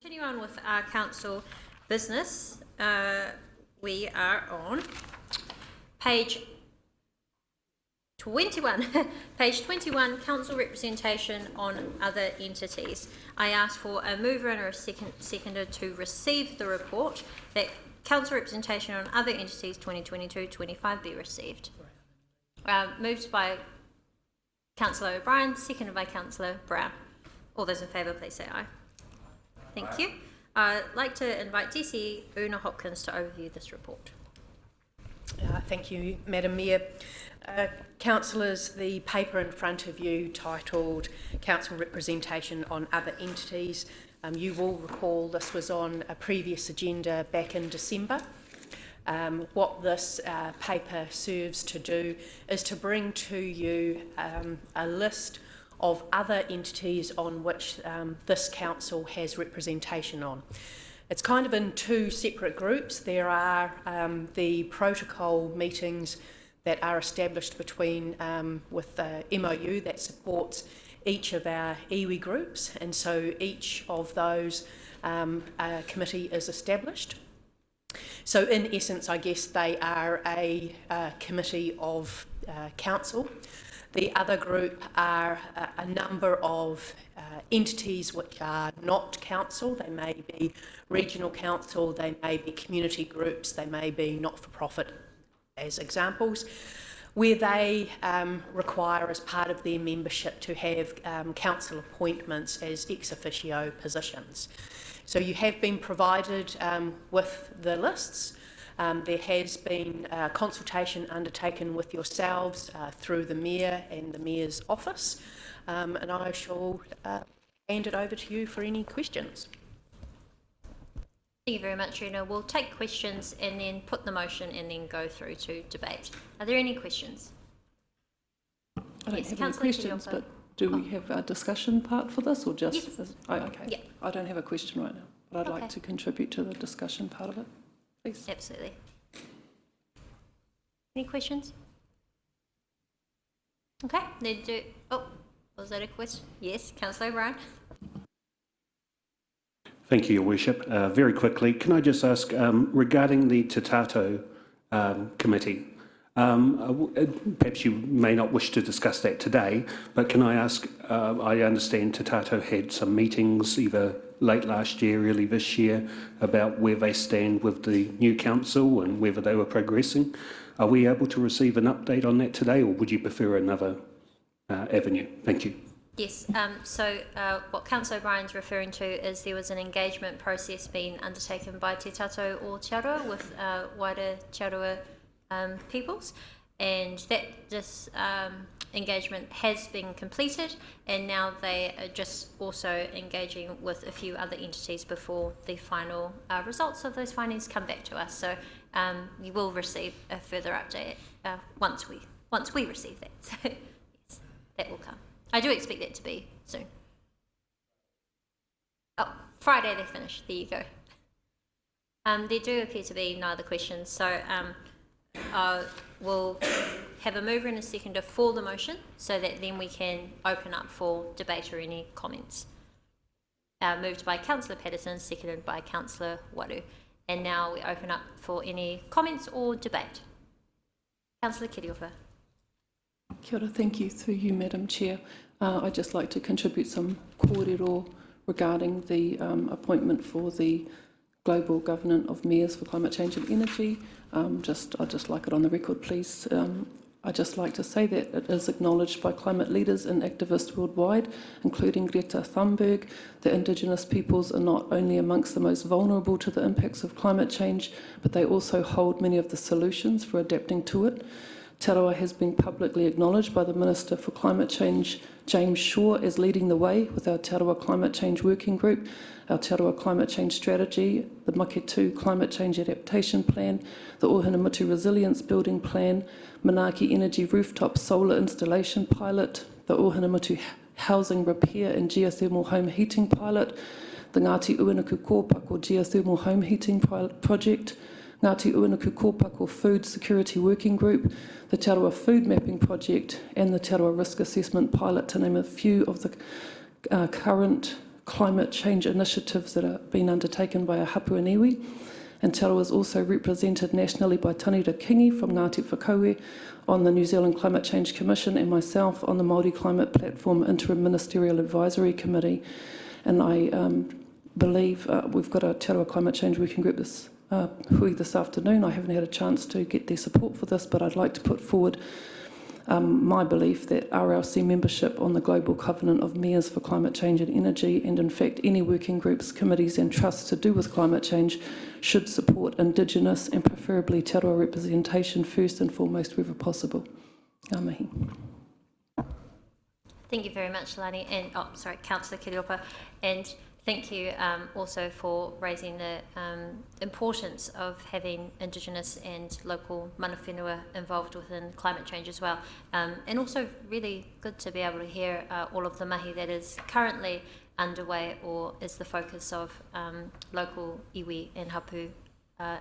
Continue on with our council business. We are on page 21. Page 21, council representation on other entities. I ask for a mover and a seconder to receive the report that council representation on other entities 2022-25 be received. Moved by Councillor O'Brien, seconded by Councillor Brown. All those in favour, please say aye. Thank you. I'd like to invite DC Una Hopkins to overview this report. Thank you, Madam Mayor. Councillors, the paper in front of you titled Council Representation on Other Entities, you will recall this was on a previous agenda back in December. What this paper serves to do is to bring to you a list of other entities on which this council has representation on. It's kind of in two separate groups. There are the protocol meetings that are established between with the MOU that supports each of our iwi groups, and so each of those committee is established. So in essence, I guess they are a committee of council. The other group are a number of entities which are not council. They may be regional council, they may be community groups, they may be not-for-profit as examples, where they require as part of their membership to have council appointments as ex officio positions. So you have been provided with the lists. There has been consultation undertaken with yourselves through the Mayor and the Mayor's office, and I shall hand it over to you for any questions. Thank you very much, Una. We'll take questions and then put the motion and then go through to debate. Are there any questions? I don't Yes, have any questions, but do we have a discussion part for this, or just? Yes. Okay. Yeah. I don't have a question right now, but I'd like to contribute to the discussion part of it, please. Absolutely. Any questions? Okay, then do. Oh, was that a question? Yes, Councillor O'Brien. Thank you, Your Worship. Very quickly, can I just ask, regarding the Te Tato committee, perhaps you may not wish to discuss that today, but can I ask, I understand Te Tato had some meetings either late last year, early this year, about where they stand with the new council and whether they were progressing. Are we able to receive an update on that today, or would you prefer another avenue? Thank you. Yes, what Councillor O'Brien's referring to is there was an engagement process being undertaken by Te Tato o Te Aroa with wider Te Aroa peoples, and that this engagement has been completed, and now they are just also engaging with a few other entities before the final results of those findings come back to us. So you will receive a further update once we receive that. So yes, that will come. I do expect that to be soon. Oh, Friday they finish. There you go. There do appear to be no other questions, so we'll have a mover and a seconder for the motion, so that then we can open up for debate or any comments. Moved by Councillor Patterson, seconded by Councillor Waru. And now we open up for any comments or debate. Councillor Kiriopa. Kia ora, thank you. Through you, Madam Chair. I'd just like to contribute some kōrero regarding the appointment for the Global Governance of Mayors for Climate Change and Energy. I'd just like it on the record, please. I'd just like to say that it is acknowledged by climate leaders and activists worldwide, including Greta Thunberg, that Indigenous peoples are not only amongst the most vulnerable to the impacts of climate change, but they also hold many of the solutions for adapting to it. Te Aroa has been publicly acknowledged by the Minister for Climate Change, James Shaw, as leading the way with our Te Aroa Climate Change Working Group, our Te Aroa Climate Change Strategy, the Maketu Climate Change Adaptation Plan, the Ohinumutu Resilience Building Plan, Manaaki Energy Rooftop Solar Installation Pilot, the Ohinumutu Housing Repair and Geothermal Home Heating Pilot, the Ngāti Uinuku Kōpako Geothermal Home Heating Project, Ngāti Uinuku Kōpako Food Security Working Group, the Te Aroa Food Mapping Project, and the Te Aroa Risk Assessment Pilot, to name a few of the current climate change initiatives that are being undertaken by a hapu and iwi. And Te Aroha is also represented nationally by Tanita Kingi from Ngāti Whakaue on the New Zealand Climate Change Commission and myself on the Māori Climate Platform Interim Ministerial Advisory Committee. And I believe we've got a Te Aroha Climate Change Working Group hui this afternoon. I haven't had a chance to get their support for this, but I'd like to put forward my belief that RLC membership on the Global Covenant of Mayors for Climate Change and Energy, and in fact any working groups, committees and trusts to do with climate change, should support Indigenous and preferably Te Aroha representation first and foremost wherever possible. Ngā mihi. Thank you very much, Lani, and Councillor Kiriopa, and thank you also for raising the importance of having Indigenous and local mana whenua involved within climate change as well. And also really good to be able to hear all of the mahi that is currently underway or is the focus of local iwi and hapu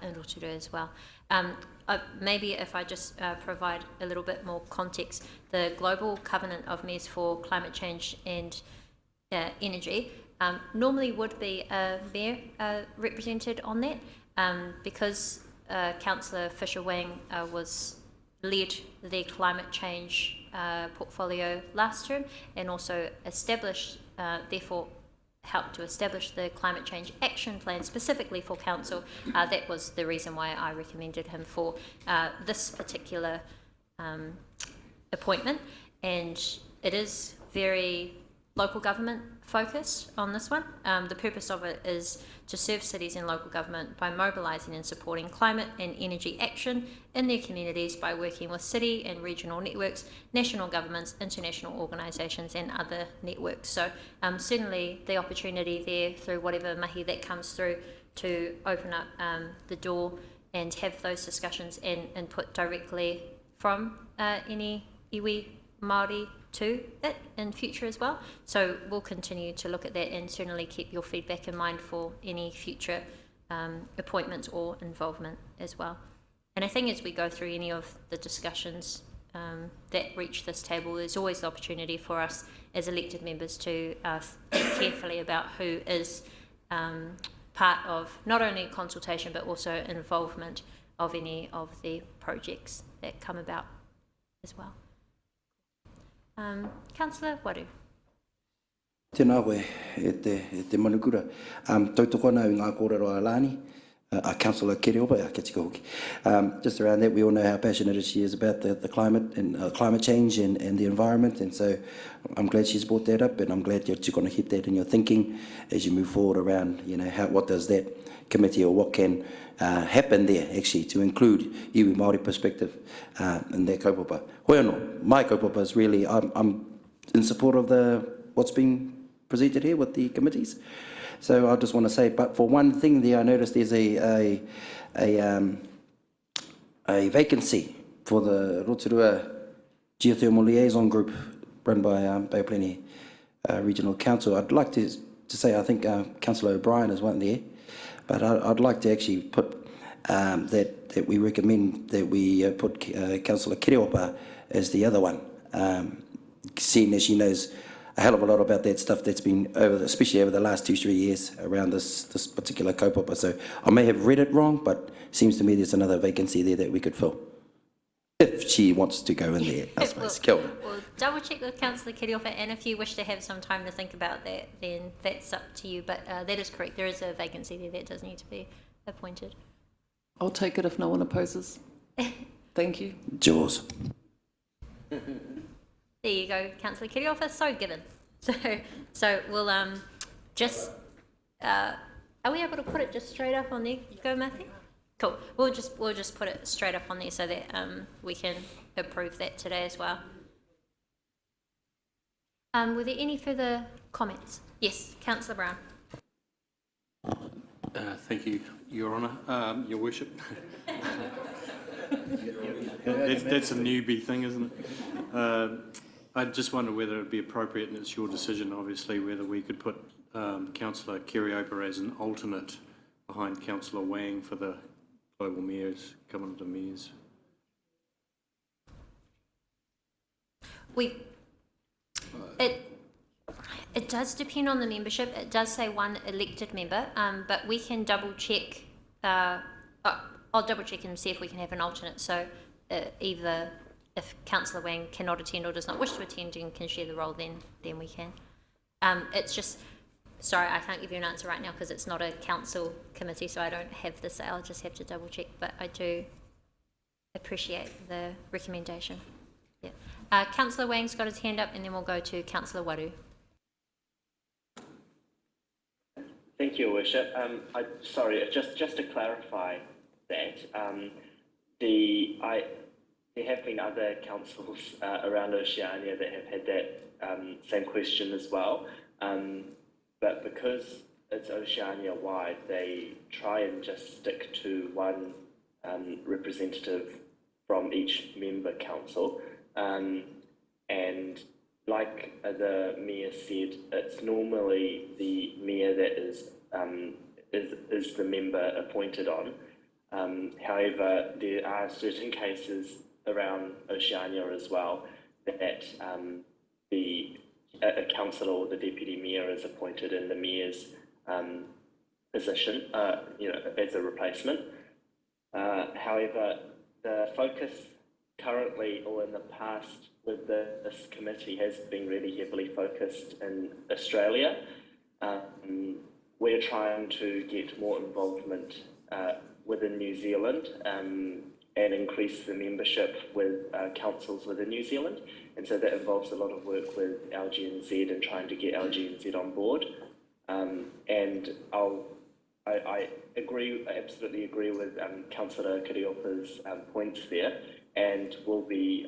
in Rotorua as well. Maybe if I just provide a little bit more context, the Global Covenant of Mayors for Climate Change and Energy normally would be a mayor represented on that, because Councillor Fisher-Wang led the climate change portfolio last term and also established, therefore helped to establish the climate change action plan specifically for council. That was the reason why I recommended him for this particular appointment, and it is very local government focused on this one. The purpose of it is to serve cities and local government by mobilising and supporting climate and energy action in their communities by working with city and regional networks, national governments, international organisations and other networks. So certainly the opportunity there through whatever mahi that comes through to open up the door and have those discussions and input directly from any iwi Māori to it in future as well. So we'll continue to look at that and certainly keep your feedback in mind for any future appointments or involvement as well. And I think as we go through any of the discussions that reach this table, there's always the opportunity for us as elected members to think carefully about who is part of not only consultation but also involvement of any of the projects that come about as well. Councillor Waru. Tēnā koe e te manukura. Tautoko ana i ngā kōrero a Lani, Councillor Kiriopa, kia tika hoki. Just around that, we all know how passionate she is about the climate and climate change and the environment, and so I'm glad she's brought that up, and I'm glad you're going to keep that in your thinking as you move forward around, you know, what does that committee or what can happen there actually to include iwi Māori perspective in their kaupapa. Hoi anō, my kaupapa is really, I'm in support of what's been presented here with the committees. So I just want to say, but for one thing there, I noticed there's a vacancy for the Rotorua Geothermal Liaison Group run by Bay Plenty Regional Council. I'd like to say, I think Councillor O'Brien is one there, but I'd like to actually put that we recommend that we put Councillor Kiriopa as the other one, seeing as she knows a hell of a lot about that stuff that's been especially over the last 2-3 years around this particular kaupapa. So I may have read it wrong, but it seems to me there's another vacancy there that we could fill. If she wants to go in there, I suppose. Kia ora. We'll double check with Councillor Kiriopa, and if you wish to have some time to think about that, then that's up to you. But that is correct. There is a vacancy there that does need to be appointed. I'll take it if no one opposes. Thank you. Jaws. There you go, Councillor Kiriopa, so given. So we'll just, are we able to put it just straight up on there? Go, Matthew? Cool, we'll just put it straight up on there so that we can approve that today as well. Were there any further comments? Yes, Councillor Brown. Thank you, Your Honour, Your Worship. That's a newbie thing, isn't it? I just wonder whether it would be appropriate, and it's your decision obviously, whether we could put Councillor Kiriopa as an alternate behind Councillor Wang for the Global Mayors, Covenant of Mayors. It does depend on the membership. It does say one elected member, but we can double check. I'll double check and see if we can have an alternate. So either if Councillor Wang cannot attend or does not wish to attend and can share the role, then we can. It's just, sorry, I can't give you an answer right now because it's not a council committee, so I don't have the say. I'll just have to double check, but I do appreciate the recommendation. Yeah. Councillor Wang's got his hand up, and then we'll go to Councillor Waru. Thank you, Your Worship. Sorry, just to clarify that, there have been other councils around Oceania that have had that same question as well, but because it's Oceania-wide, they try and just stick to one representative from each member council, and like the Mayor said, it's normally the Mayor that is the member appointed on. However, there are certain cases around Oceania as well that a councillor or the deputy mayor is appointed in the mayor's position, as a replacement. However, the focus currently or in the past with this committee has been really heavily focused in Australia. We're trying to get more involvement within New Zealand and increase the membership with councils within New Zealand, and so that involves a lot of work with LGNZ and trying to get LGNZ on board. And I absolutely agree with Councillor Kiriopa's points there, and we'll be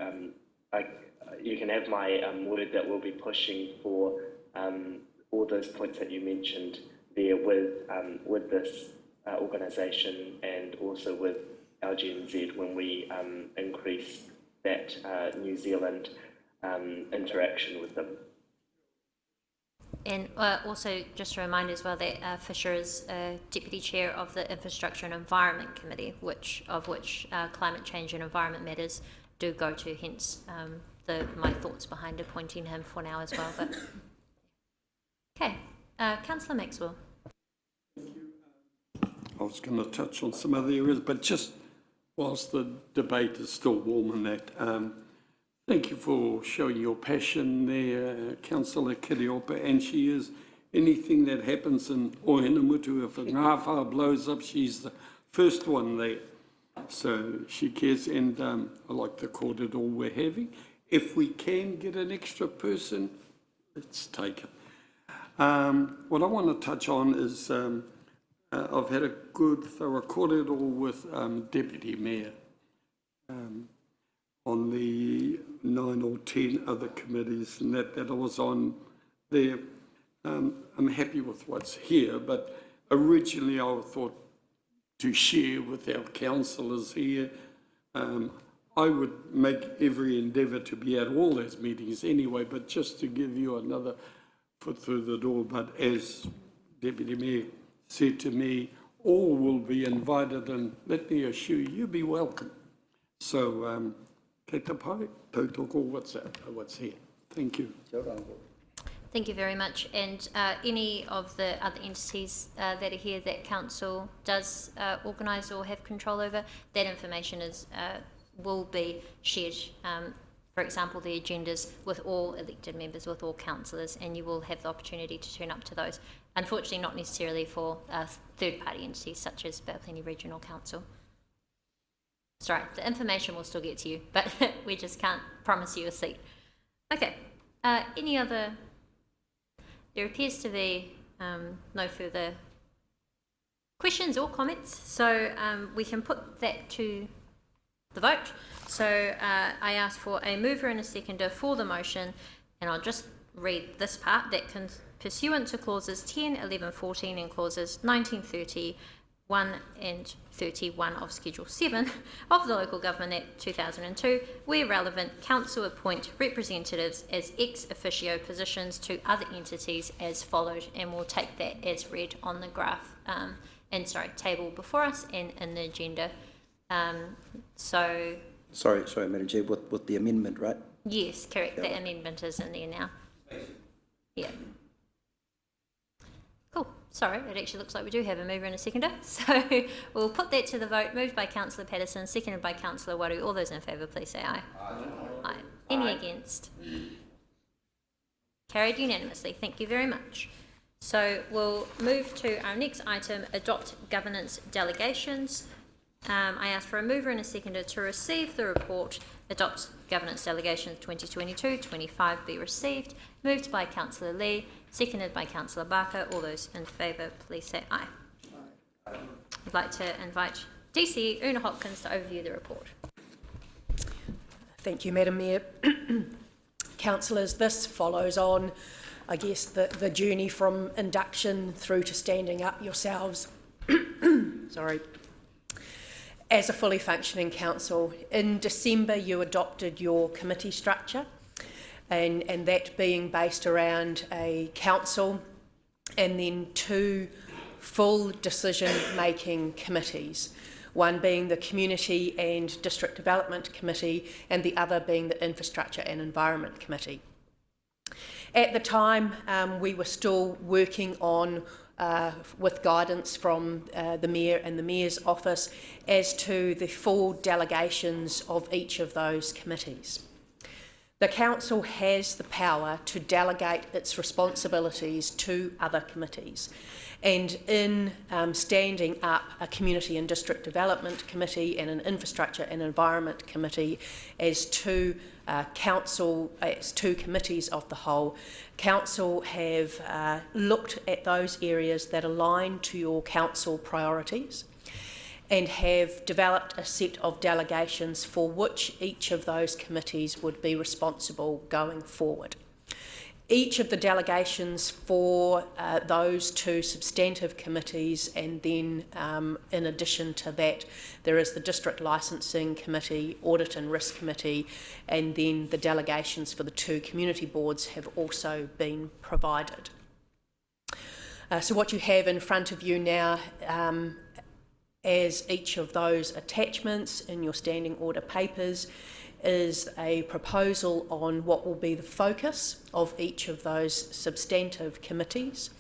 you can have my word that we'll be pushing for all those points that you mentioned there with this organisation and also with LGNZ when we increase that New Zealand interaction with them. And also just a reminder as well that Fisher is Deputy Chair of the Infrastructure and Environment Committee, of which climate change and environment matters do go to, hence my thoughts behind appointing him for now as well. But okay, Councillor Maxwell. I was going to touch on some other areas, but just whilst the debate is still warm in that, thank you for showing your passion there, Councillor Kiriopa, and she is, anything that happens in Ohenamutu, if a ngāwhā blows up, she's the first one there. So she cares, and I like the corridor we're having. If we can get an extra person, let's take it. What I want to touch on is I've had a good, thorough corridor with Deputy Mayor on the 9 or 10 other committees and that I was on there. I'm happy with what's here, but originally I thought to share with our councillors here. I would make every endeavour to be at all those meetings anyway, but just to give you another foot through the door. But as Deputy Mayor said to me, all will be invited, and let me assure you, you'll be welcome. So, kei te pai, tautoko, what's here. Thank you. Thank you very much. And any of the other entities that are here that council does organise or have control over, that information will be shared. For example, the agendas with all elected members, with all councillors, and you will have the opportunity to turn up to those. Unfortunately, not necessarily for third-party entities such as Bapalini Regional Council. Sorry, the information will still get to you, but we just can't promise you a seat. Okay, any other? There appears to be no further questions or comments, so we can put that to the vote. So I ask for a mover and a seconder for the motion, and I'll just read this part, that pursuant to clauses 10, 11, 14 and clauses 19, 30, 1 and 31 of Schedule 7 of the Local Government Act 2002, where relevant, Council appoint representatives as ex officio positions to other entities as followed, and we'll take that as read on the graph, table before us and in the agenda. Sorry, Madam Chair, with the amendment, right? Yes, correct. The amendment is in there now. Yeah. Sorry, it actually looks like we do have a mover and a seconder. So we'll put that to the vote. Moved by Councillor Patterson, seconded by Councillor Waru. All those in favour, please say aye. Aye. Any against? Carried unanimously. Thank you very much. So we'll move to our next item, adopt governance delegations. I ask for a mover and a seconder to receive the report, adopt governance delegations 2022-25 be received. Moved by Councillor Lee, seconded by Councillor Barker. All those in favour, please say aye. I'd like to invite DCE Una Hopkins to overview the report. Thank you, Madam Mayor. Councillors, this follows on, I guess, the journey from induction through to standing up yourselves. Sorry. As a fully functioning council, in December you adopted your committee structure, and that being based around a council and then two full decision-making committees, one being the Community and District Development Committee and the other being the Infrastructure and Environment Committee. At the time, we were still working on with guidance from the Mayor and the Mayor's office as to the full delegations of each of those committees. The Council has the power to delegate its responsibilities to other committees, and in standing up a Community and District Development Committee and an Infrastructure and Environment Committee as two committees of the whole, Council have looked at those areas that align to your Council priorities and have developed a set of delegations for which each of those committees would be responsible going forward. Each of the delegations for those two substantive committees, and then in addition to that there is the District Licensing Committee, Audit and Risk Committee, and then the delegations for the two community boards have also been provided. So what you have in front of you now as each of those attachments in your standing order papers is a proposal on what will be the focus of each of those substantive committees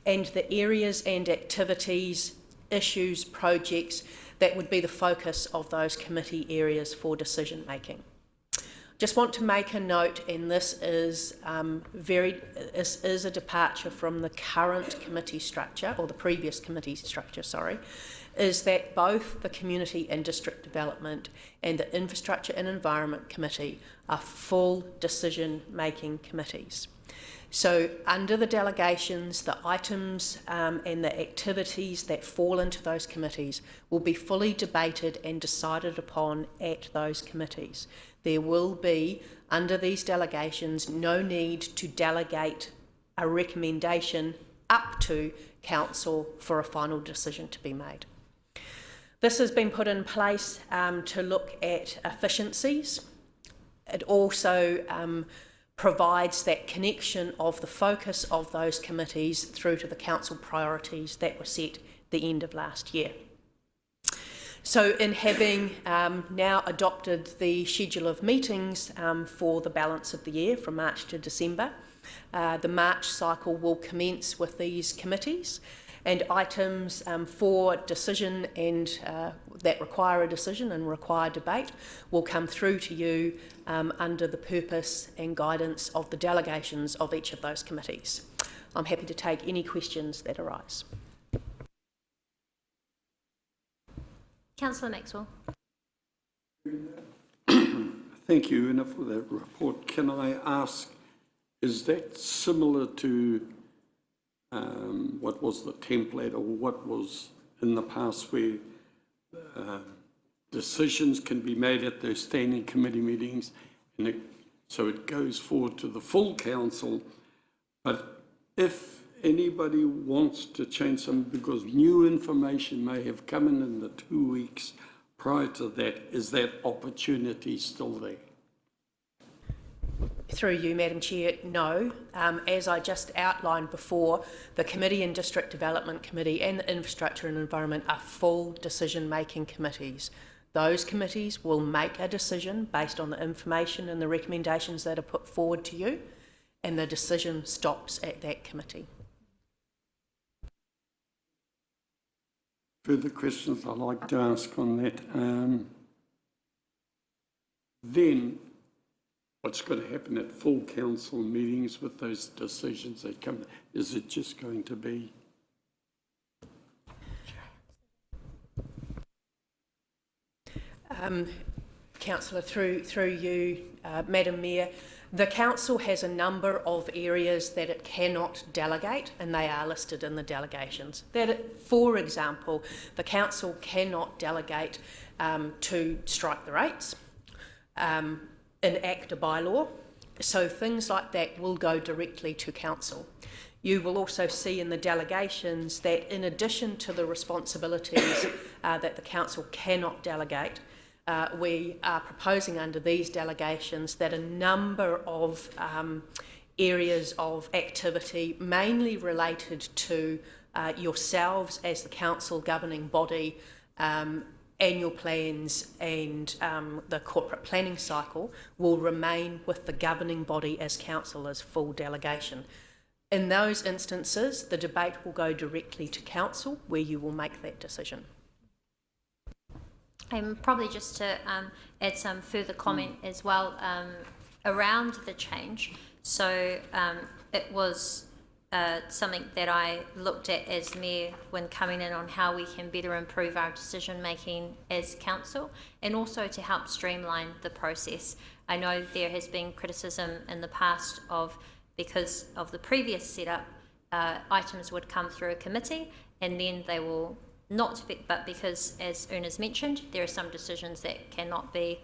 and the areas and activities, issues, projects that would be the focus of those committee areas for decision making. Just want to make a note, and this is a departure from the current committee structure, or the previous committee structure, sorry, is that both the Community and District Development and the Infrastructure and Environment Committee are full decision-making committees. So under the delegations, the items and the activities that fall into those committees will be fully debated and decided upon at those committees. There will be, under these delegations, no need to delegate a recommendation up to Council for a final decision to be made. This has been put in place to look at efficiencies. It also provides that connection of the focus of those committees through to the Council priorities that were set the end of last year. So in having now adopted the schedule of meetings for the balance of the year from March to December, the March cycle will commence with these committees, and items for decision and that require a decision and require debate will come through to you under the purpose and guidance of the delegations of each of those committees. I'm happy to take any questions that arise. Councillor Maxwell. Thank you, Una, for that report. Can I ask, is that similar to what was the template or what was in the past where decisions can be made at those standing committee meetings, and so it goes forward to the full council, but if anybody wants to change something because new information may have come in the 2 weeks prior to that, is that opportunity still there? Through you, Madam Chair, no. As I just outlined before, the Committee and District Development Committee and the Infrastructure and Environment are full decision-making committees. Those committees will make a decision based on the information and the recommendations that are put forward to you, and the decision stops at that committee. further questions I'd like to ask on that. Then, what's going to happen at full council meetings with those decisions that come? Is it just going to be? Councillor, through you, Madam Mayor, the council has a number of areas that it cannot delegate, and they are listed in the delegations. For example, the council cannot delegate to strike the rates, enact a bylaw, so things like that will go directly to council. You will also see in the delegations that in addition to the responsibilities that the council cannot delegate, we are proposing under these delegations that a number of areas of activity, mainly related to yourselves as the council governing body, annual plans and the corporate planning cycle, will remain with the governing body as council as full delegation. In those instances, the debate will go directly to council, where you will make that decision. And probably just to add some further comment as well around the change. So it was something that I looked at as Mayor when coming in on how we can better improve our decision making as council, and also to help streamline the process. I know there has been criticism in the past of, because of the previous setup, items would come through a committee and then they will not be, but because, as Una's mentioned, there are some decisions that cannot be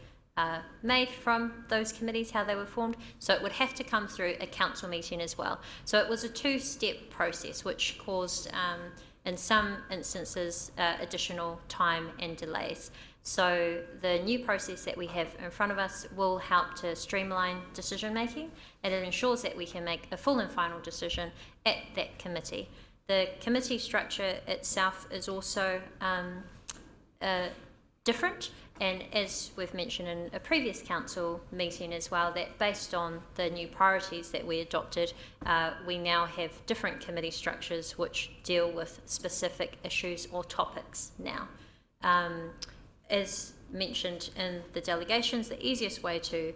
made from those committees, how they were formed, so it would have to come through a council meeting as well. So it was a two-step process, which caused, in some instances, additional time and delays. So the new process that we have in front of us will help to streamline decision making, and it ensures that we can make a full and final decision at that committee. The committee structure itself is also different, and as we've mentioned in a previous council meeting as well, that based on the new priorities that we adopted, we now have different committee structures which deal with specific issues or topics now. As mentioned in the delegations, the easiest way to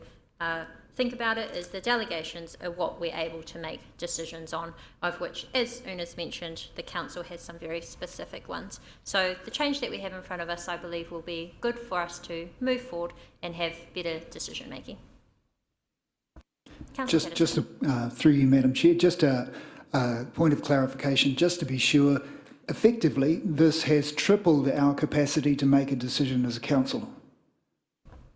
think about it is the delegations are what we're able to make decisions on, of which, as Una's mentioned, the council has some very specific ones. So the change that we have in front of us, I believe, will be good for us to move forward and have better decision making. Just through you, Madam Chair, just a point of clarification, just to be sure, effectively this has tripled our capacity to make a decision as a council.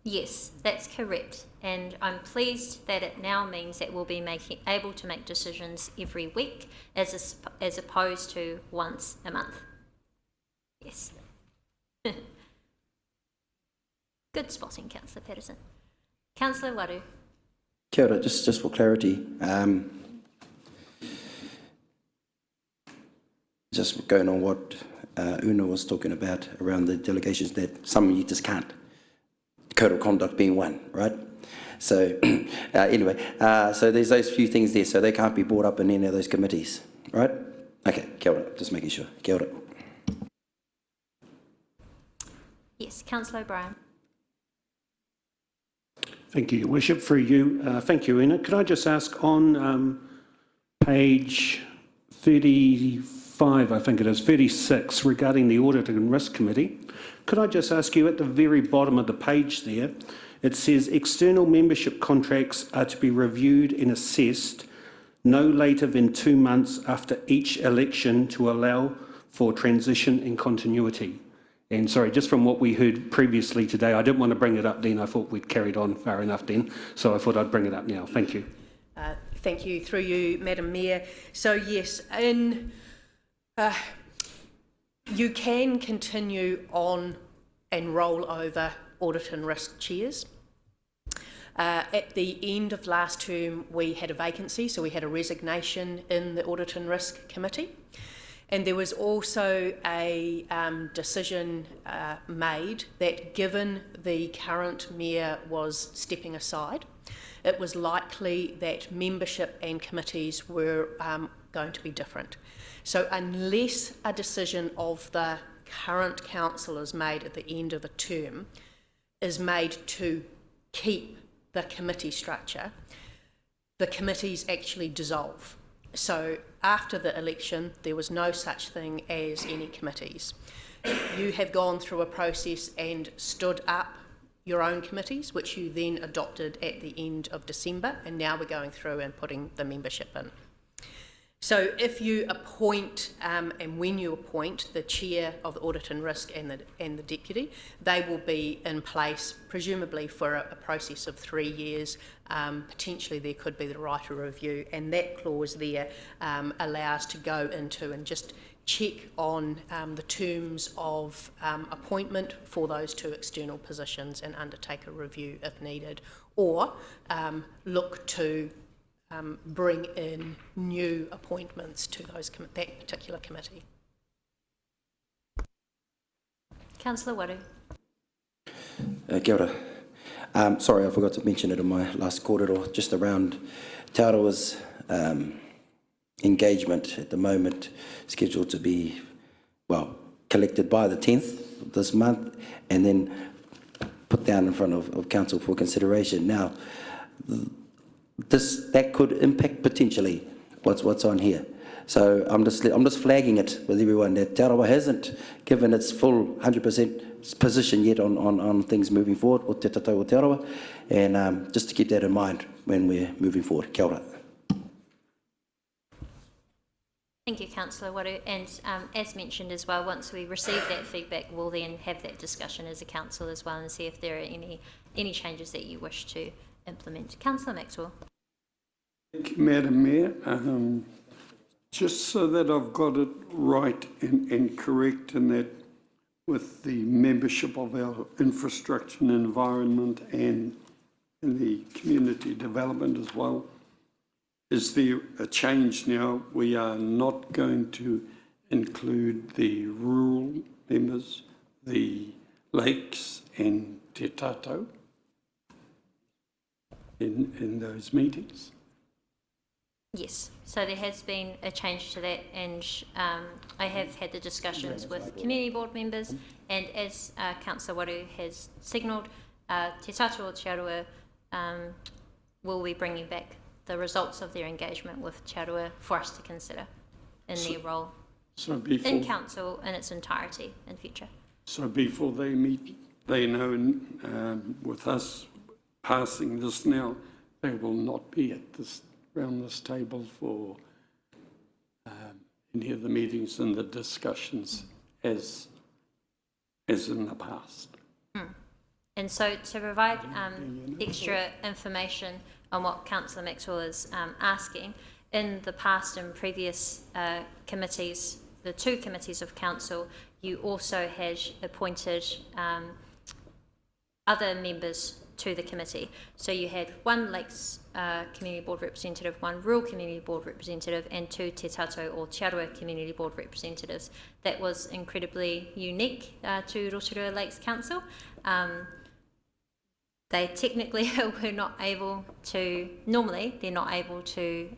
Yes, that's correct, and I'm pleased that it now means that we'll be able to make decisions every week as opposed to once a month. Yes. Good spotting, Councillor Patterson. Councillor Waru. Kia ora, just for clarity, just going on what Una was talking about around the delegations, that some you just can't. Code of conduct being one, right? So anyway, so there's those few things there, so they can't be brought up in any of those committees, right? Okay, kia ora, just making sure. Kia ora. Yes, Councillor O'Brien. Thank you, Your Worship. Through you, thank you, Una. Could I just ask on page 35, I think it is, 36, regarding the Audit and Risk Committee, could I just ask you at the very bottom of the page there, it says external membership contracts are to be reviewed and assessed no later than 2 months after each election to allow for transition and continuity. And sorry, just from what we heard previously today, I didn't want to bring it up then. I thought we'd carried on far enough then, so I thought I'd bring it up now. Thank you. Thank you. Through you, Madam Mayor. So yes, you can continue on and roll over audit and risk chairs. At the end of last term, we had a vacancy, so we had a resignation in the Audit and Risk Committee. And there was also a decision made that given the current mayor was stepping aside, it was likely that membership and committees were going to be different. So unless a decision of the current council is made at the end of the term is made to keep the committee structure, the committees actually dissolve. So after the election, there was no such thing as any committees. You have gone through a process and stood up your own committees, which you then adopted at the end of December, and now we're going through and putting the membership in. So if you appoint, and when you appoint the chair of the Audit and Risk and the deputy, they will be in place presumably for a process of 3 years. Potentially there could be the right of review, and that clause there allows to go into and just check on the terms of appointment for those 2 external positions and undertake a review if needed, or look to bring in new appointments to that particular committee. Councillor Waru. Kia ora. Sorry, I forgot to mention it in my last kōrero, just around Te Arawa's engagement at the moment, scheduled to be, well, collected by the 10th of this month and then put down in front of council for consideration. Now, that could impact potentially what's on here. So I'm just flagging it with everyone that Te Arawa hasn't given its full 100% position yet on things moving forward with Te Tatau o Te Arawa, and just to keep that in mind when we're moving forward. Kia ora. Thank you, Councillor Waru. And as mentioned as well, once we receive that feedback, we'll then have that discussion as a council as well and see if there are any changes that you wish to implement. Councillor Maxwell. Thank you, Madam Mayor. Just so that I've got it right and correct, in that with the membership of our infrastructure and environment and in the community development as well, is there a change now? We are not going to include the rural members, the lakes and Te Tatau in those meetings? Yes, so there has been a change to that, and I have had the discussions with community board members, and as Councillor Waru has signalled, Te Tatau o Te Arawa will be bringing back the results of their engagement with Te Arawa for us to consider in their role in council in its entirety in future. So before they meet, they know with us passing this now, they will not be at this around this table for any of the meetings and the discussions as in the past. And so to provide extra information on what Councillor Maxwell is asking, in the past and previous committees, the 2 committees of council, you also had appointed other members to the committee. So you had 1 Lakes Community Board representative, 1 Rural Community Board representative, and 2 Te Tatau or Te Arawa Community Board representatives. That was incredibly unique to Rotorua Lakes Council. They technically were not able to, normally they're not able to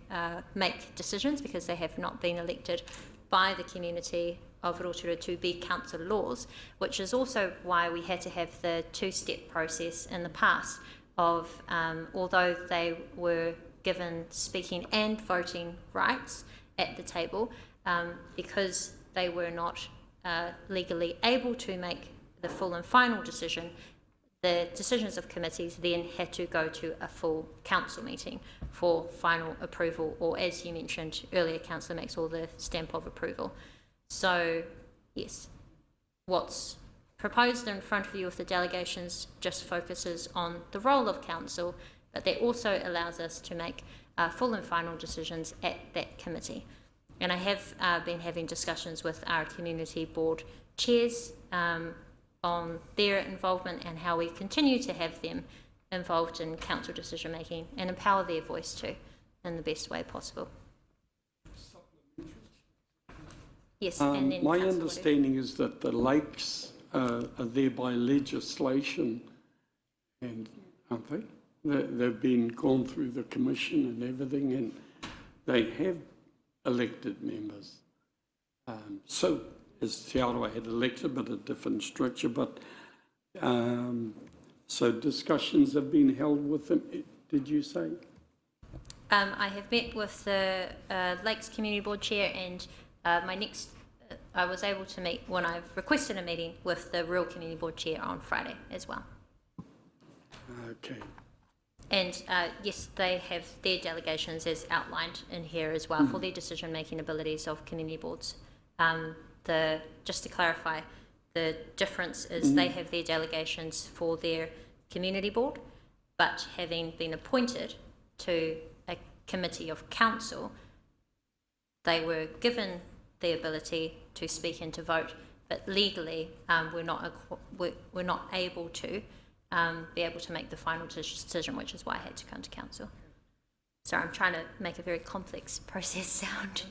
make decisions because they have not been elected by the community of Rotorua to be council laws, which is also why we had to have the 2-step process in the past of, although they were given speaking and voting rights at the table, because they were not legally able to make the full and final decision, the decisions of committees then had to go to a full council meeting for final approval, or as you mentioned earlier, Councillor Maxwell, the stamp of approval. So, yes, what's proposed in front of you with the delegations just focuses on the role of council, but that also allows us to make full and final decisions at that committee. And I have been having discussions with our community board chairs on their involvement and how we continue to have them involved in council decision making and empower their voice too in the best way possible. Yes, and then my understanding is that the lakes are there by legislation, and aren't they? They've been gone through the commission and everything, and they have elected members. So as Te Aroha had elected, but a different structure. But so discussions have been held with them, did you say? I have met with the Lakes Community Board Chair, and I was able to meet when I've requested a meeting with the Rural Community Board Chair on Friday as well. Okay. And yes, they have their delegations as outlined in here as well for their decision-making abilities of community boards. Just to clarify, the difference is they have their delegations for their community board, but having been appointed to a committee of council, they were given the ability to speak and to vote, but legally we're not able to be able to make the final decision, which is why I had to come to council. Sorry, I'm trying to make a very complex process sound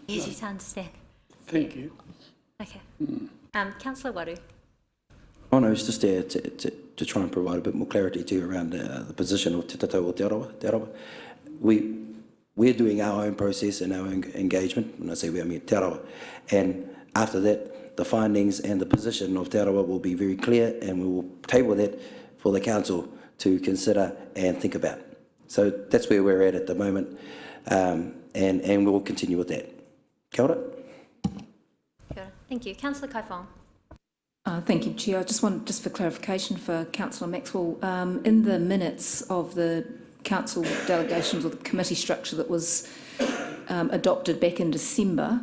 easy to understand. Thank you. Okay. Councillor Waru. Oh no, it's just there to try and provide a bit more clarity to you around the position of Te Tatau o Te Aroha. We're doing our own process and our own engagement. When I say we, I mean Te Aroha. And after that, the findings and the position of Te Aroha will be very clear, and we will table that for the council to consider and think about. So that's where we're at the moment, and we will continue with that. Kia ora. Kia ora. Thank you. Councillor Kaifong. Thank you, Chair. I just for clarification for Councillor Maxwell, in the minutes of the council delegations or the committee structure that was adopted back in December,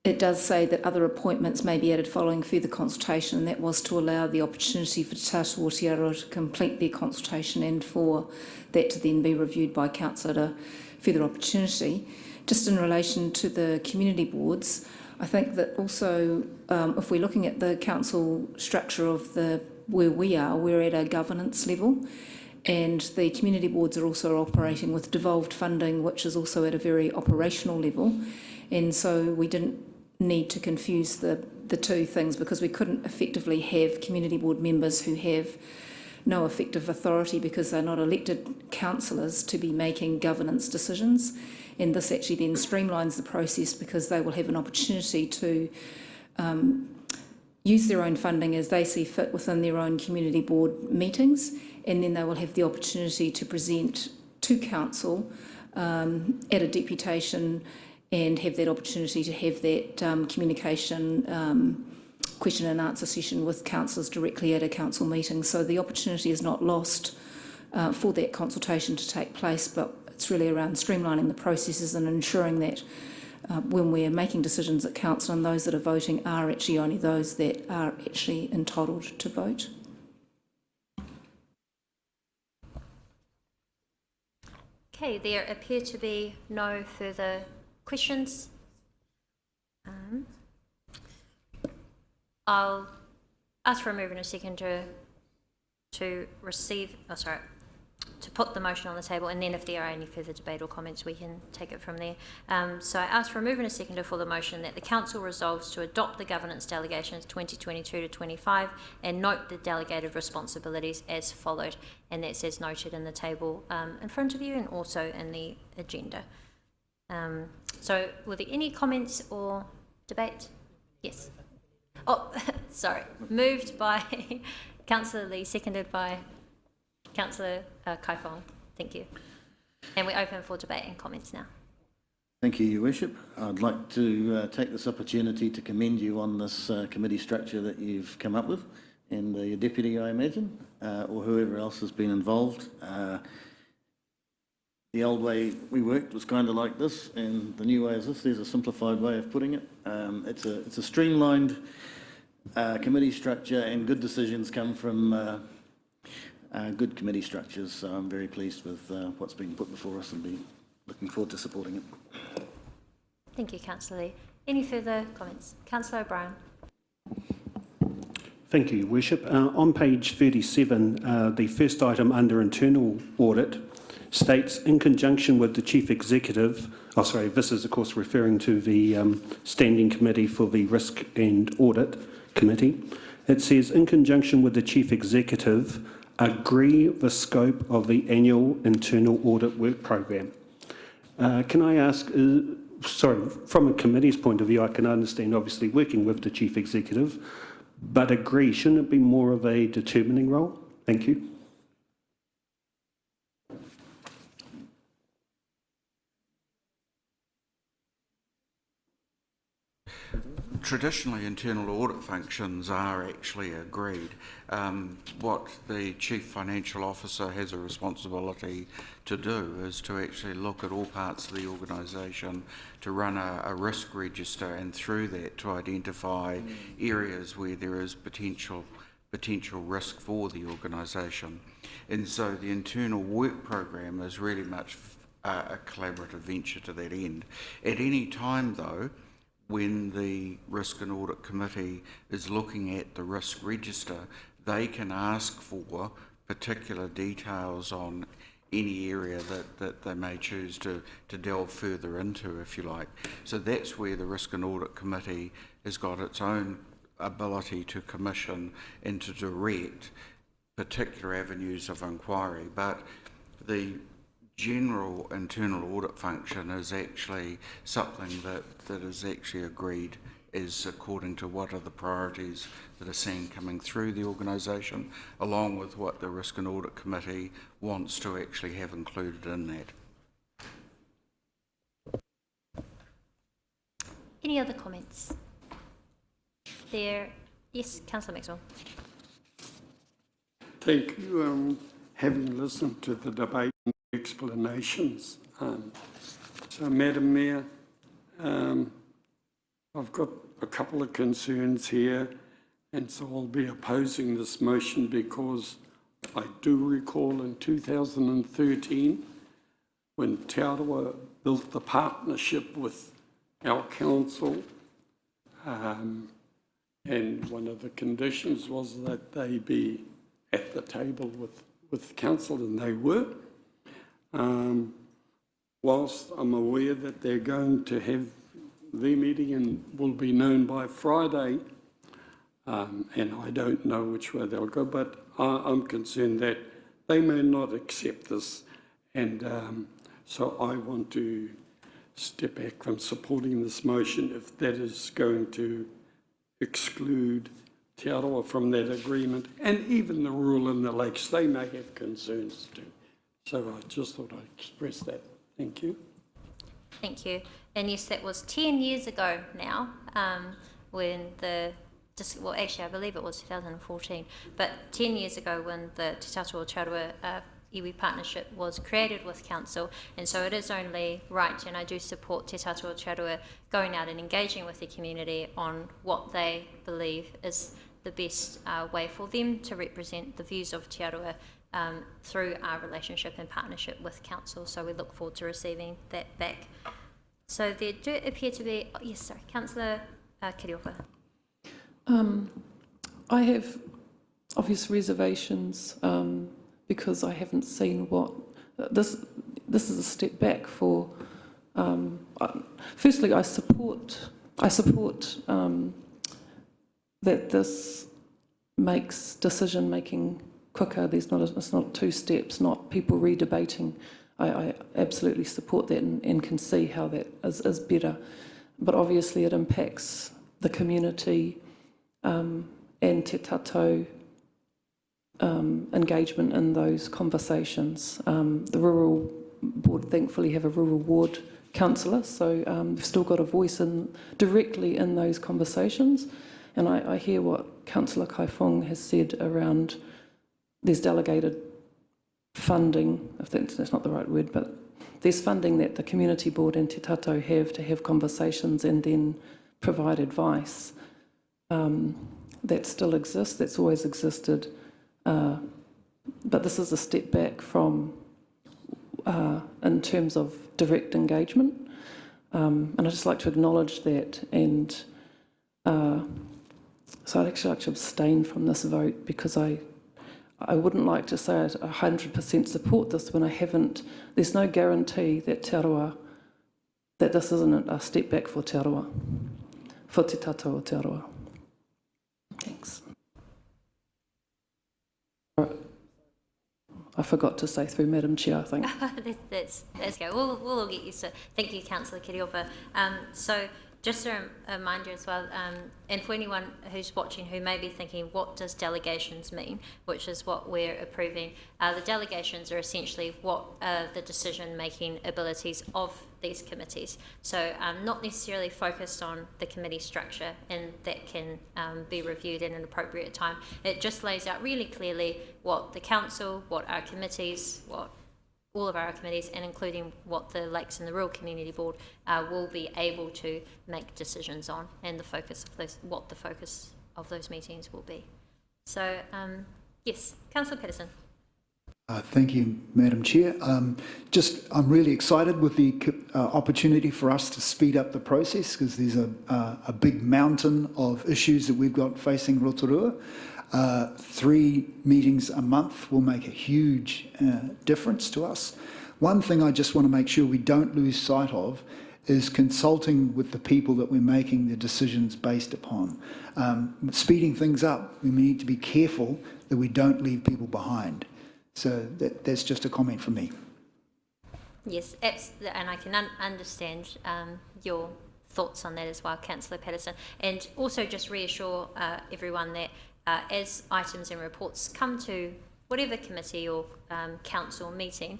it does say that other appointments may be added following further consultation, and that was to allow the opportunity for Te Tatau o Te Aroha to complete their consultation and for that to then be reviewed by council at a further opportunity. Just in relation to the community boards, I think that also if we're looking at the council structure of where we are, we're at a governance level, and the community boards are also operating with devolved funding, which is also at a very operational level, and so we didn't need to confuse the two things, because we couldn't effectively have community board members who have no effective authority because they're not elected councillors to be making governance decisions. And this actually then streamlines the process, because they will have an opportunity to use their own funding as they see fit within their own community board meetings, and then they will have the opportunity to present to council at a deputation and have that opportunity to have that communication question and answer session with councillors directly at a council meeting. So the opportunity is not lost for that consultation to take place, but it's really around streamlining the processes and ensuring that when we're making decisions at council, and those that are voting are actually only those that are actually entitled to vote. Okay, there appear to be no further questions. I'll ask for a mover and a second to put the motion on the table, and then if there are any further debate or comments, we can take it from there. So I ask for a mover and a seconder for the motion that the council resolves to adopt the governance delegations 2022 to 25 and note the delegated responsibilities as followed, and that's as noted in the table in front of you and also in the agenda. So were there any comments or debate? Yes. Oh, sorry. Moved by Councillor Lee, seconded by Councillor Kaifong. Thank you. And we're open for debate and comments now. Thank you, Your Worship. I'd like to take this opportunity to commend you on this committee structure that you've come up with, and your deputy, I imagine, or whoever else has been involved. The old way we worked was kind of like this, and the new way is this. There's a simplified way of putting it. It's a streamlined committee structure, and good decisions come from good committee structures. So I'm very pleased with what's been put before us, and be looking forward to supporting it. Thank you, Councillor Lee. Any further comments? Councillor O'Brien. Thank you, Your Worship. On page 37, the first item under internal audit states, in conjunction with the Chief Executive, this is of course referring to the Standing Committee for the Risk and Audit Committee. It says, in conjunction with the Chief Executive, agree the scope of the annual internal audit work program. Can I ask, sorry, from a committee's point of view, I can understand obviously working with the Chief Executive, but agree, shouldn't it be more of a determining role? Thank you. Traditionally, internal audit functions are actually agreed. What the Chief Financial Officer has a responsibility to do is to actually look at all parts of the organisation, to run a risk register, and through that to identify areas where there is potential risk for the organisation. And so the internal work program is really much a collaborative venture to that end. At any time, though, when the Risk and Audit Committee is looking at the risk register, they can ask for particular details on any area that they may choose to delve further into, if you like. So that's where the Risk and Audit Committee has got its own ability to commission and to direct particular avenues of inquiry. But the general internal audit function is actually something that is actually agreed is according to what are the priorities that are seen coming through the organisation, along with what the Risk and Audit Committee wants to actually have included in that. Any other comments? Yes, Councillor Maxwell. Thank you. Having listened to the debate and the explanations, so Madam Mayor, I've got a couple of concerns here, and so I'll be opposing this motion because I do recall in 2013 when Te Arawa built the partnership with our council, and one of the conditions was that they be at the table with the council, and they were. Whilst I'm aware that they're going to have their meeting and will be known by Friday, and I don't know which way they'll go, but I'm concerned that they may not accept this, and so I want to step back from supporting this motion if that is going to exclude Te Arawa from that agreement, and even the rural and the lakes, they may have concerns too. So I just thought I'd express that. Thank you. Thank you. And yes, that was 10 years ago now, when well, actually, I believe it was 2014, but 10 years ago when the Te Tato Charua iwi partnership was created with council, and so it is only right, and I do support Te Tato Charua going out and engaging with the community on what they believe is the best way for them to represent the views of Te Arawa through our relationship and partnership with council. So we look forward to receiving that back. So there do appear to be, yes, sorry, Councillor Kirioka. I have obvious reservations because I haven't seen what this is a step back for. Firstly, I support that this makes decision making quicker. It's not two steps, not people redebating. I absolutely support that and can see how that is better. But obviously it impacts the community and Te Tato engagement in those conversations. The rural board thankfully have a rural ward councillor, so they've still got a voice directly in those conversations. And I hear what Councillor Kaifong has said around there's delegated funding, if that's not the right word, but there's funding that the community board and Te Tato have to have conversations and then provide advice. That still exists, that's always existed, but this is a step back from, in terms of direct engagement, and I'd just like to acknowledge that, and so I'd actually like to abstain from this vote because I wouldn't like to say I 100% support this when I haven't. There's no guarantee that Te Arawa, that this isn't a step back for Te Arawa, for Te Tato o Te Arawa. Thanks. I forgot to say through Madam Chair, I think. That's good. We'll all get used to it. Thank you, Councillor Kiriopa. So just a reminder as well, and for anyone who's watching who may be thinking, what does delegations mean, which is what we're approving. The delegations are essentially what are the decision-making abilities of these committees. So not necessarily focused on the committee structure, and that can be reviewed at an appropriate time. It just lays out really clearly what the council, what our committees, what all of our committees, and including what the Lakes and the Rural Community Board will be able to make decisions on, and the focus of those, what the focus of those meetings will be. So, yes, Councillor Patterson. Thank you, Madam Chair. I'm really excited with the opportunity for us to speed up the process, because there's a big mountain of issues that we've got facing Rotorua. 3 meetings a month will make a huge difference to us. One thing I just want to make sure we don't lose sight of is consulting with the people that we're making the decisions based upon. Speeding things up, we need to be careful that we don't leave people behind. So that's just a comment from me. Yes, and I can understand your thoughts on that as well, Councillor Patterson. And also just reassure everyone that as items and reports come to whatever committee or council meeting,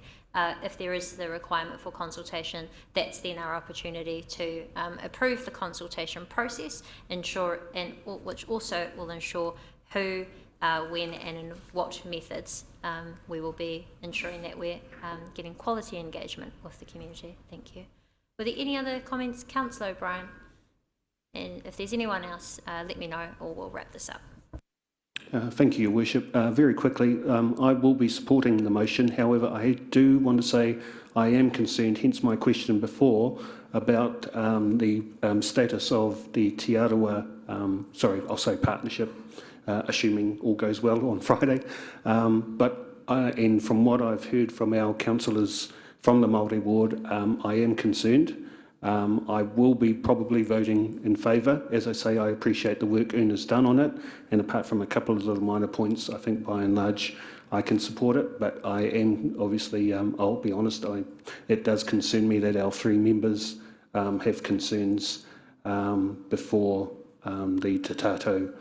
if there is the requirement for consultation, that's then our opportunity to approve the consultation process, which also will ensure who, when and in what methods we will be ensuring that we're getting quality engagement with the community. Thank you. Were there any other comments, Councillor O'Brien? And if there's anyone else, let me know, or we'll wrap this up. Thank you, Your Worship. Very quickly, I will be supporting the motion. However, I do want to say I am concerned, hence my question before, about the status of the Te Arawa, I'll say partnership, assuming all goes well on Friday. And from what I've heard from our councillors from the Māori ward, I am concerned. I will be probably voting in favour. As I say, I appreciate the work Una's done on it, and apart from a couple of little minor points, I think by and large I can support it, but I am obviously, I'll be honest, it does concern me that our 3 members have concerns before the Te Tātou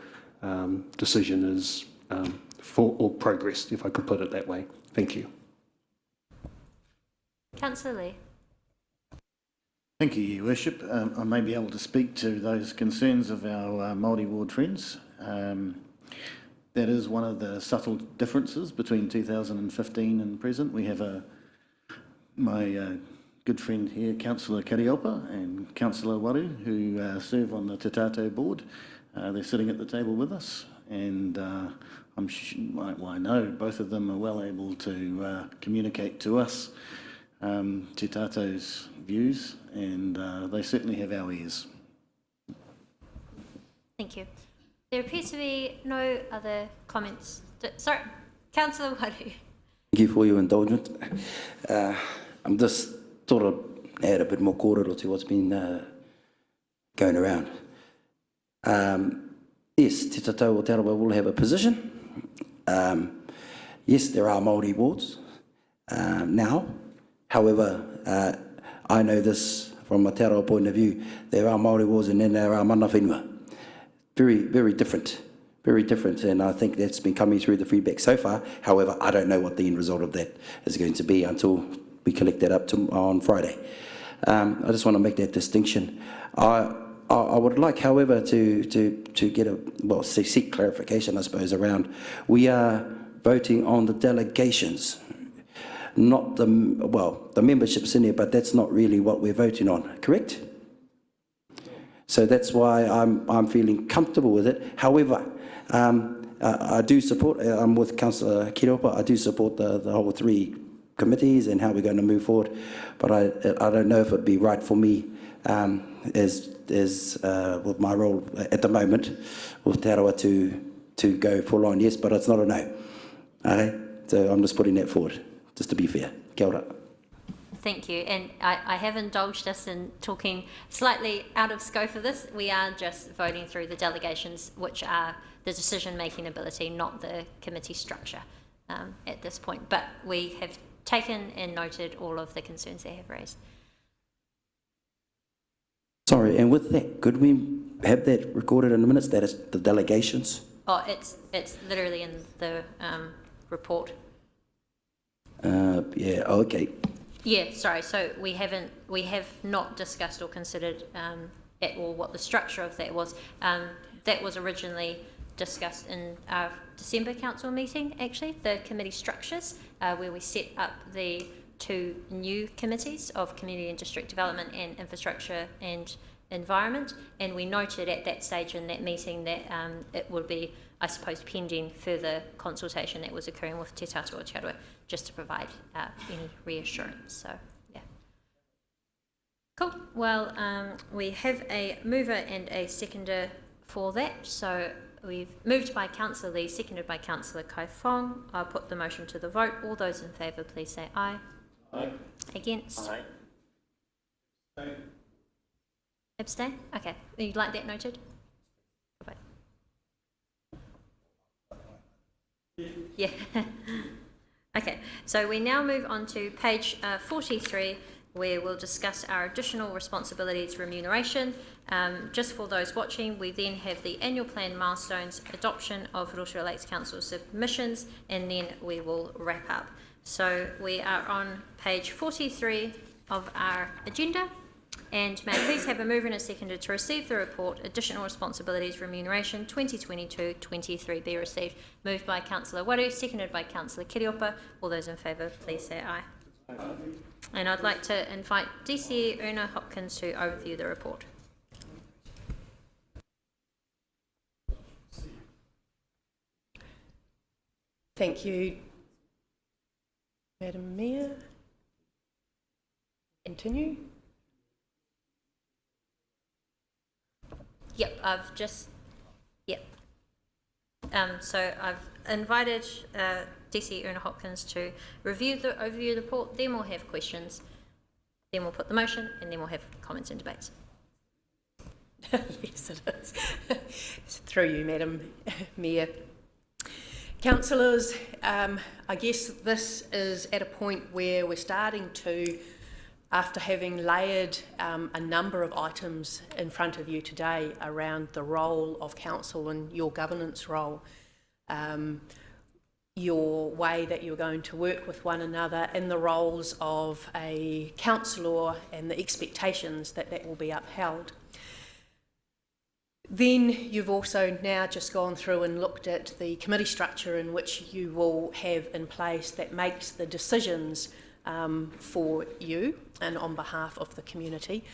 decision is or progressed, if I could put it that way. Thank you. Councillor Lee. Thank you, Your Worship. I may be able to speak to those concerns of our Māori ward friends. That is one of the subtle differences between 2015 and present. We have my good friend here, Councillor Kiriopa and Councillor Waru, who serve on the Te Tātou board. They're sitting at the table with us, and I know both of them are well able to communicate to us Te Tātou's views, and they certainly have our ears. Thank you. There appears to be no other comments. Sorry, Councillor Waru. Thank you for your indulgence. I'm just thought I'd add a bit more kōrero to what's been going around. Yes, Te Tātou o Te Arawa will have a position. Yes, there are Māori wards now. However, I know this from a Te Arawa point of view. There are Māori wards and then there are mana whenua. Very, very different. Very different, and I think that's been coming through the feedback so far. However, I don't know what the end result of that is going to be until we collect that up on Friday. I just want to make that distinction. I would like, however, to get seek clarification, I suppose, around we are voting on the delegations, not the membership's in there, but that's not really what we're voting on, correct? So that's why I'm feeling comfortable with it. However, I do support, I'm with Councillor Kiriopa, I do support the whole 3 committees and how we're going to move forward, but I don't know if it'd be right for me as with my role at the moment with Te Arawa to go full on yes, but it's not a no. Okay, so I'm just putting that forward, just to be fair. Kia ora. Thank you, and I have indulged us in talking slightly out of scope of this. We are just voting through the delegations, which are the decision-making ability, not the committee structure. at this point, but we have taken and noted all of the concerns they have raised. Sorry, and with that, could we have that recorded in the minutes, that is the delegations? Oh, it's literally in the report. Yeah, okay. Yeah, sorry. So we have not discussed or considered at all what the structure of that was. That was originally discussed in our December council meeting, actually, the committee structures, where we set up the 2 new committees of community and district development and infrastructure and environment, and we noted at that stage in that meeting that it would be, I suppose, pending further consultation that was occurring with Te Tatua Aotearoa, just to provide any reassurance. So, yeah. Cool. Well, we have a mover and a seconder for that. So we've moved by Councillor Lee, seconded by Councillor Kai Fong. I'll put the motion to the vote. All those in favour, please say aye. Aye. Against? Aye. Abstain? Okay. You'd like that noted? Bye-bye. Yeah. Okay, so we now move on to page 43, where we'll discuss our additional responsibilities remuneration. Just for those watching, we then have the annual plan milestones, adoption of Rotorua Lakes Council submissions, and then we will wrap up. So we are on page 43 of our agenda. And may I please have a mover and a seconder to receive the report, Additional Responsibilities Remuneration 2022-23 be received. Moved by Councillor Waru, seconded by Councillor Kiriopa. All those in favour, please say aye. Aye. And I'd like to invite DCE Una Hopkins to overview the report. Thank you, Madam Mayor. Continue. Yep, so I've invited DCE Una Hopkins to overview the report, then we'll have questions, then we'll put the motion, and then we'll have comments and debates. Yes, it is. Through you, Madam Mayor. Councillors, I guess this is at a point where we're starting to, after having layered a number of items in front of you today around the role of council and your governance role, your way that you're going to work with one another in the roles of a councillor and the expectations that that will be upheld. Then you've also now just gone through and looked at the committee structure in which you will have in place that makes the decisions for you and on behalf of the community,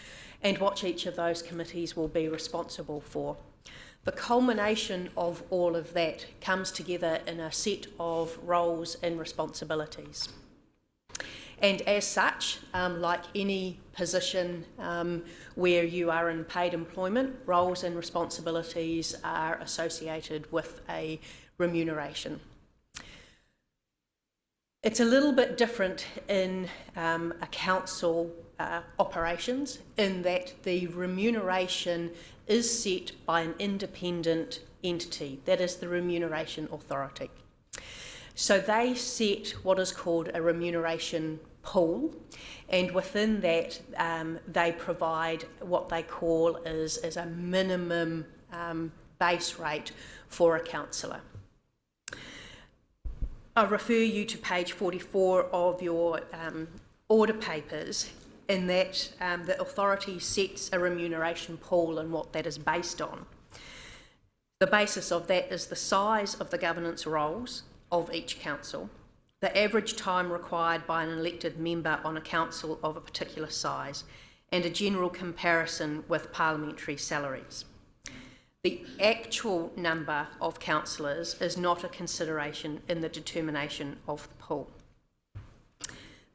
and what each of those committees will be responsible for. The culmination of all of that comes together in a set of roles and responsibilities. And as such, like any position where you are in paid employment, roles and responsibilities are associated with a remuneration. It's a little bit different in a council operations in that the remuneration is set by an independent entity, that is the Remuneration Authority. So they set what is called a remuneration pool, and within that they provide what they call is a minimum base rate for a councillor. I refer you to page 44 of your order papers, in that the authority sets a remuneration pool and what that is based on. The basis of that is the size of the governance roles of each council, the average time required by an elected member on a council of a particular size, and a general comparison with parliamentary salaries. The actual number of councillors is not a consideration in the determination of the pool.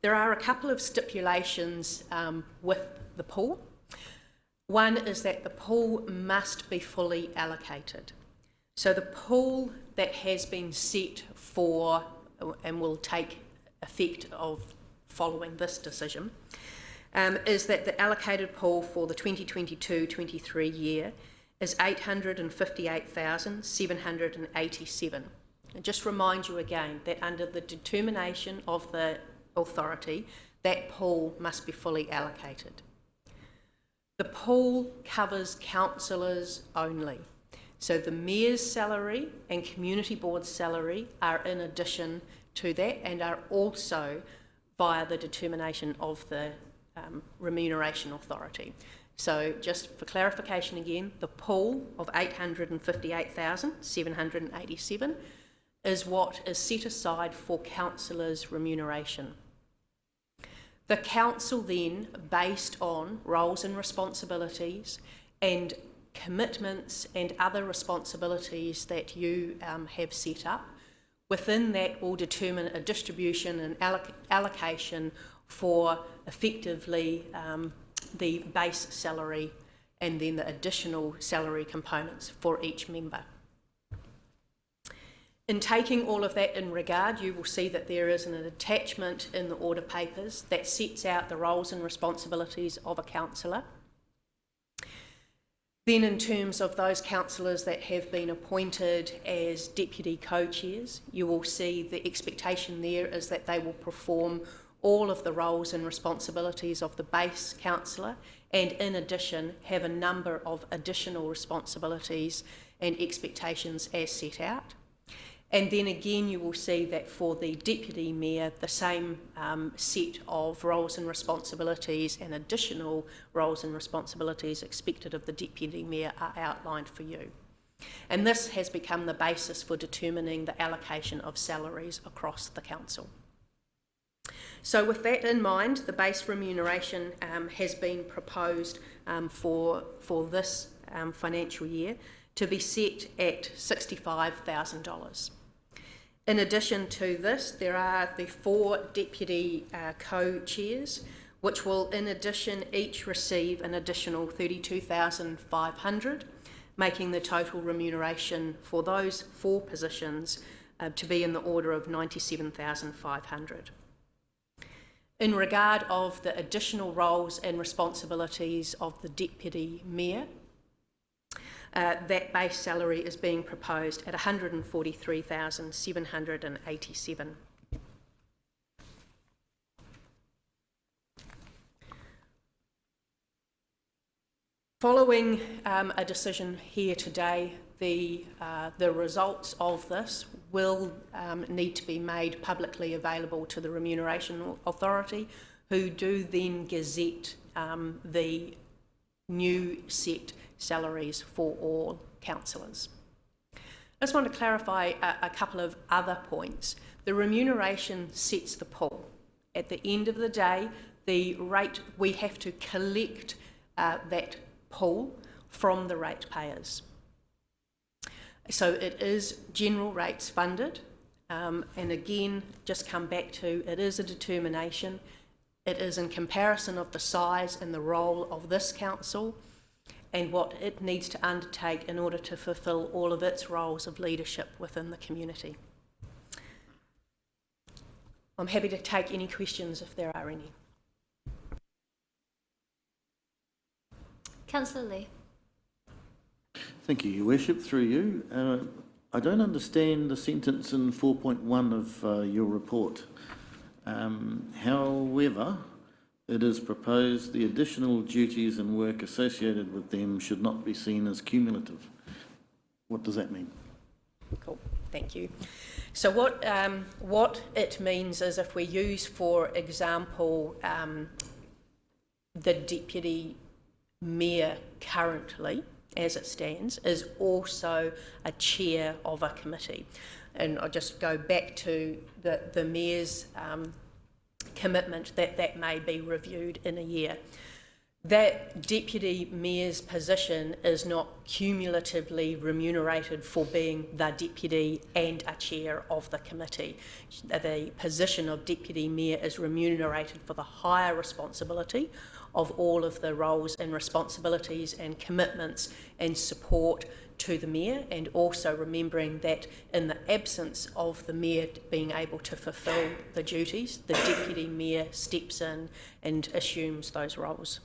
There are a couple of stipulations with the pool. One is that the pool must be fully allocated. So the pool that has been set for, and will take effect of following this decision, is that the allocated pool for the 2022-23 year is $858,787. And just remind you again that under the determination of the authority, that pool must be fully allocated. The pool covers councillors only. So the mayor's salary and community board's salary are in addition to that and are also via the determination of the remuneration authority. So just for clarification again, the pool of $858,787 is what is set aside for councillors' remuneration. The council then, based on roles and responsibilities and commitments and other responsibilities that you have set up, within that will determine a distribution and allocation for effectively the base salary and then the additional salary components for each member. In taking all of that in regard, you will see that there is an attachment in the order papers that sets out the roles and responsibilities of a councillor. Then in terms of those councillors that have been appointed as deputy co-chairs, you will see the expectation there is that they will perform all of the roles and responsibilities of the base councillor and in addition have a number of additional responsibilities and expectations as set out. And then again, you will see that for the deputy mayor, the same set of roles and responsibilities and additional roles and responsibilities expected of the deputy mayor are outlined for you. And this has become the basis for determining the allocation of salaries across the council. So with that in mind, the base remuneration has been proposed for this financial year to be set at $65,000. In addition to this, there are the 4 deputy co-chairs, which will in addition each receive an additional $32,500, making the total remuneration for those 4 positions to be in the order of $97,500. In regard of the additional roles and responsibilities of the deputy mayor, that base salary is being proposed at $143,787. Following a decision here today, the results of this will need to be made publicly available to the Remuneration Authority, who do then gazette the new set salaries for all councillors. I just want to clarify a couple of other points. The remuneration sets the pool. At the end of the day, the rate, we have to collect that pool from the ratepayers. So it is general rates funded, and again, just come back to, it is a determination. It is in comparison of the size and the role of this council and what it needs to undertake in order to fulfil all of its roles of leadership within the community. I'm happy to take any questions if there are any. Councillor Lee. Thank you, Your Worship. Through you, I don't understand the sentence in 4.1 of your report. However, it is proposed the additional duties and work associated with them should not be seen as cumulative. What does that mean? Cool, thank you. So what it means is if we use, for example, the deputy mayor currently, as it stands, is also a chair of a committee. And I'll just go back to the mayor's commitment that may be reviewed in a year. That deputy mayor's position is not cumulatively remunerated for being the deputy and a chair of the committee. The position of deputy mayor is remunerated for the higher responsibility of all of the roles and responsibilities and commitments and support to the mayor, and also remembering that in the absence of the mayor being able to fulfil the duties, the deputy mayor steps in and assumes those roles.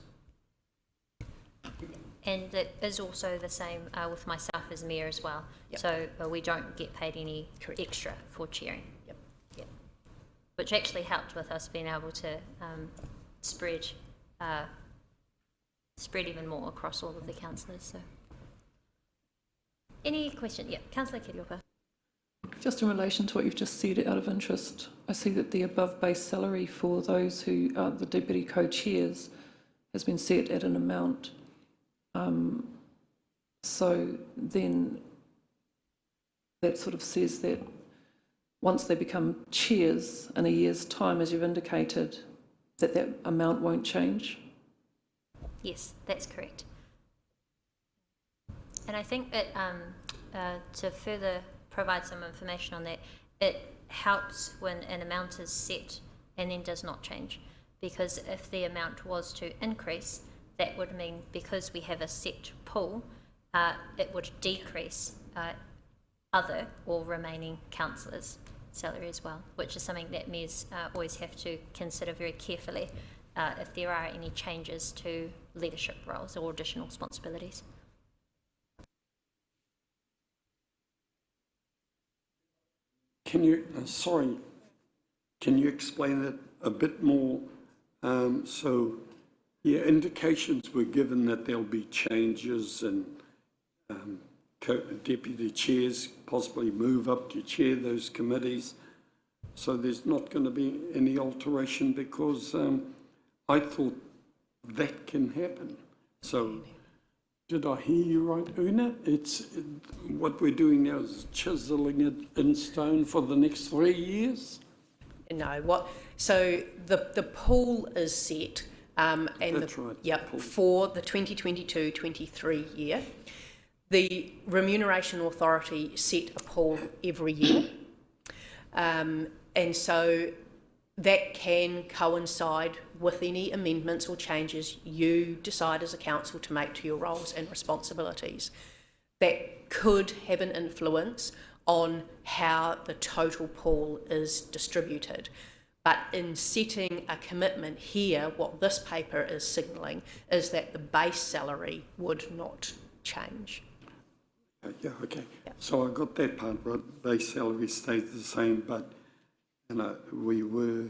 And that is also the same with myself as mayor as well. Yep. So we don't get paid any Correct. extra for chairing. Yep. Yep. Which actually helped with us being able to spread even more across all of the councillors. So, any question? Yeah, Councillor Kiriopa. Just in relation to what you've just said, out of interest, I see that the above base salary for those who are the deputy co-chairs has been set at an amount. So then that sort of says that once they become chairs in a year's time, as you've indicated, that amount won't change? Yes, that's correct. And I think that to further provide some information on that, it helps when an amount is set and then does not change. Because if the amount was to increase, that would mean because we have a set pool, it would decrease other or remaining councillors' salary as well, which is something that mayors always have to consider very carefully if there are any changes to leadership roles or additional responsibilities. Can you, can you explain it a bit more? So, yeah, indications were given that there'll be changes and deputy chairs possibly move up to chair those committees. So there's not going to be any alteration because I thought that can happen. So did I hear you right, Una? What we're doing now is chiseling it in stone for the next 3 years? No, so the pool is set, and That's right. Yep, for the 2022-23 year. The Remuneration Authority set a pool every year, and so that can coincide with any amendments or changes you decide as a council to make to your roles and responsibilities. That could have an influence on how the total pool is distributed. But in setting a commitment here, what this paper is signalling is that the base salary would not change. Yeah, okay. Yeah. So I got that part right. Base salary stays the same, but we were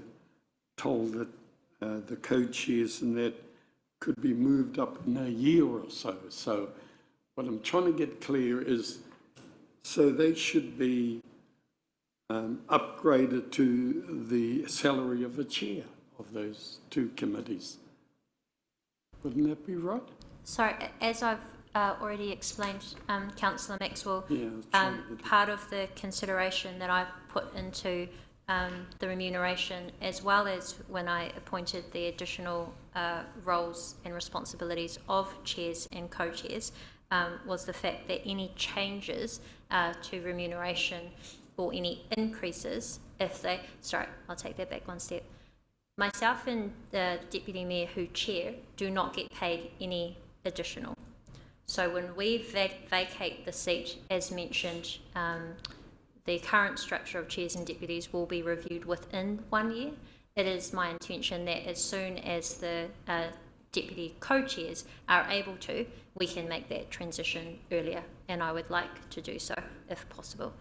told that the co-chairs and that could be moved up in a year or so. So what I'm trying to get clear is, so they should be upgraded to the salary of a chair of those two committees. Wouldn't that be right? Sorry, as I've already explained, Councillor Maxwell, Yeah, part of the consideration that I've put into the remuneration, as well as when I appointed the additional roles and responsibilities of chairs and co-chairs, was the fact that any changes to remuneration or any increases, I'll take that back one step. Myself and the Deputy Mayor who chair do not get paid any additional. So when we vacate the seat, as mentioned, the current structure of chairs and deputies will be reviewed within 1 year. It is my intention that as soon as the deputy co-chairs are able to, we can make that transition earlier, and I would like to do so if possible.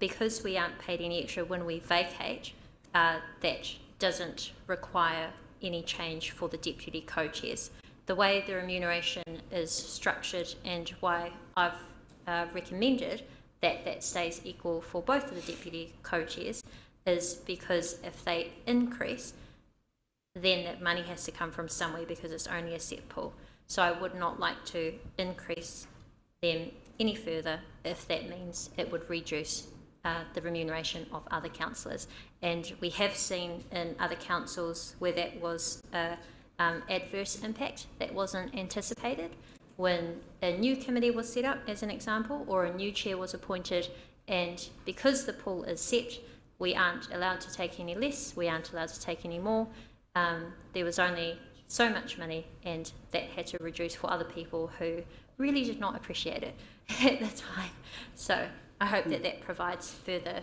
Because we aren't paid any extra when we vacate, that doesn't require any change for the deputy co-chairs. The way the remuneration is structured and why I've recommended that stays equal for both of the deputy co-chairs is because if they increase, then that money has to come from somewhere because it's only a set pool. So I would not like to increase them any further if that means it would reduce the remuneration of other councillors. And we have seen in other councils where that was adverse impact that wasn't anticipated. When a new committee was set up, as an example, or a new chair was appointed, and because the pool is set, we aren't allowed to take any less, we aren't allowed to take any more. There was only so much money, and that had to reduce for other people who really did not appreciate it at the time. So I hope that provides further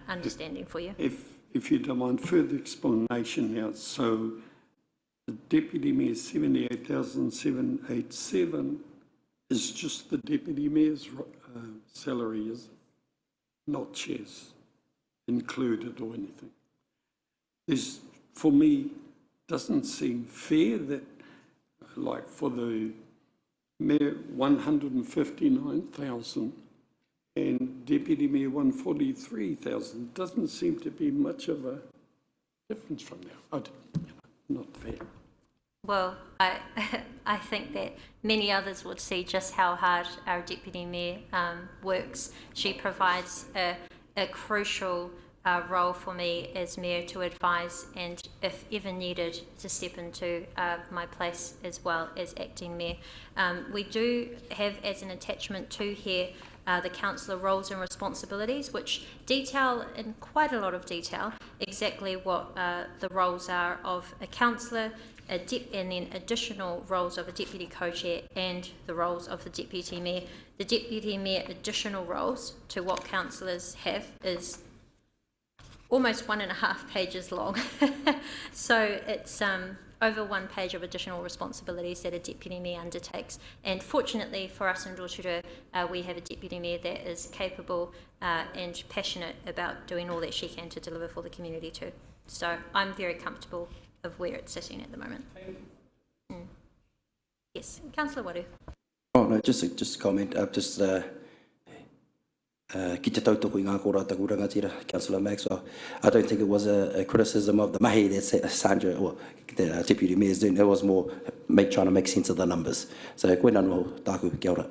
understanding for you. If you don't mind further explanation now, so The deputy mayor 78,787 is just the deputy mayor's salary, is it? Not chairs included or anything. This, for me, doesn't seem fair that, like for the mayor, 159,000 and deputy mayor 143,000. Doesn't seem to be much of a difference from there. Not fair. Well, I think that many others would see just how hard our Deputy Mayor works. She provides a crucial role for me as Mayor to advise and, if ever needed, to step into my place as well as Acting Mayor. We do have as an attachment to here the councillor roles and responsibilities, which detail in quite a lot of detail exactly what the roles are of a councillor, and then additional roles of a deputy co-chair and the roles of the deputy mayor. The deputy mayor additional roles to what councillors have is almost 1.5 pages long. So it's over 1 page of additional responsibilities that a deputy mayor undertakes. And fortunately for us in Rotorua, we have a deputy mayor that is capable and passionate about doing all that she can to deliver for the community too. So I'm very comfortable of where it's sitting at the moment. Yes, Councillor Waru. Oh no, just a comment. Ki te tautoko I ngā kōrata rangatira, Councillor Maxwell. I don't think it was a criticism of the mahi that Sandra or the Deputy Mayor is doing. It was more trying to make sense of the numbers. So koe nano tāku, kia ora.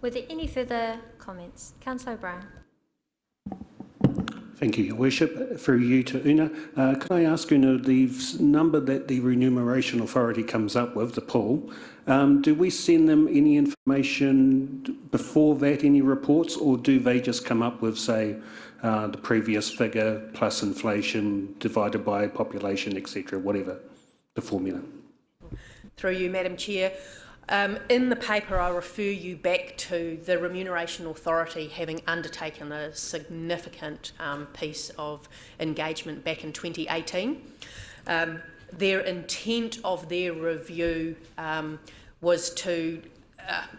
Were there any further comments? Councillor Brown. Thank you, Your Worship. Through you to Una. Can I ask Una, the number that the Remuneration Authority comes up with, the pool, do we send them any information before that, any reports, or do they just come up with, say, the previous figure plus inflation divided by population, etc., whatever the formula? Through you, Madam Chair. In the paper, I refer you back to the Remuneration Authority having undertaken a significant piece of engagement back in 2018. Their intent of their review was to,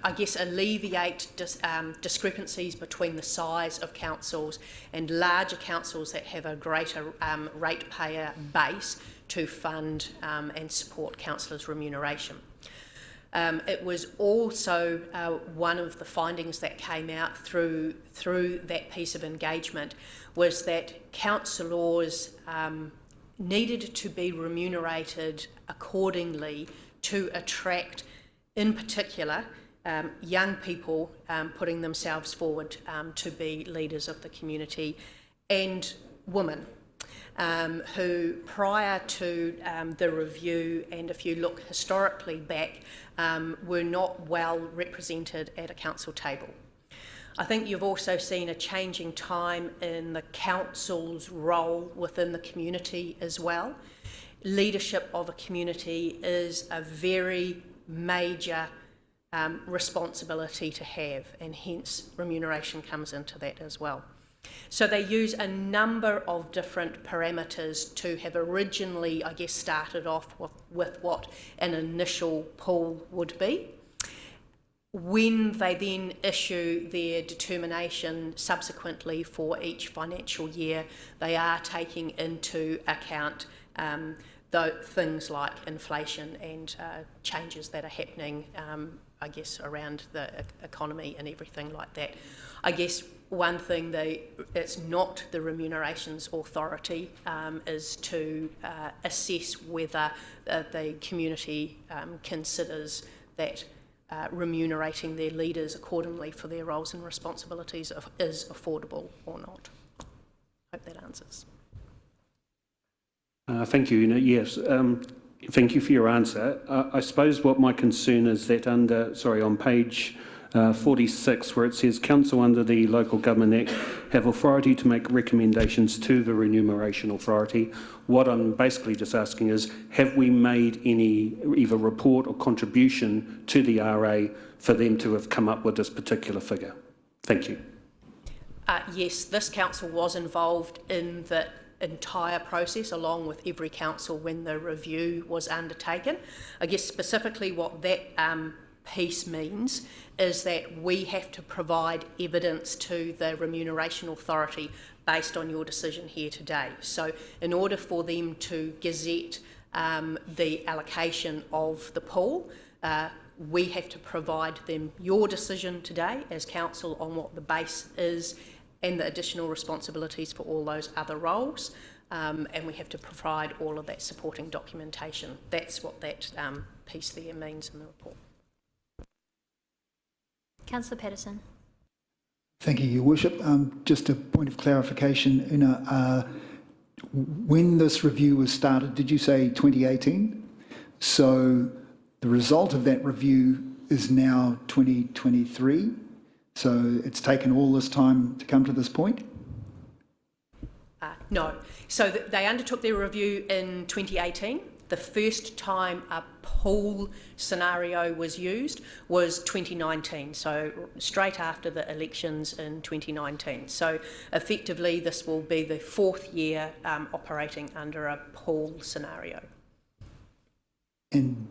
I guess, alleviate discrepancies between the size of councils and larger councils that have a greater ratepayer base to fund and support councillors' remuneration. It was also one of the findings that came out through that piece of engagement was that councillors needed to be remunerated accordingly to attract, in particular, young people putting themselves forward to be leaders of the community, and women who, prior to the review, and if you look historically back, were not well represented at a council table. I think you've also seen a changing time in the council's role within the community as well. Leadership of a community is a very major responsibility to have, and hence remuneration comes into that as well. So they use a number of different parameters to have originally, I guess, started off with what an initial pool would be. When they then issue their determination subsequently for each financial year, they are taking into account things like inflation and changes that are happening, I guess, around the economy and everything like that. I guess one thing it's not the Remunerations Authority is to assess whether the community considers that remunerating their leaders accordingly for their roles and responsibilities is affordable or not. Hope that answers. Thank you, Una. Yes, thank you for your answer. I suppose what my concern is that on page 46, where it says Council under the Local Government Act have authority to make recommendations to the Remuneration Authority. What I'm basically just asking is, have we made any either report or contribution to the RA for them to have come up with this particular figure? Thank you. Yes, this council was involved in entire process along with every council when the review was undertaken. I guess specifically what that piece means is that we have to provide evidence to the Remuneration Authority based on your decision here today. So in order for them to gazette the allocation of the pool, we have to provide them your decision today as council on what the base is and the additional responsibilities for all those other roles, and we have to provide all of that supporting documentation. That's what that piece there means in the report. Councillor Patterson. Thank you, Your Worship. Just a point of clarification, Una, when this review was started, did you say 2018? So the result of that review is now 2023. So it's taken all this time to come to this point? No. So they undertook their review in 2018. The first time a pool scenario was used was 2019, so straight after the elections in 2019. So effectively this will be the fourth year operating under a pool scenario. And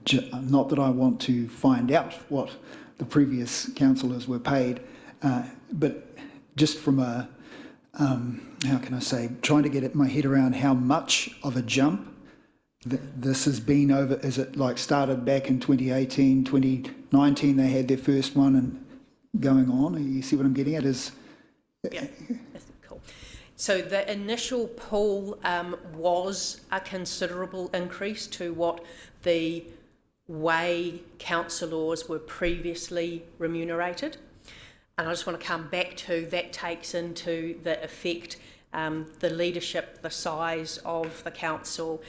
not that I want to find out what the previous councillors were paid, but just from a, how can I say, trying to get my head around how much of a jump this has been over. Is it like started back in 2018, 2019, they had their first one and going on? You see what I'm getting at? Yeah, that's cool. So the initial pool was a considerable increase to what the way councillors were previously remunerated. And I just want to come back to that takes into the effect, the leadership, the size of the council,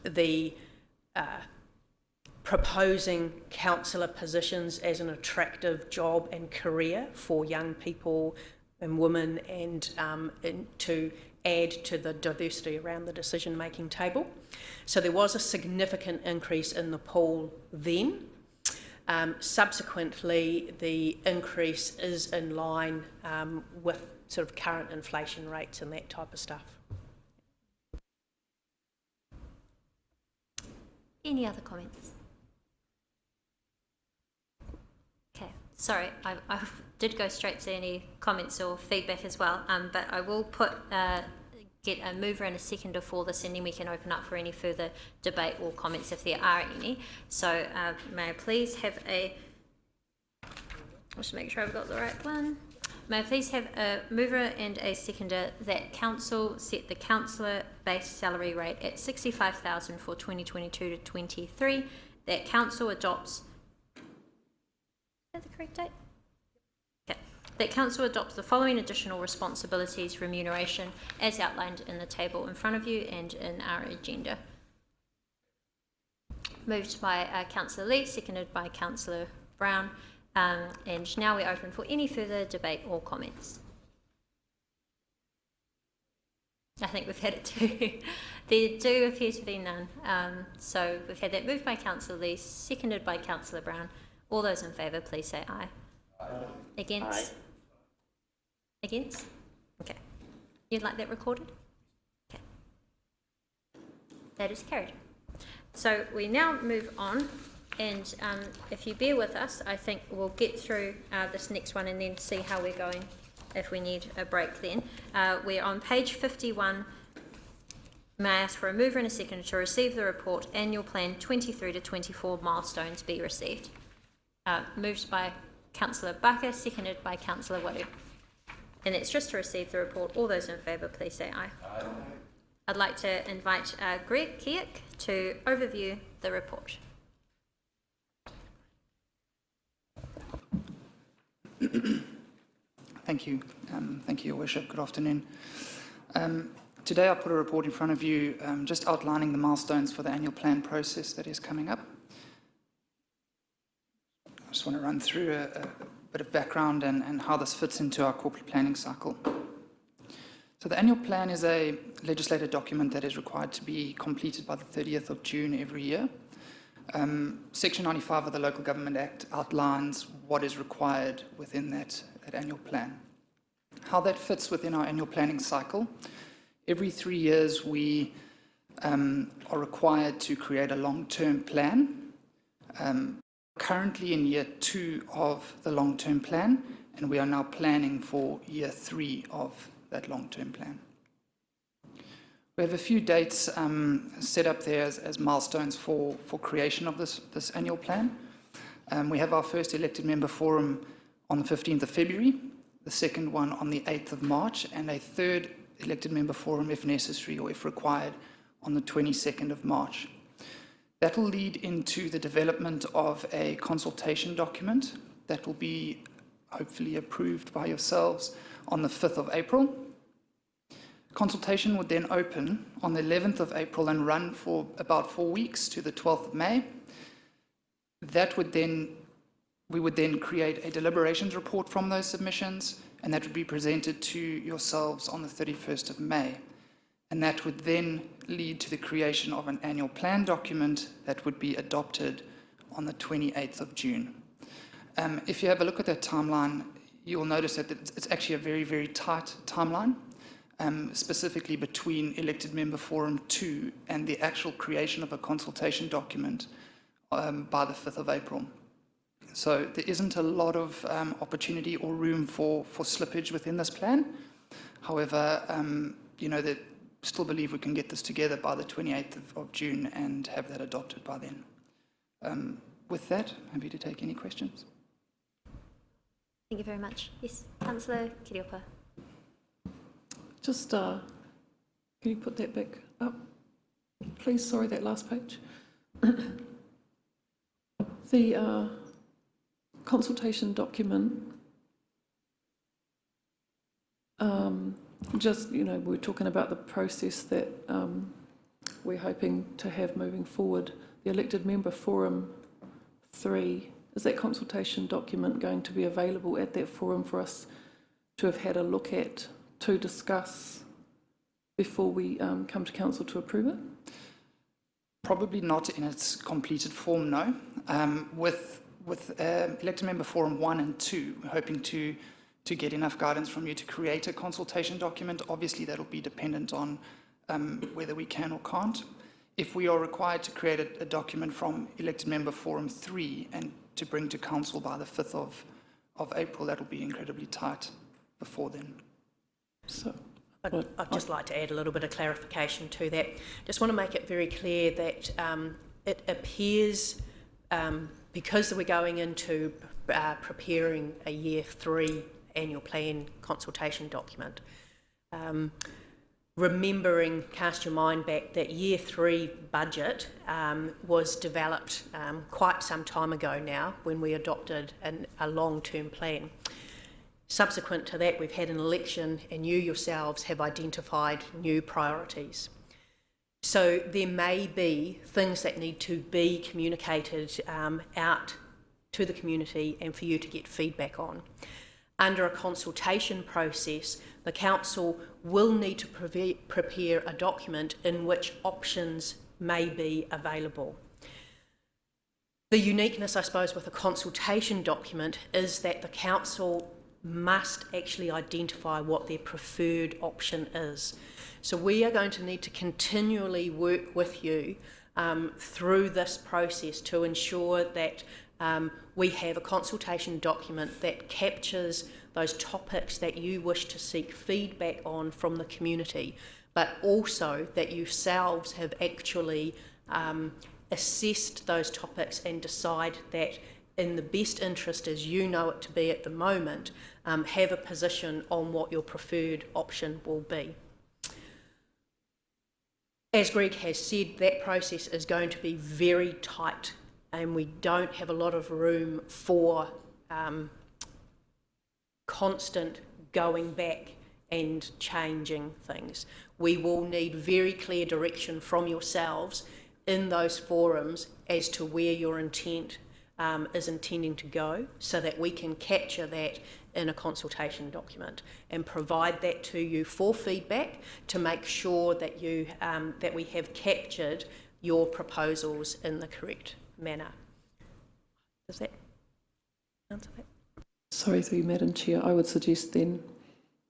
the proposing councillor positions as an attractive job and career for young people and women, and to add to the diversity around the decision-making table. So there was a significant increase in the pool then. Subsequently, the increase is in line with sort of current inflation rates and that type of stuff. Any other comments? Okay, sorry, I did go straight to any comments or feedback as well, but I will get a mover and a seconder for this, and then we can open up for any further debate or comments if there are any. So may I please have just make sure I've got the right one. May I please have a mover and a seconder that council set the councillor base salary rate at $65,000 for 2022 to 23, that council adopts, is that the correct date? Okay. That council adopts the following additional responsibilities remuneration as outlined in the table in front of you and in our agenda. Moved by Councillor Lee, seconded by Councillor Brown. And now we're open for any further debate or comments. I think we've had it too. There do appear to be none. So we've had that moved by Councillor Lee, seconded by Councillor Brown. All those in favour, please say aye. Aye. Against? Aye. Against? Okay. You'd like that recorded? Okay. That is carried. So we now move on. And if you bear with us, I think we'll get through this next one and then see how we're going if we need a break then. We're on page 51. May I ask for a mover and a seconder to receive the report, annual plan 23 to 24 milestones be received. Moved by Councillor Barker, seconded by Councillor Wadu. And it's just to receive the report. All those in favour, please say aye. Aye. I'd like to invite Greg Kiek to overview the report. Thank you. Thank you, Your Worship. Good afternoon. Today I put a report in front of you just outlining the milestones for the annual plan process that is coming up. I just want to run through a bit of background and how this fits into our corporate planning cycle. So the annual plan is a legislative document that is required to be completed by the 30th of June every year. Section 95 of the Local Government Act outlines what is required within that annual plan. How that fits within our annual planning cycle every 3 years we are required to create a long-term plan. Currently in year 2 of the long-term plan, and we are now planning for year 3 of that long-term plan. We have a few dates set up there as milestones for creation of this annual plan. We have our first elected member forum on the 15th of February, the second one on the 8th of March, and a third elected member forum, if necessary or if required, on the 22nd of March. That will lead into the development of a consultation document that will be hopefully approved by yourselves on the 5th of April. Consultation would then open on the 11th of April and run for about 4 weeks to the 12th of May. We would then create a deliberations report from those submissions, and that would be presented to yourselves on the 31st of May. And that would then lead to the creation of an annual plan document that would be adopted on the 28th of June. If you have a look at that timeline, you'll notice that it's actually a very, very tight timeline, specifically between elected member forum 2 and the actual creation of a consultation document by the 5th of April. So there isn't a lot of opportunity or room for slippage within this plan. However, that still believe we can get this together by the 28th of June and have that adopted by then. With that, happy to take any questions. Thank you very much. Yes, Councillor Kiriopa. Just, can you put that back up, please? Sorry, that last page. The consultation document, we're talking about the process that we're hoping to have moving forward. The elected member forum 3, is that consultation document going to be available at that forum for us to have had a look at, to discuss before we come to council to approve it? Probably not in its completed form, no. With elected member forum 1 and 2, we're hoping to get enough guidance from you to create a consultation document. Obviously, that'll be dependent on whether we can or can't. If we are required to create a document from elected member forum 3 and to bring to council by the 5th of April, that'll be incredibly tight before then. So, I'd just like to add a little bit of clarification to that. Just want to make it very clear that it appears, because we're going into preparing a year 3 annual plan consultation document, remembering, cast your mind back, that year 3 budget was developed quite some time ago now when we adopted a long-term plan. Subsequent to that, we've had an election and you yourselves have identified new priorities. So there may be things that need to be communicated out to the community and for you to get feedback on. Under a consultation process, the council will need to prepare a document in which options may be available. The uniqueness, I suppose, with a consultation document is that the council must actually identify what their preferred option is. So we are going to need to continually work with you through this process to ensure that we have a consultation document that captures those topics that you wish to seek feedback on from the community, but also that yourselves have actually assessed those topics and decide that in the best interest, as you know it to be at the moment, have a position on what your preferred option will be. As Greg has said, that process is going to be very tight and we don't have a lot of room for constant going back and changing things. We will need very clear direction from yourselves in those forums as to where your intent is intending to go, so that we can capture that in a consultation document and provide that to you for feedback to make sure that you that we have captured your proposals in the correct manner. Does that answer that? sorry, through you, Madam Chair, I would suggest then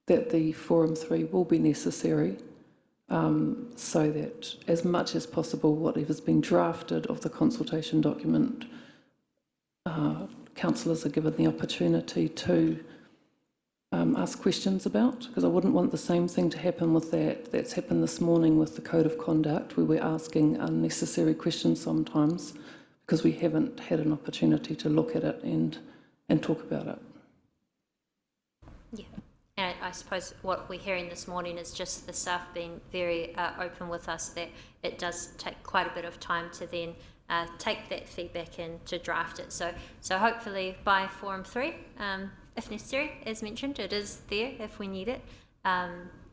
that the Forum 3 will be necessary so that as much as possible whatever's been drafted of the consultation document, councillors are given the opportunity to ask questions about, because I wouldn't want the same thing to happen with that's happened this morning with the Code of Conduct, where we're asking unnecessary questions sometimes because we haven't had an opportunity to look at it and talk about it. Yeah, and I suppose what we're hearing this morning is just the staff being very open with us that it does take quite a bit of time to then take that feedback and to draft it. So hopefully by Forum 3, if necessary, as mentioned, it is there if we need it.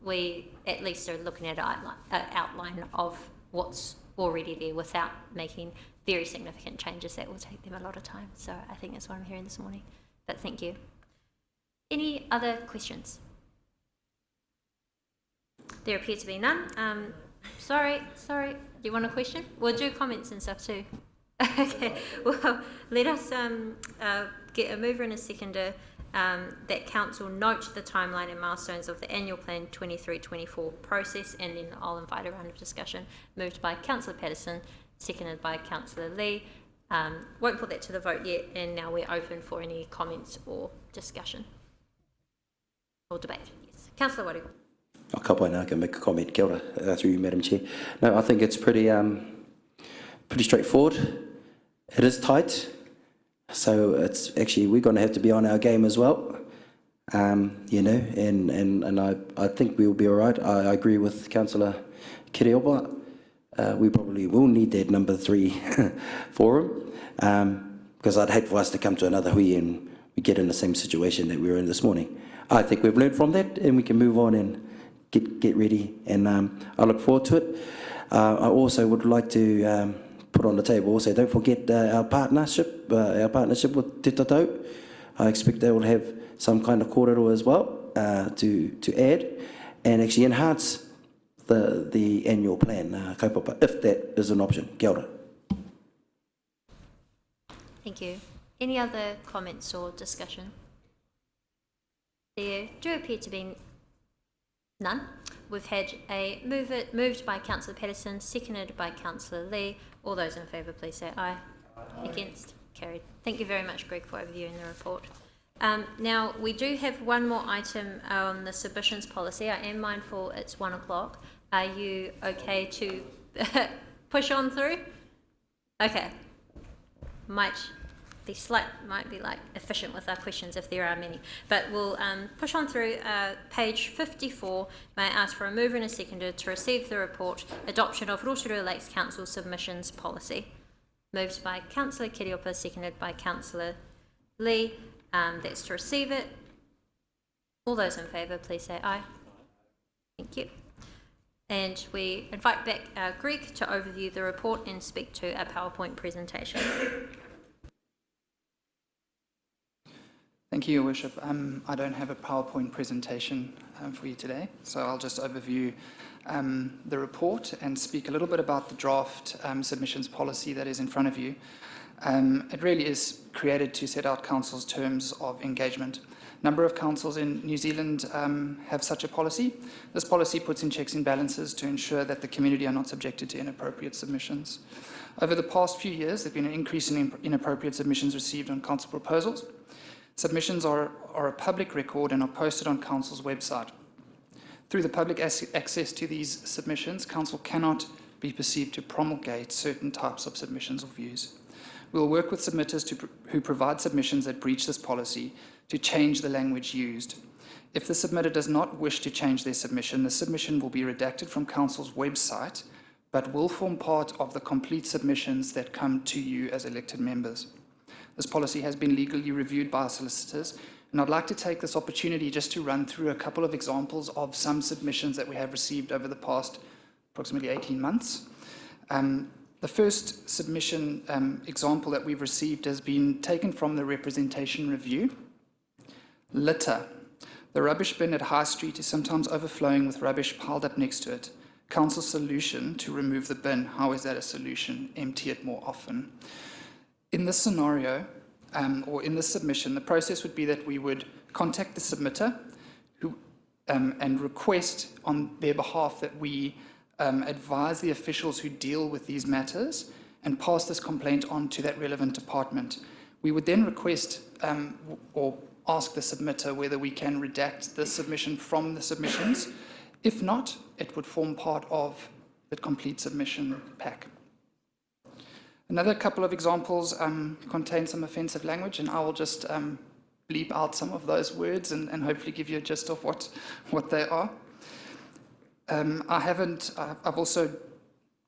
We at least are looking at an outline of what's already there without making very significant changes that will take them a lot of time. So I think that's what I'm hearing this morning. But thank you. Any other questions? There appear to be none. Sorry. Do you want a question? We'll do comments and stuff too. Okay. Well, let us get a mover and a seconder that council note the timeline and milestones of the annual plan 23-24 process, and then I'll invite a round of discussion. Moved by Councillor Patterson, seconded by Councillor Lee. Won't put that to the vote yet, and now we're open for any comments or discussion or debate. Yes, Councillor Warrigal. I'll couple and I can make a comment, kia ora, through you, Madam Chair. No, I think it's pretty straightforward. It is tight, so it's actually we're going to have to be on our game as well. You know, and I think we'll be all right. I agree with Councillor Kiriopa. We probably will need that number 3 forum, because I'd hate for us to come to another hui and we get in the same situation that we were in this morning. I think we've learned from that and we can move on and get ready, and I look forward to it. I also would like to put on the table also, don't forget our partnership with Te Tatau. I expect they will have some kind of kōrero as well to add and actually enhance the annual plan, kaupapa, if that is an option. Kia ora. Thank you. Any other comments or discussion? There do appear to be none. We've had a moved by Councillor Patterson, seconded by Councillor Lee. All those in favour, please say aye. Against? Carried. Thank you very much, Greg, for overviewing the report. Now, we do have one more item on the submissions policy. I am mindful it's 1 o'clock. Are you okay to push on through? Okay. Might be like efficient with our questions if there are many, but we'll push on through. Page 54, may I ask for a mover and a seconder to receive the report, adoption of Rotorua Lakes Council submissions policy. Moved by Councillor Kiriopa, seconded by Councillor Lee. That's to receive it. All those in favour, please say aye. Thank you. And we invite back Greg to overview the report and speak to a PowerPoint presentation. Thank you, Your Worship. I don't have a PowerPoint presentation for you today, so I'll just overview the report and speak a little bit about the draft submissions policy that is in front of you. It really is created to set out council's terms of engagement. A number of councils in New Zealand have such a policy. This policy puts in checks and balances to ensure that the community are not subjected to inappropriate submissions. Over the past few years, there has been an increase in inappropriate submissions received on council proposals. Submissions are a public record and are posted on council's website. Through the public access to these submissions, council cannot be perceived to promulgate certain types of submissions or views. We will work with submitters who provide submissions that breach this policy to change the language used. If the submitter does not wish to change their submission, the submission will be redacted from council's website, but will form part of the complete submissions that come to you as elected members. This policy has been legally reviewed by our solicitors, and I'd like to take this opportunity just to run through a couple of examples of some submissions that we have received over the past approximately 18 months. The first submission example that we've received has been taken from the representation review. Litter. The rubbish bin at High Street is sometimes overflowing with rubbish piled up next to it. Council's solution to remove the bin. How is that a solution? Empty it more often. In this scenario, or in this submission, the process would be that we would contact the submitter, who and request on their behalf that we advise the officials who deal with these matters and pass this complaint on to that relevant department. We would then request or ask the submitter whether we can redact the submission from the submissions. If not, it would form part of the complete submission pack. Another couple of examples contain some offensive language, and I will just bleep out some of those words and hopefully give you a gist of what they are. I've also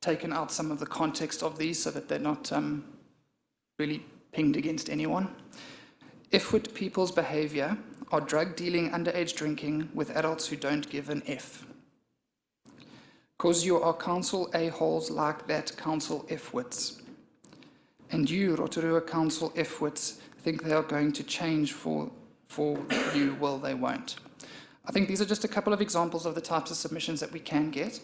taken out some of the context of these so that they're not really pinged against anyone. Ifwit people's behaviour are drug dealing, underage drinking with adults who don't give an F. 'Cause you are council a-holes like that, council Ifwits. And you, Rotorua Council Ifwits, think they are going to change for you, well, they won't. I think these are just a couple of examples of the types of submissions that we can get.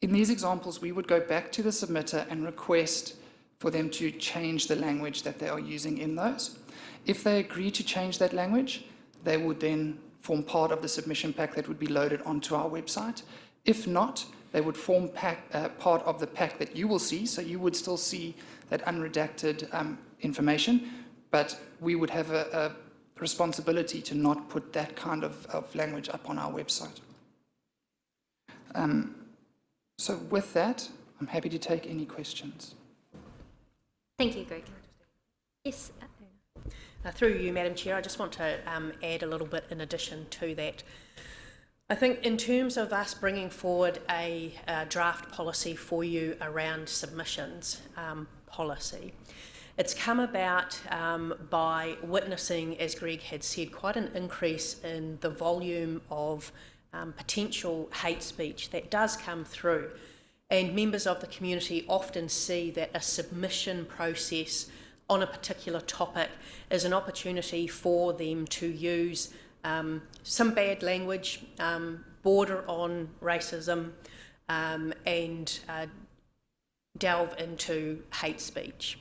In these examples, we would go back to the submitter and request for them to change the language that they are using in those. If they agree to change that language, they would then form part of the submission pack that would be loaded onto our website. If not, they would form part of the pack that you will see, so you would still see that unredacted information, but we would have a responsibility to not put that kind of language up on our website. So with that, I'm happy to take any questions. Thank you, Greg. Yes. Through you, Madam Chair, I just want to add a little bit in addition to that. I think in terms of us bringing forward a draft policy for you around submissions policy, it's come about by witnessing, as Greg had said, quite an increase in the volume of potential hate speech that does come through. And members of the community often see that a submission process on a particular topic is an opportunity for them to use some bad language, border on racism, and delve into hate speech.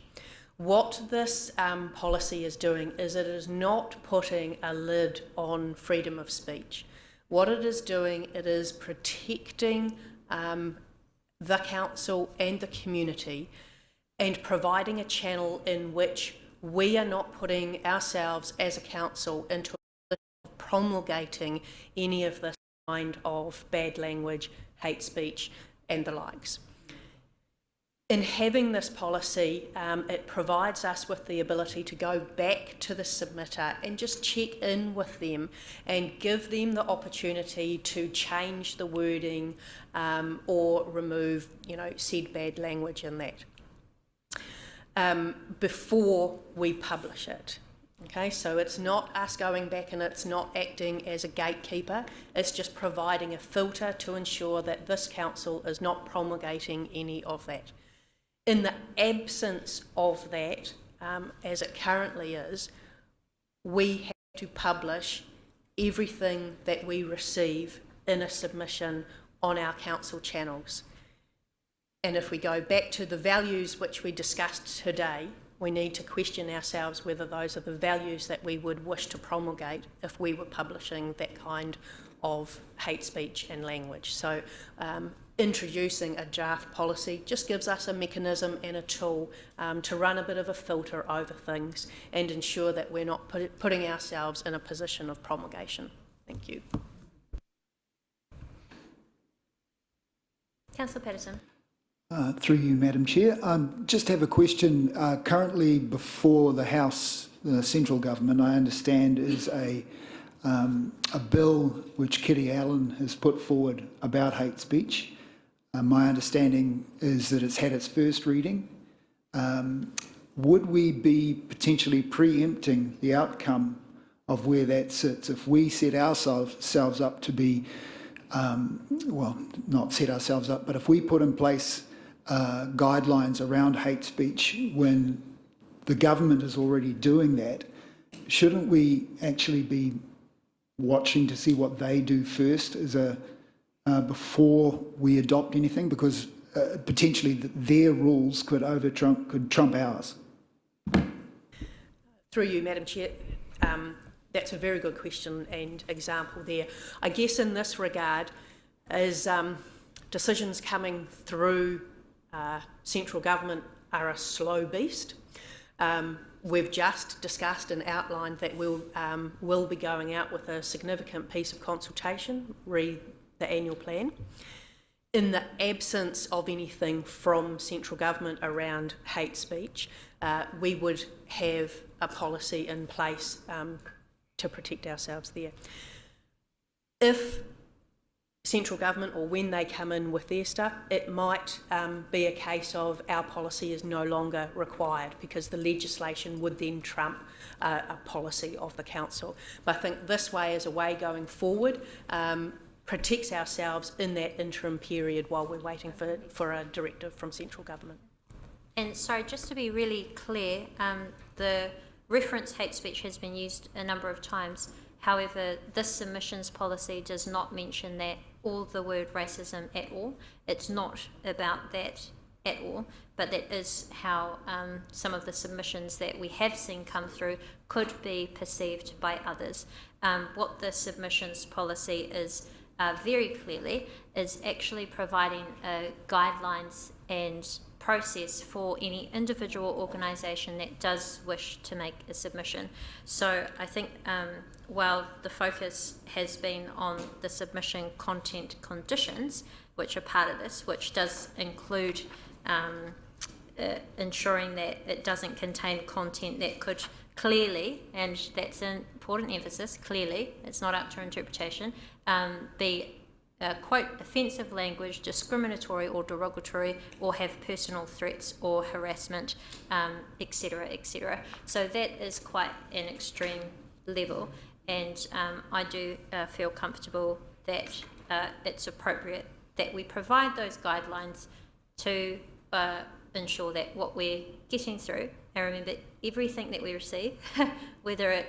What this policy is doing is it is not putting a lid on freedom of speech. What it is doing, it is protecting the council and the community and providing a channel in which we are not putting ourselves as a council into a position of promulgating any of this kind of bad language, hate speech and the likes. In having this policy, it provides us with the ability to go back to the submitter and just check in with them and give them the opportunity to change the wording or remove, said bad language in that before we publish it. Okay, so it's not us going back and it's not acting as a gatekeeper, it's just providing a filter to ensure that this council is not promulgating any of that. In the absence of that, as it currently is, we have to publish everything that we receive in a submission on our council channels. And if we go back to the values which we discussed today, we need to question ourselves whether those are the values that we would wish to promulgate if we were publishing that kind of hate speech and language. So introducing a draft policy just gives us a mechanism and a tool to run a bit of a filter over things and ensure that we're not putting ourselves in a position of promulgation. Thank you. Councillor Patterson. Through you, Madam Chair. Just have a question. Currently before the House, the central government, I understand, is a bill which Kitty Allen has put forward about hate speech. My understanding is that it's had its first reading. Would we be potentially preempting the outcome of where that sits if we set ourselves up to be, well, not set ourselves up, but if we put in place guidelines around hate speech when the government is already doing that, shouldn't we actually be watching to see what they do first as before we adopt anything? Because potentially their rules could trump ours. Through you, Madam Chair, That's a very good question and example there. I guess in this regard is decisions coming through central government are a slow beast. We've just discussed and outlined that we'll be going out with a significant piece of consultation, re the annual plan. In the absence of anything from central government around hate speech, we would have a policy in place to protect ourselves there. If central government, or when they come in with their stuff, it might be a case of our policy is no longer required because the legislation would then trump a policy of the council. But I think this way is a way going forward, protects ourselves in that interim period while we're waiting for a directive from central government. And sorry, just to be really clear, the reference hate speech has been used a number of times. However, this submissions policy does not mention that or the word racism at all. It's not about that at all, but that is how some of the submissions that we have seen come through could be perceived by others. What the submissions policy is very clearly is actually providing guidelines and process for any individual organisation that does wish to make a submission. So I think while the focus has been on the submission content conditions, which are part of this, which does include ensuring that it doesn't contain content that could clearly, and that's an important emphasis, clearly, it's not up to interpretation, be quote, offensive language, discriminatory or derogatory, or have personal threats or harassment, etc., etc. So that is quite an extreme level, and I do feel comfortable that it's appropriate that we provide those guidelines to ensure that what we're getting through, and remember everything that we receive, whether it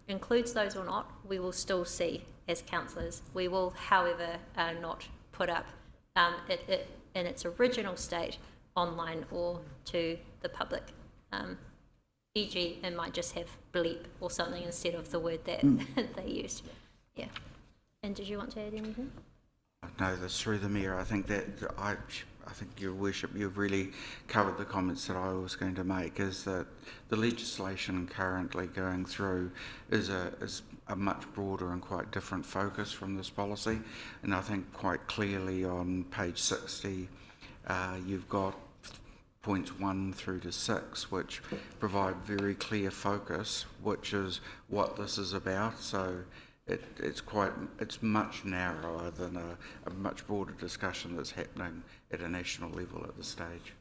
includes those or not, we will still see as councillors. We will, however, not put up it in its original state online or to the public. E.g., it might just have bleep or something instead of the word that they used. Yeah. And did you want to add anything? No, that's through the Mayor. I think I think, Your Worship, you've really covered the comments that I was going to make, is that the legislation currently going through is a much broader and quite different focus from this policy. And I think quite clearly on page 60, you've got points 1 through to 6, which provide very clear focus, which is what this is about. So it's much narrower than a much broader discussion that's happening at a national level at this stage.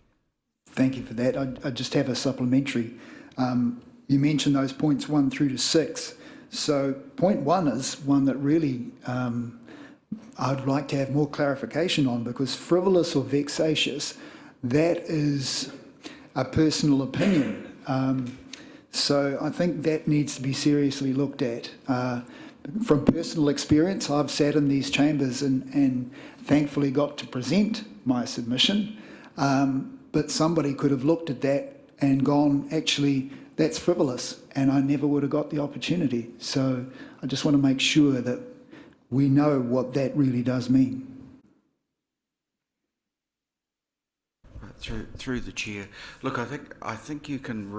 Thank you for that. I just have a supplementary. You mentioned those points 1 through to 6. So point 1 is one that really I'd like to have more clarification on, because frivolous or vexatious, that is a personal opinion. So I think that needs to be seriously looked at. From personal experience, I've sat in these chambers and thankfully got to present my submission, but somebody could have looked at that and gone, actually, that's frivolous, and I never would have got the opportunity. So I just want to make sure that we know what that really does mean. Through the chair, look, I think you can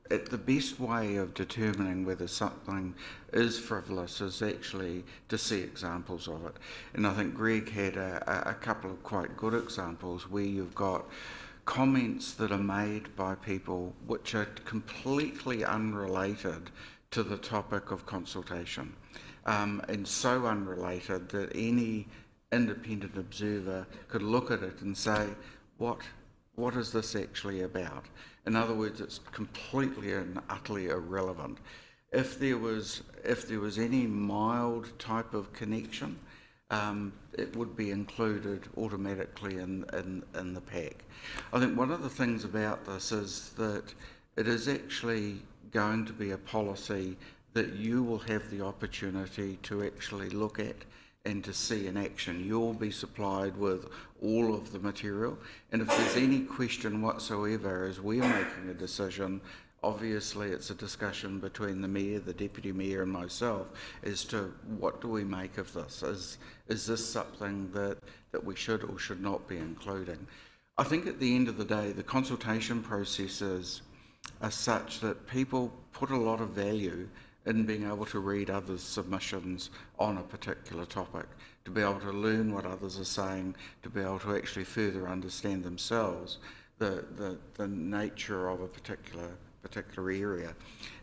the best way of determining whether something is frivolous is actually to see examples of it. And I think Greg had a couple of quite good examples where you've got comments that are made by people which are completely unrelated to the topic of consultation, and so unrelated that any independent observer could look at it and say, what is this actually about? In other words, it's completely and utterly irrelevant. If there was any mild type of connection, it would be included automatically in the pack. I think one of the things about this is that it is actually going to be a policy that you will have the opportunity to actually look at and to see in action. You'll be supplied with all of the material, and if there's any question whatsoever as we're making a decision Obviously, it's a discussion between the Mayor, the Deputy Mayor and myself as to what do we make of this. Is this something that we should or should not be including? I think at the end of the day, the consultation processes are such that people put a lot of value in being able to read others' submissions on a particular topic, to be able to learn what others are saying, to be able to actually further understand themselves the nature of a particular area.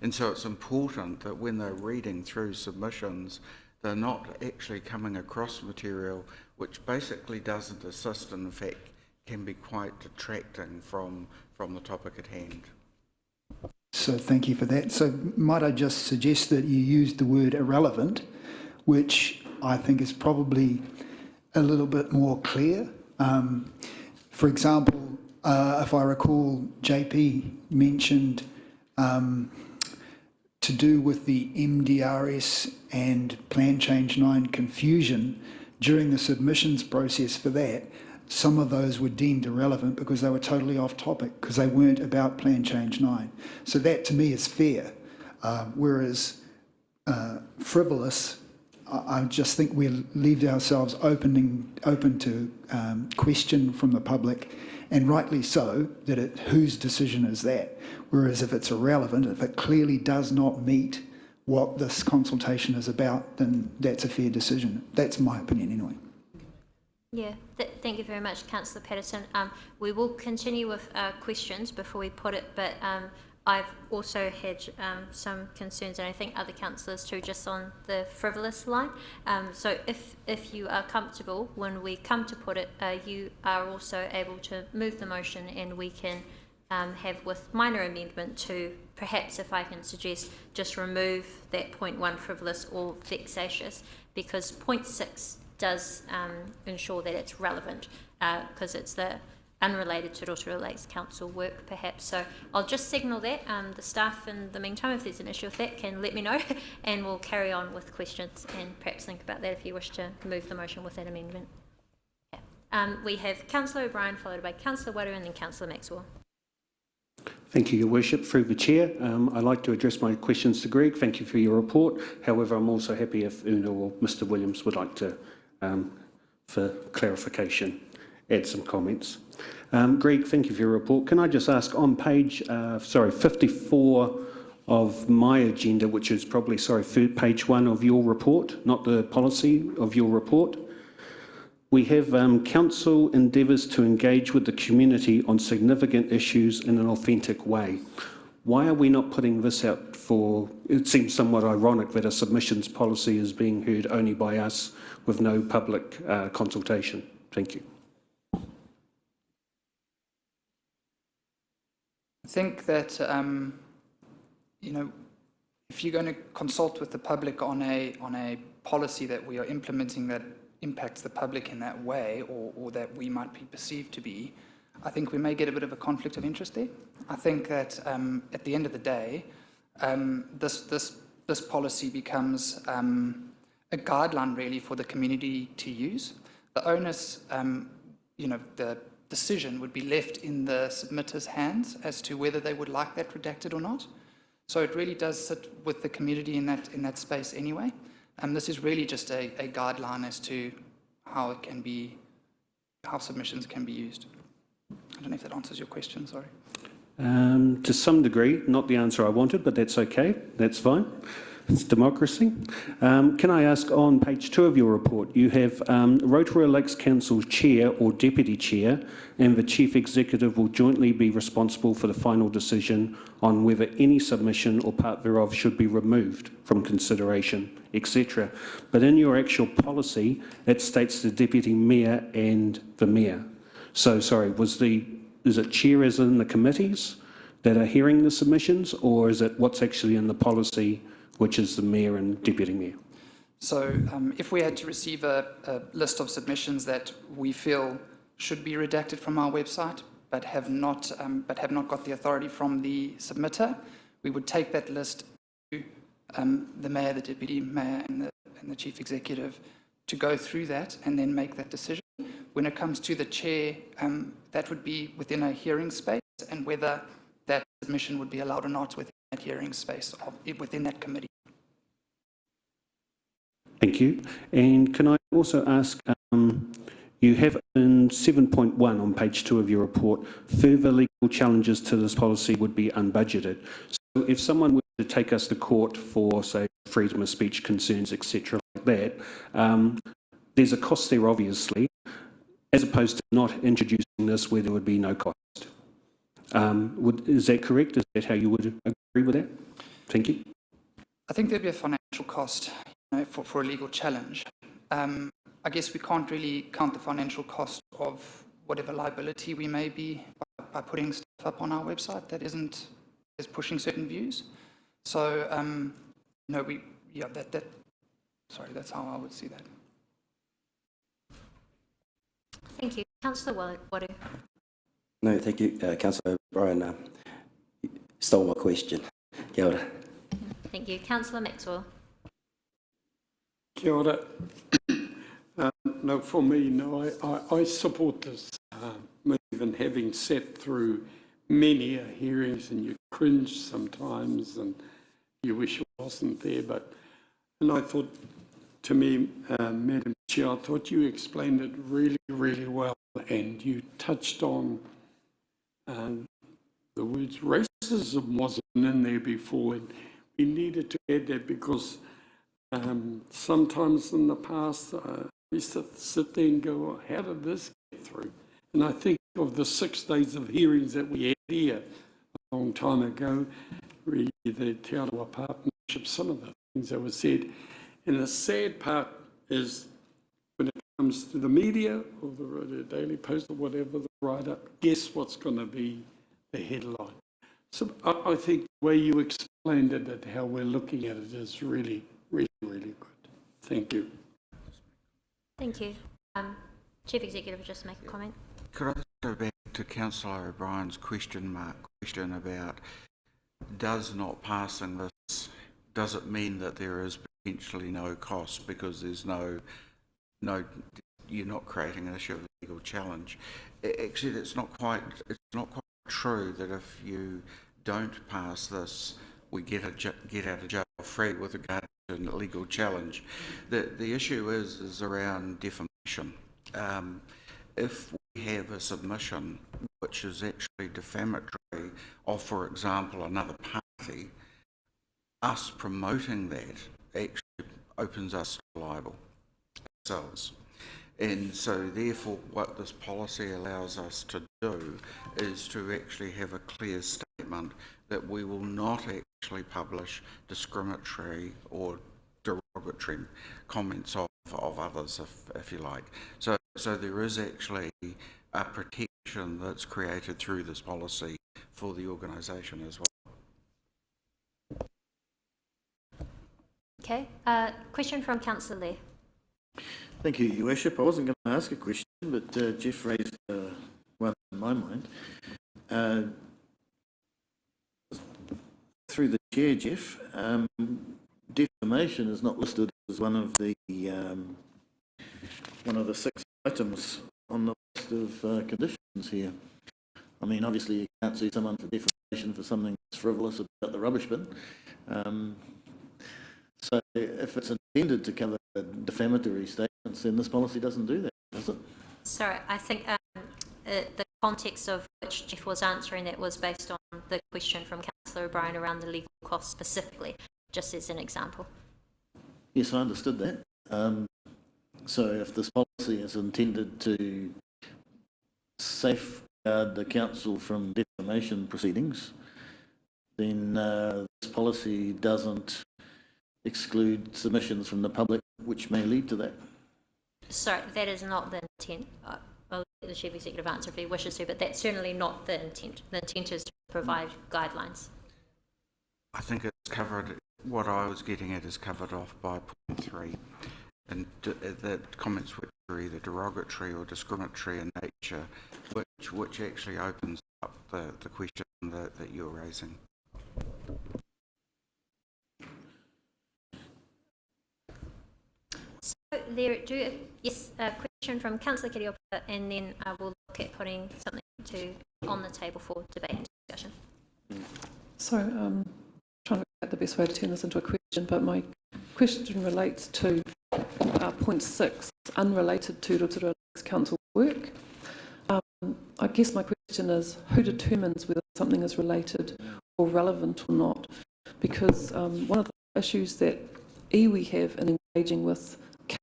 And so it's important that when they're reading through submissions, they're not actually coming across material which basically doesn't assist and in fact can be quite detracting from the topic at hand. So thank you for that. So might I just suggest that you use the word irrelevant, which I think is probably a little bit more clear. For example, if I recall, JP mentioned to do with the MDRS and Plan Change 9 confusion during the submissions process for that, some of those were deemed irrelevant because they were totally off topic, because they weren't about Plan Change 9. So that to me is fair. Whereas frivolous, I just think we leave ourselves open to question from the public, and rightly so, that whose decision is that? Whereas if it's irrelevant, if it clearly does not meet what this consultation is about, then that's a fair decision. That's my opinion anyway. Yeah, thank you very much, Councillor Patterson. We will continue with questions before we put it, but I've also had some concerns, and I think other councillors too, just on the frivolous line. So if you are comfortable, when we come to put it, you are also able to move the motion, and we can have with minor amendment to, perhaps if I can suggest, just remove that point 1 frivolous or vexatious, because point 6 does ensure that it's relevant, because it's the unrelated to Rotorua Lakes Council work, perhaps. So I'll just signal that. The staff, in the meantime, if there's an issue with that, can let me know, and we'll carry on with questions and perhaps think about that if you wish to move the motion with that amendment. Okay. We have Councillor O'Brien, followed by Councillor Waddu, and then Councillor Maxwell. Thank you, Your Worship. Through the Chair, I'd like to address my questions to Greg. Thank you for your report. However, I'm also happy if Una or Mr Williams would like to, for clarification, add some comments. Greg, thank you for your report. Can I just ask, on page 54 of my agenda, which is probably, page 1 of your report, not the policy of your report, we have council endeavours to engage with the community on significant issues in an authentic way. Why are we not putting this out for, it seems somewhat ironic that a submissions policy is being heard only by us with no public consultation. Thank you. I think that, you know, if you're going to consult with the public on a policy that we are implementing that impacts the public in that way, or that we might be perceived to be, I think we may get a bit of a conflict of interest there. I think that at the end of the day, this policy becomes a guideline really for the community to use. The onus, you know, the decision would be left in the submitter's hands as to whether they would like that redacted or not. So it really does sit with the community in that space anyway. This is really just a guideline as to how it can be, how submissions can be used. I don't know if that answers your question, sorry. To some degree, not the answer I wanted, but that's okay, that's fine. It's democracy. Can I ask, on page 2 of your report, you have Rotorua Lakes Council Chair or Deputy Chair and the Chief Executive will jointly be responsible for the final decision on whether any submission or part thereof should be removed from consideration, etc. But in your actual policy, it states the Deputy Mayor and the Mayor. So, sorry, is it Chair as in the committees that are hearing the submissions, or is it what's actually in the policy, which is the Mayor and Deputy Mayor? So if we had to receive a list of submissions that we feel should be redacted from our website but have not got the authority from the submitter, we would take that list to the Mayor, the Deputy Mayor and the Chief Executive to go through that and then make that decision. When it comes to the Chair, that would be within a hearing space, and whether that submission would be allowed or not within that hearing space within that committee. Thank you. And can I also ask, you have in 7.1 on page 2 of your report, further legal challenges to this policy would be unbudgeted. So if someone were to take us to court for, say, freedom of speech concerns, etc., like that, there's a cost there, obviously, as opposed to not introducing this where there would be no cost. Is that correct? Is that how you would agree with that? Thank you. I think there'd be a financial cost, for a legal challenge. I guess we can't really count the financial cost of whatever liability we may be by putting stuff up on our website that is pushing certain views. So, that's how I would see that. Thank you. Councillor Waddu. No, thank you, Councillor O'Brien. You stole my question. Kia ora. Thank you. Councillor Maxwell. Kia ora. No, for me, no, I support this move, and having sat through many hearings, and you cringe sometimes and you wish it wasn't there, and I thought, to me, Madam Chair, I thought you explained it really, really well, and you touched on the words racism wasn't in there before, and we needed to add that because sometimes in the past, we sit there and go, how did this get through? And I think of the 6 days of hearings that we had here a long time ago, really the Te Arawa partnership, some of the things that were said. And the sad part is when it comes to the media or the Daily Post or whatever, the write-up, guess what's going to be the headline? So I think the way you explained it and how we're looking at it is really, really, really good. Thank you. Thank you. Chief Executive, just make a comment. Could I just go back to Councillor O'Brien's question about does not passing this, does it mean that there is potentially no cost because there's no, you're not creating an issue of legal challenge? Actually, it's not quite true that if you don't pass this, we get out of jail free with regard to a legal challenge. The issue is around defamation. If we have a submission which is actually defamatory of, for example, another party, us promoting that actually opens us to libel ourselves. And so therefore what this policy allows us to do is to actually have a clear statement that we will not actually publish discriminatory or derogatory comments of others, if you like. So there is actually a protection that's created through this policy for the organisation as well. Okay. Question from Councillor Lee. Thank you, Your Worship. I wasn't going to ask a question, but Jeff raised one in my mind. Through the chair, Jeff, defamation is not listed as one of the 6 items on the list of conditions here. I mean, obviously you can't sue someone for defamation for something that's frivolous about the rubbish bin. So if it's intended to cover defamatory statements, then this policy doesn't do that, does it? Sorry, I think the context of which Jeff was answering that was based on the question from Councillor O'Brien around the legal costs specifically, just as an example. Yes, I understood that. So if this policy is intended to safeguard the council from defamation proceedings, then this policy doesn't exclude submissions from the public, which may lead to that. Sorry, that is not the intent. I'll let the Chief Executive answer if he wishes to, but that's certainly not the intent. The intent is to provide guidelines. I think it's covered, what I was getting at is covered off by point 3, and the comments which are either derogatory or discriminatory in nature, which actually opens up the question that you're raising. So yes, a question from Councillor Kiriopa, and then I will look at putting something on the table for debate and discussion. So, trying to work out the best way to turn this into a question, but my question relates to point 6, unrelated to Rotorua Lakes Council work. I guess my question is, who determines whether something is related or relevant or not? Because one of the issues that iwi have in engaging with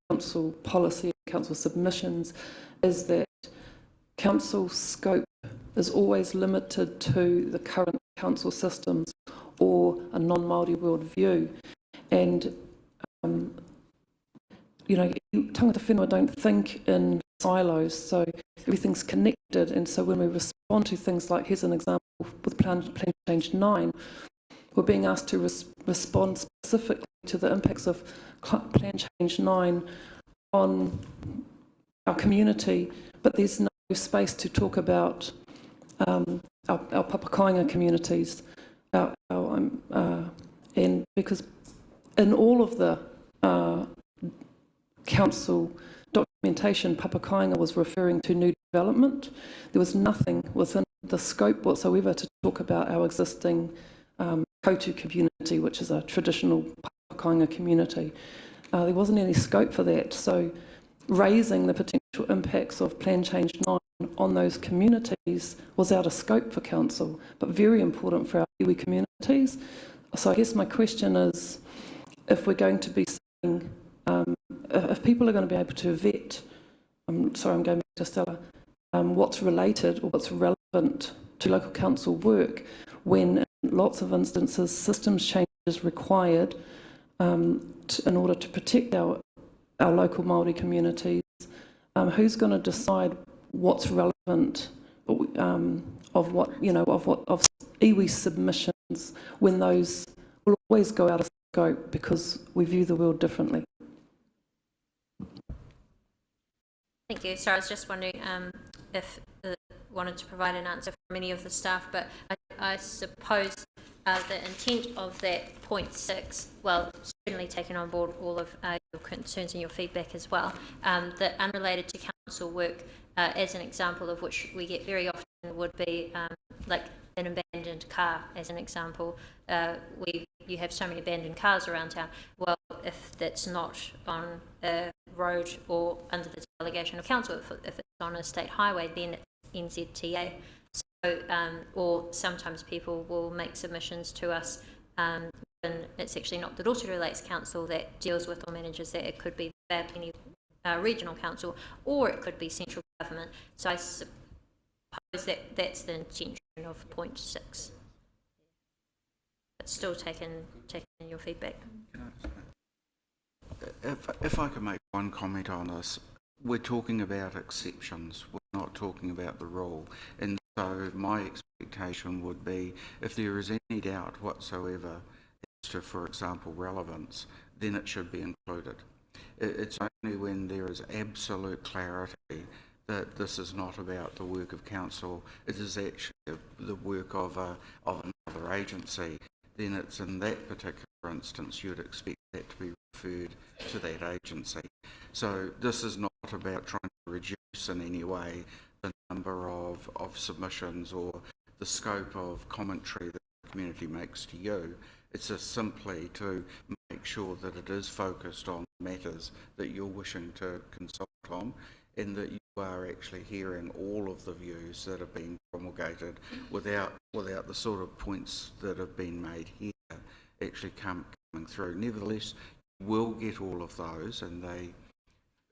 council policy, council submissions, is that council scope is always limited to the current council systems or a non-Māori world view. And, you know, tangata whenua don't think in silos, so everything's connected. And so when we respond to things like, here's an example with Plan Change 9, we're being asked to respond specifically to the impacts of Plan Change 9 on our community, but there's no space to talk about our papakainga communities, and because in all of the council documentation, papakainga was referring to new development. There was nothing within the scope whatsoever to talk about our existing Kotu community, which is a traditional papakainga community. There wasn't any scope for that, so raising the potential impacts of Plan Change 9 on those communities was out of scope for council, but very important for our iwi communities. So I guess my question is, if we're going to be saying, if people are going to be able to vet, I'm going back to Stella, what's related or what's relevant to local council work, when in lots of instances systems change is required in order to protect our local Māori communities, who's going to decide what's relevant of iwi submissions when those will always go out of scope because we view the world differently? Thank you. So I was just wondering if wanted to provide an answer from any of the staff, but I suppose the intent of that point 6, well, certainly taking on board all of your concerns and your feedback as well, that unrelated to council work, as an example of which we get very often, would be like an abandoned car, as an example. You have so many abandoned cars around town. Well, if that's not on a road or under the delegation of council, if it's on a state highway, then it's NZTA. So, or sometimes people will make submissions to us, and it's actually not the Rotorua Lakes Council that deals with or manages that. It could be any regional council, or it could be central government. So I suppose that's the intention of point 6. But still taking your feedback. If I could make one comment on this, we're talking about exceptions. We're not talking about the rule. And so my expectation would be, if there is any doubt whatsoever as to, for example, relevance, then it should be included. It's only when there is absolute clarity that this is not about the work of council, it is actually the work of another agency, then it's in that particular instance you'd expect that to be referred to that agency. So this is not about trying to reduce in any way the number of submissions or the scope of commentary that the community makes to you. It's just simply to make sure that it is focused on matters that you're wishing to consult on, and that you are actually hearing all of the views that have been promulgated without the sort of points that have been made here actually coming through. Nevertheless, you will get all of those, and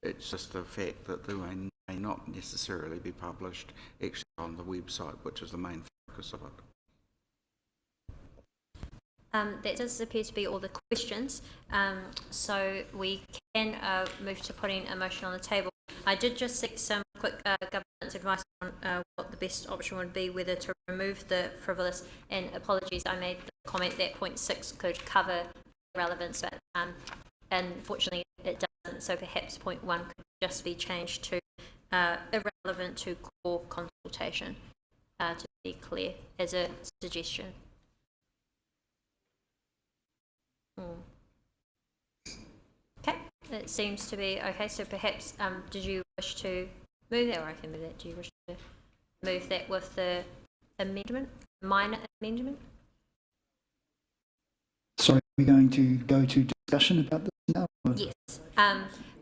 it's just the fact that they may not necessarily be published actually on the website, which is the main focus of it. That does appear to be all the questions, so we can move to putting a motion on the table. I did just seek some quick governance advice on what the best option would be, whether to remove the frivolous, and apologies, I made the comment that point 6 could cover relevance, but unfortunately it doesn't, so perhaps point 1 could just be changed to irrelevant to core consultation, to be clear, as a suggestion. Okay, it seems to be okay. So perhaps, did you wish to move that, or I can move that? Do you wish to move that with the amendment, minor amendment? we going to go to discussion about this now? Or Yes.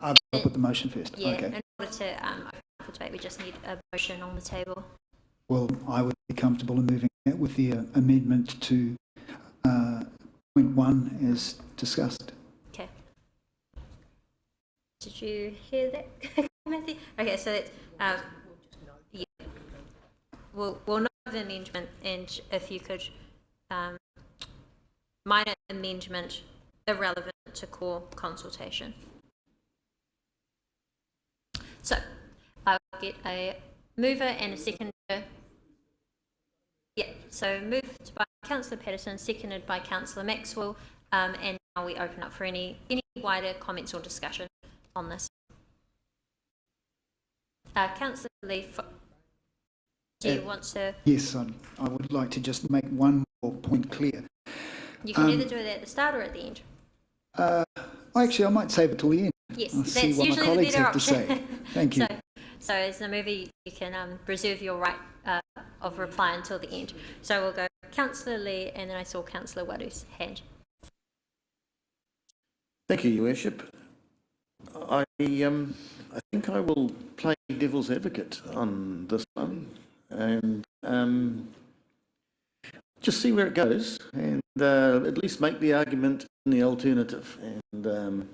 I'll put the motion first. Yeah, Okay. in order to open for debate, we just need a motion on the table. Well, I would be comfortable in moving that with the amendment to point 1 as discussed. Okay. Did you hear that, Matthew? Okay, so it's, yeah. We'll note the amendment, and if you could, minor amendment irrelevant to core consultation. So, I will get a mover and a seconder. Yeah, so moved by Councillor Patterson, seconded by Councillor Maxwell, and now we open up for any wider comments or discussion on this. Councillor Lee, do you want to? Yes, I would like to just make one more point clear. You can either do it at the start or at the end. Actually, I might save it till the end. Yes, I'll that's see what my usually the colleagues better have to option. say. Thank you. So as the movie, you can reserve your right of reply until the end. So we'll go Councillor Lee, and then I saw Councillor Wadu's hand. Thank you, Your Worship. I think I will play devil's advocate on this one and just see where it goes, and at least make the argument in the alternative. And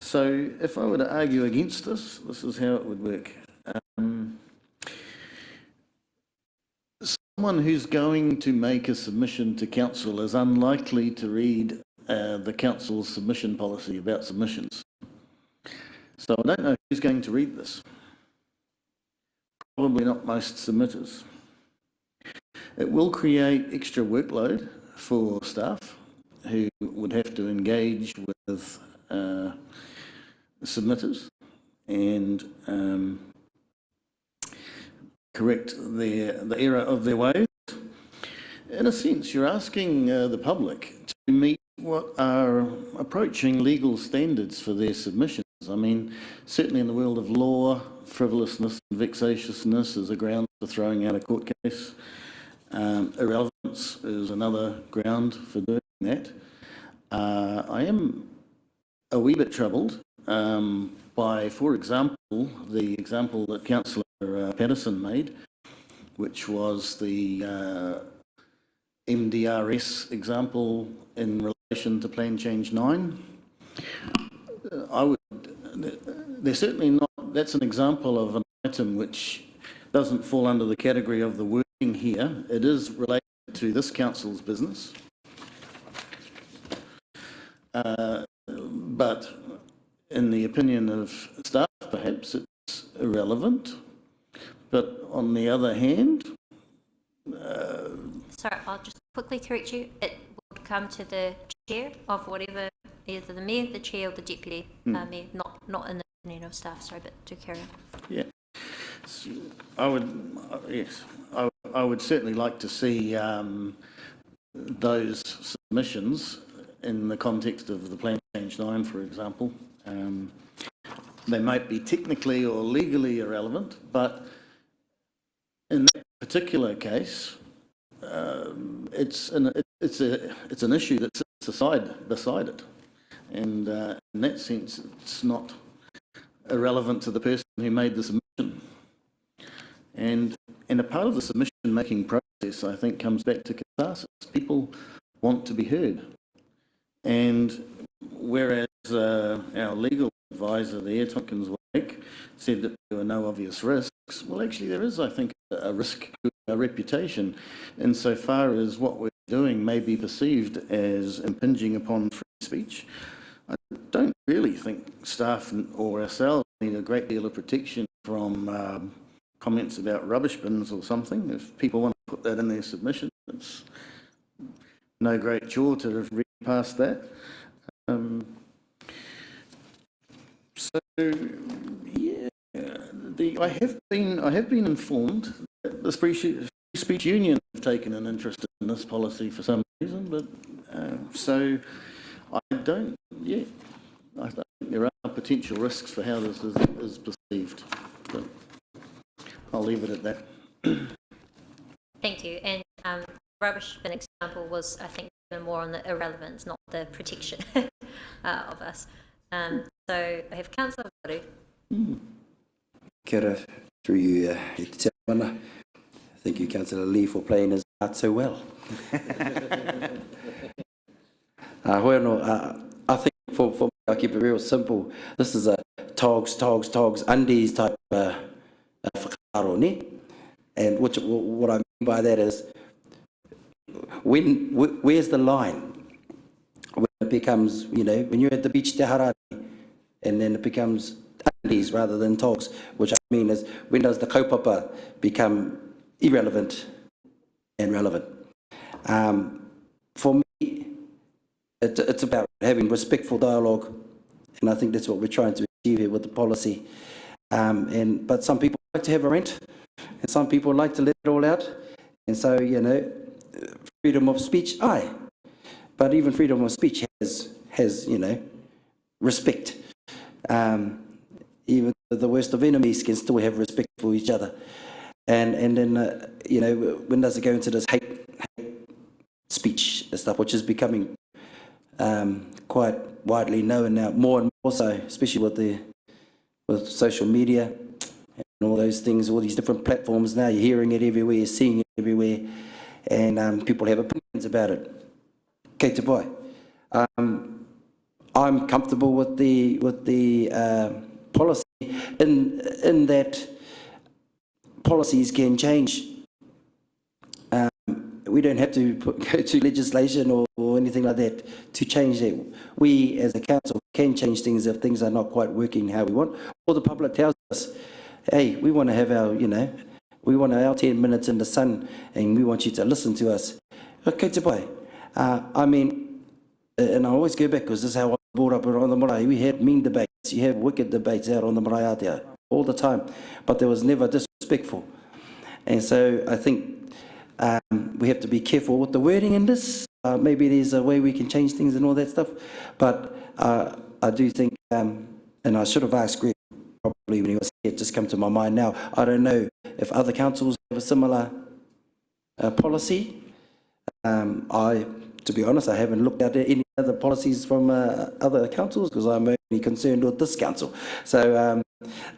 so if I were to argue against this, this is how it would work. Someone who's going to make a submission to council is unlikely to read the council's submission policy about submissions. So I don't know who's going to read this. Probably not most submitters. It will create extra workload for staff who would have to engage with submitters and correct the error of their ways. In a sense, you're asking the public to meet what are approaching legal standards for their submissions. I mean, certainly in the world of law, frivolousness and vexatiousness is a ground for throwing out a court case. Irrelevance is another ground for doing that. I am a wee bit troubled by, for example, the example that Councillor Patterson made, which was the MDRS example in relation to Plan Change 9. They're certainly not, that's an example of an item which doesn't fall under the category of the wording here. It is related to this council's business. But in the opinion of staff, perhaps it's irrelevant. But on the other hand... Sorry, I'll just quickly correct you. It would come to the chair of whatever, either the mayor, the chair, or the deputy mayor, not in the opinion of staff. Sorry, but do carry on. Yeah. So I would, yes, I would certainly like to see those submissions in the context of the Plan Change 9, for example. They might be technically or legally irrelevant, but in that particular case, it's an issue that sits beside it, and in that sense, it's not irrelevant to the person who made the submission. And a part of the submission-making process, I think, comes back to catharsis. People want to be heard, and whereas our legal advisor there, Tompkins Wake, said that there were no obvious risks, well, actually there is, I think, a risk to our reputation insofar as what we're doing may be perceived as impinging upon free speech. I don't really think staff or ourselves need a great deal of protection from comments about rubbish bins or something. If people want to put that in their submission, it's no great chore to have read past that. So, yeah, I have been informed that the Free Speech Union have taken an interest in this policy for some reason, but so I don't. Yeah, I think there are potential risks for how this is perceived, but I'll leave it at that. Thank you. And rubbish bin example was, I think, even more on the irrelevance, not the protection of us. So I have Councillor Waru. Kia ora, through you, Te Mana. Thank you, Councillor Lee, for playing his part so well. I think for me, I keep it real simple. This is a togs, undies type whakaro, ne? And what I mean by that is, where's the line? When it becomes, when you're at the beach te harani, and then it becomes undies rather than togs, which I mean is, when does the kaupapa become irrelevant and relevant? For me, it's about having respectful dialogue, and I think that's what we're trying to achieve here with the policy. But some people like to have a rant, and some people like to let it all out, and so, freedom of speech, aye. But even freedom of speech has respect. Even the worst of enemies can still have respect for each other. And then, when does it go into this hate speech and stuff, which is becoming quite widely known now, more and more so, especially with social media and all those things, all these different platforms now. You're hearing it everywhere, you're seeing it everywhere, and people have opinions about it. Kei te pai. I'm comfortable with the policy in that policies can change. We don't have to go to legislation or anything like that to change that. We as a council can change things if things are not quite working how we want, or the public tells us, hey, we want to have our, we want our 10 minutes in the sun and we want you to listen to us. Okay, te pai. I mean, and I always go back because this is how I was brought up on the marae. We had mean debates, you have wicked debates out on the marae out there all the time, but there was never disrespectful. And so I think we have to be careful with the wording in this. Maybe there's a way we can change things and all that stuff, but I do think, and I should have asked Greg probably when he was here, it just come to my mind now. I don't know if other councils have a similar policy. To be honest, I haven't looked at any other policies from other councils because I'm only concerned with this council. So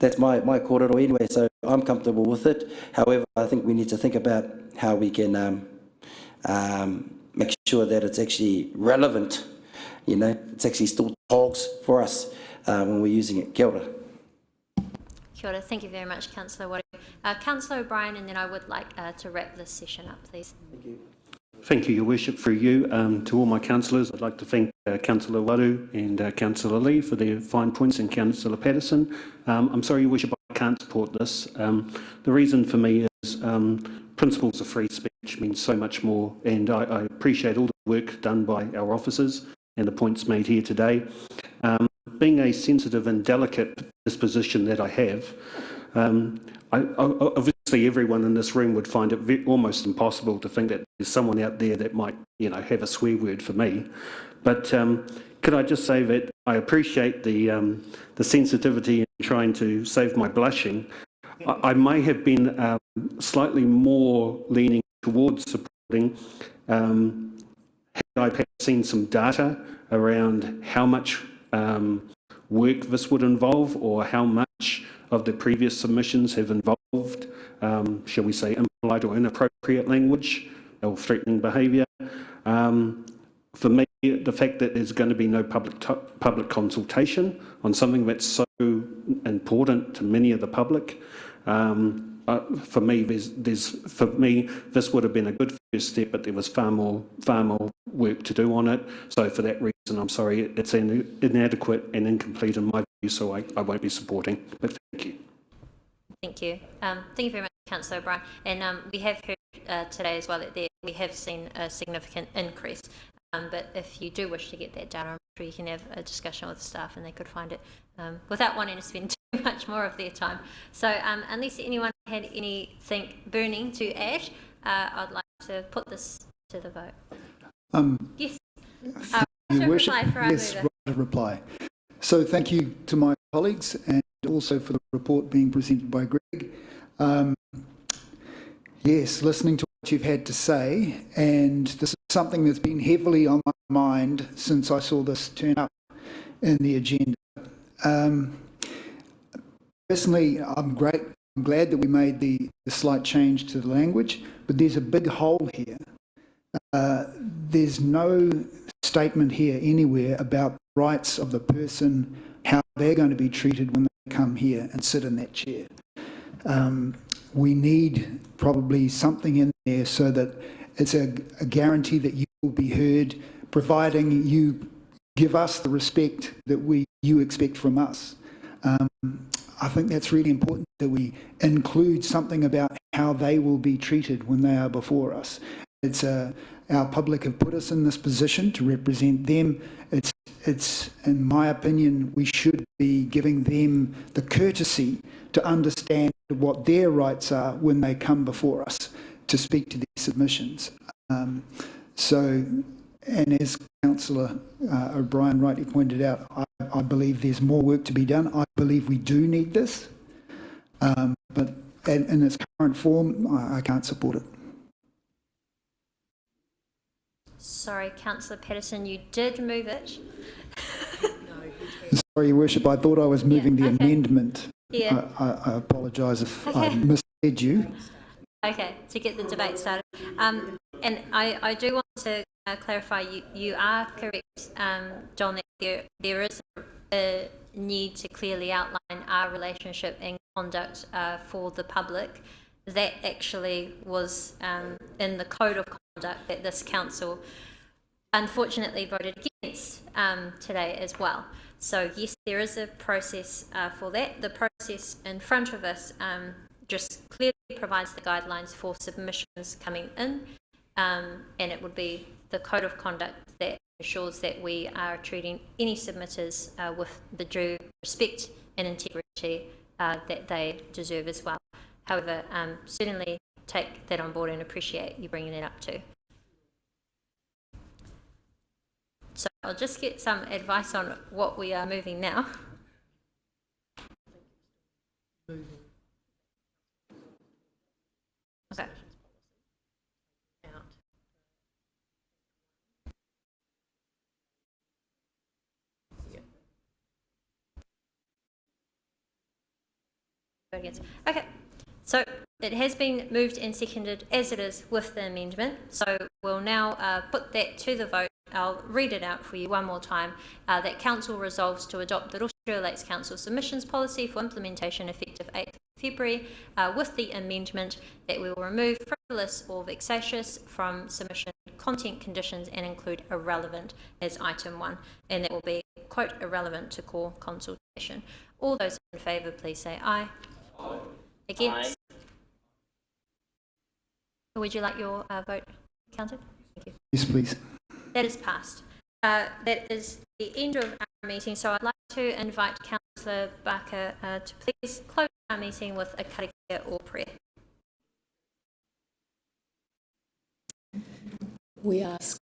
that's my korero anyway, so I'm comfortable with it. However, I think we need to think about how we can make sure that it's actually relevant. It's actually still togs for us when we're using it. Kia ora. Kia ora. Thank you very much, Councillor Waru. Councillor O'Brien, and then I would like to wrap this session up, please. Thank you. Thank you, Your Worship, through you. To all my councillors, I'd like to thank Councillor Waru and Councillor Lee for their fine points, and Councillor Patterson. I'm sorry, Your Worship, I can't support this. The reason for me is principles of free speech mean so much more, and I appreciate all the work done by our officers and the points made here today. Being a sensitive and delicate disposition that I have, obviously everyone in this room would find it almost impossible to think that there's someone out there that might, have a swear word for me. But could I just say that I appreciate the sensitivity in trying to save my blushing. I may have been slightly more leaning towards supporting had I perhaps seen some data around how much work this would involve, or how much of the previous submissions have involved, shall we say, impolite or inappropriate language or threatening behaviour. For me, the fact that there's going to be no public consultation on something that's so important to many of the public, for me, this would have been a good first step, but there was far more work to do on it. So for that reason, I'm sorry, it's inadequate and incomplete in my view, so I won't be supporting. But thank you. Thank you. Thank you very much, Councillor O'Brien. And we have heard today as well that we have seen a significant increase. But if you do wish to get that data, I'm sure you can have a discussion with staff and they could find it without wanting to spend too much more of their time. So unless anyone had anything burning to add, I'd like to put this to the vote. Yes. Your Worship, yes, right to reply. So thank you to my colleagues and also for the report being presented by Greg. Yes, listening to you've had to say, and this is something that's been heavily on my mind since I saw this turn up in the agenda. Personally, I'm glad that we made the slight change to the language, but there's a big hole here. There's no statement here anywhere about the rights of the person, how they're going to be treated when they come here and sit in that chair. We need probably something in there so that it's a guarantee that you will be heard, providing you give us the respect that you expect from us. I think that's really important, that we include something about how they will be treated when they are before us. It's our public have put us in this position to represent them. It's, in my opinion, we should be giving them the courtesy to understand what their rights are when they come before us to speak to their submissions. And as Councillor O'Brien rightly pointed out, I believe there's more work to be done. I believe we do need this, but in its current form, I can't support it. Sorry, Councillor Patterson, you did move it. Sorry, Your Worship, I thought I was moving the amendment. Yeah. I apologise if I misled you. Okay, to get the debate started. And I do want to clarify, you are correct, John, that there is a need to clearly outline our relationship and conduct for the public. That actually was in the code of conduct that this council unfortunately voted against today as well. So yes, there is a process for that. The process in front of us just clearly provides the guidelines for submissions coming in, and it would be the code of conduct that ensures that we are treating any submitters with the due respect and integrity that they deserve as well. However, certainly take that on board and appreciate you bringing it up too. So I'll just get some advice on what we are moving now. Okay. Okay, so it has been moved and seconded as it is with the amendment. So we'll now put that to the vote. I'll read it out for you one more time. That Council resolves to adopt the Rotorua Lakes Council submissions policy for implementation effective 8th February with the amendment that we will remove frivolous or vexatious from submission content conditions and include irrelevant as item 1. And that will be, quote, irrelevant to core consultation. All those in favour, please say aye. Aye. Against? Aye. Would you like your vote counted? Thank you. Yes, please. That is passed. That is the end of our meeting, so I'd like to invite Councillor Barker to please close our meeting with a karakia or prayer. We ask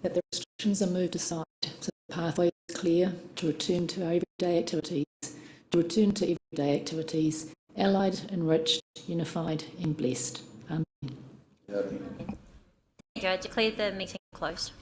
that the restrictions are moved aside so the pathway is clear to return to our everyday activities, allied, enriched, unified and blessed. Amen. Thank you. I declare the meeting closed.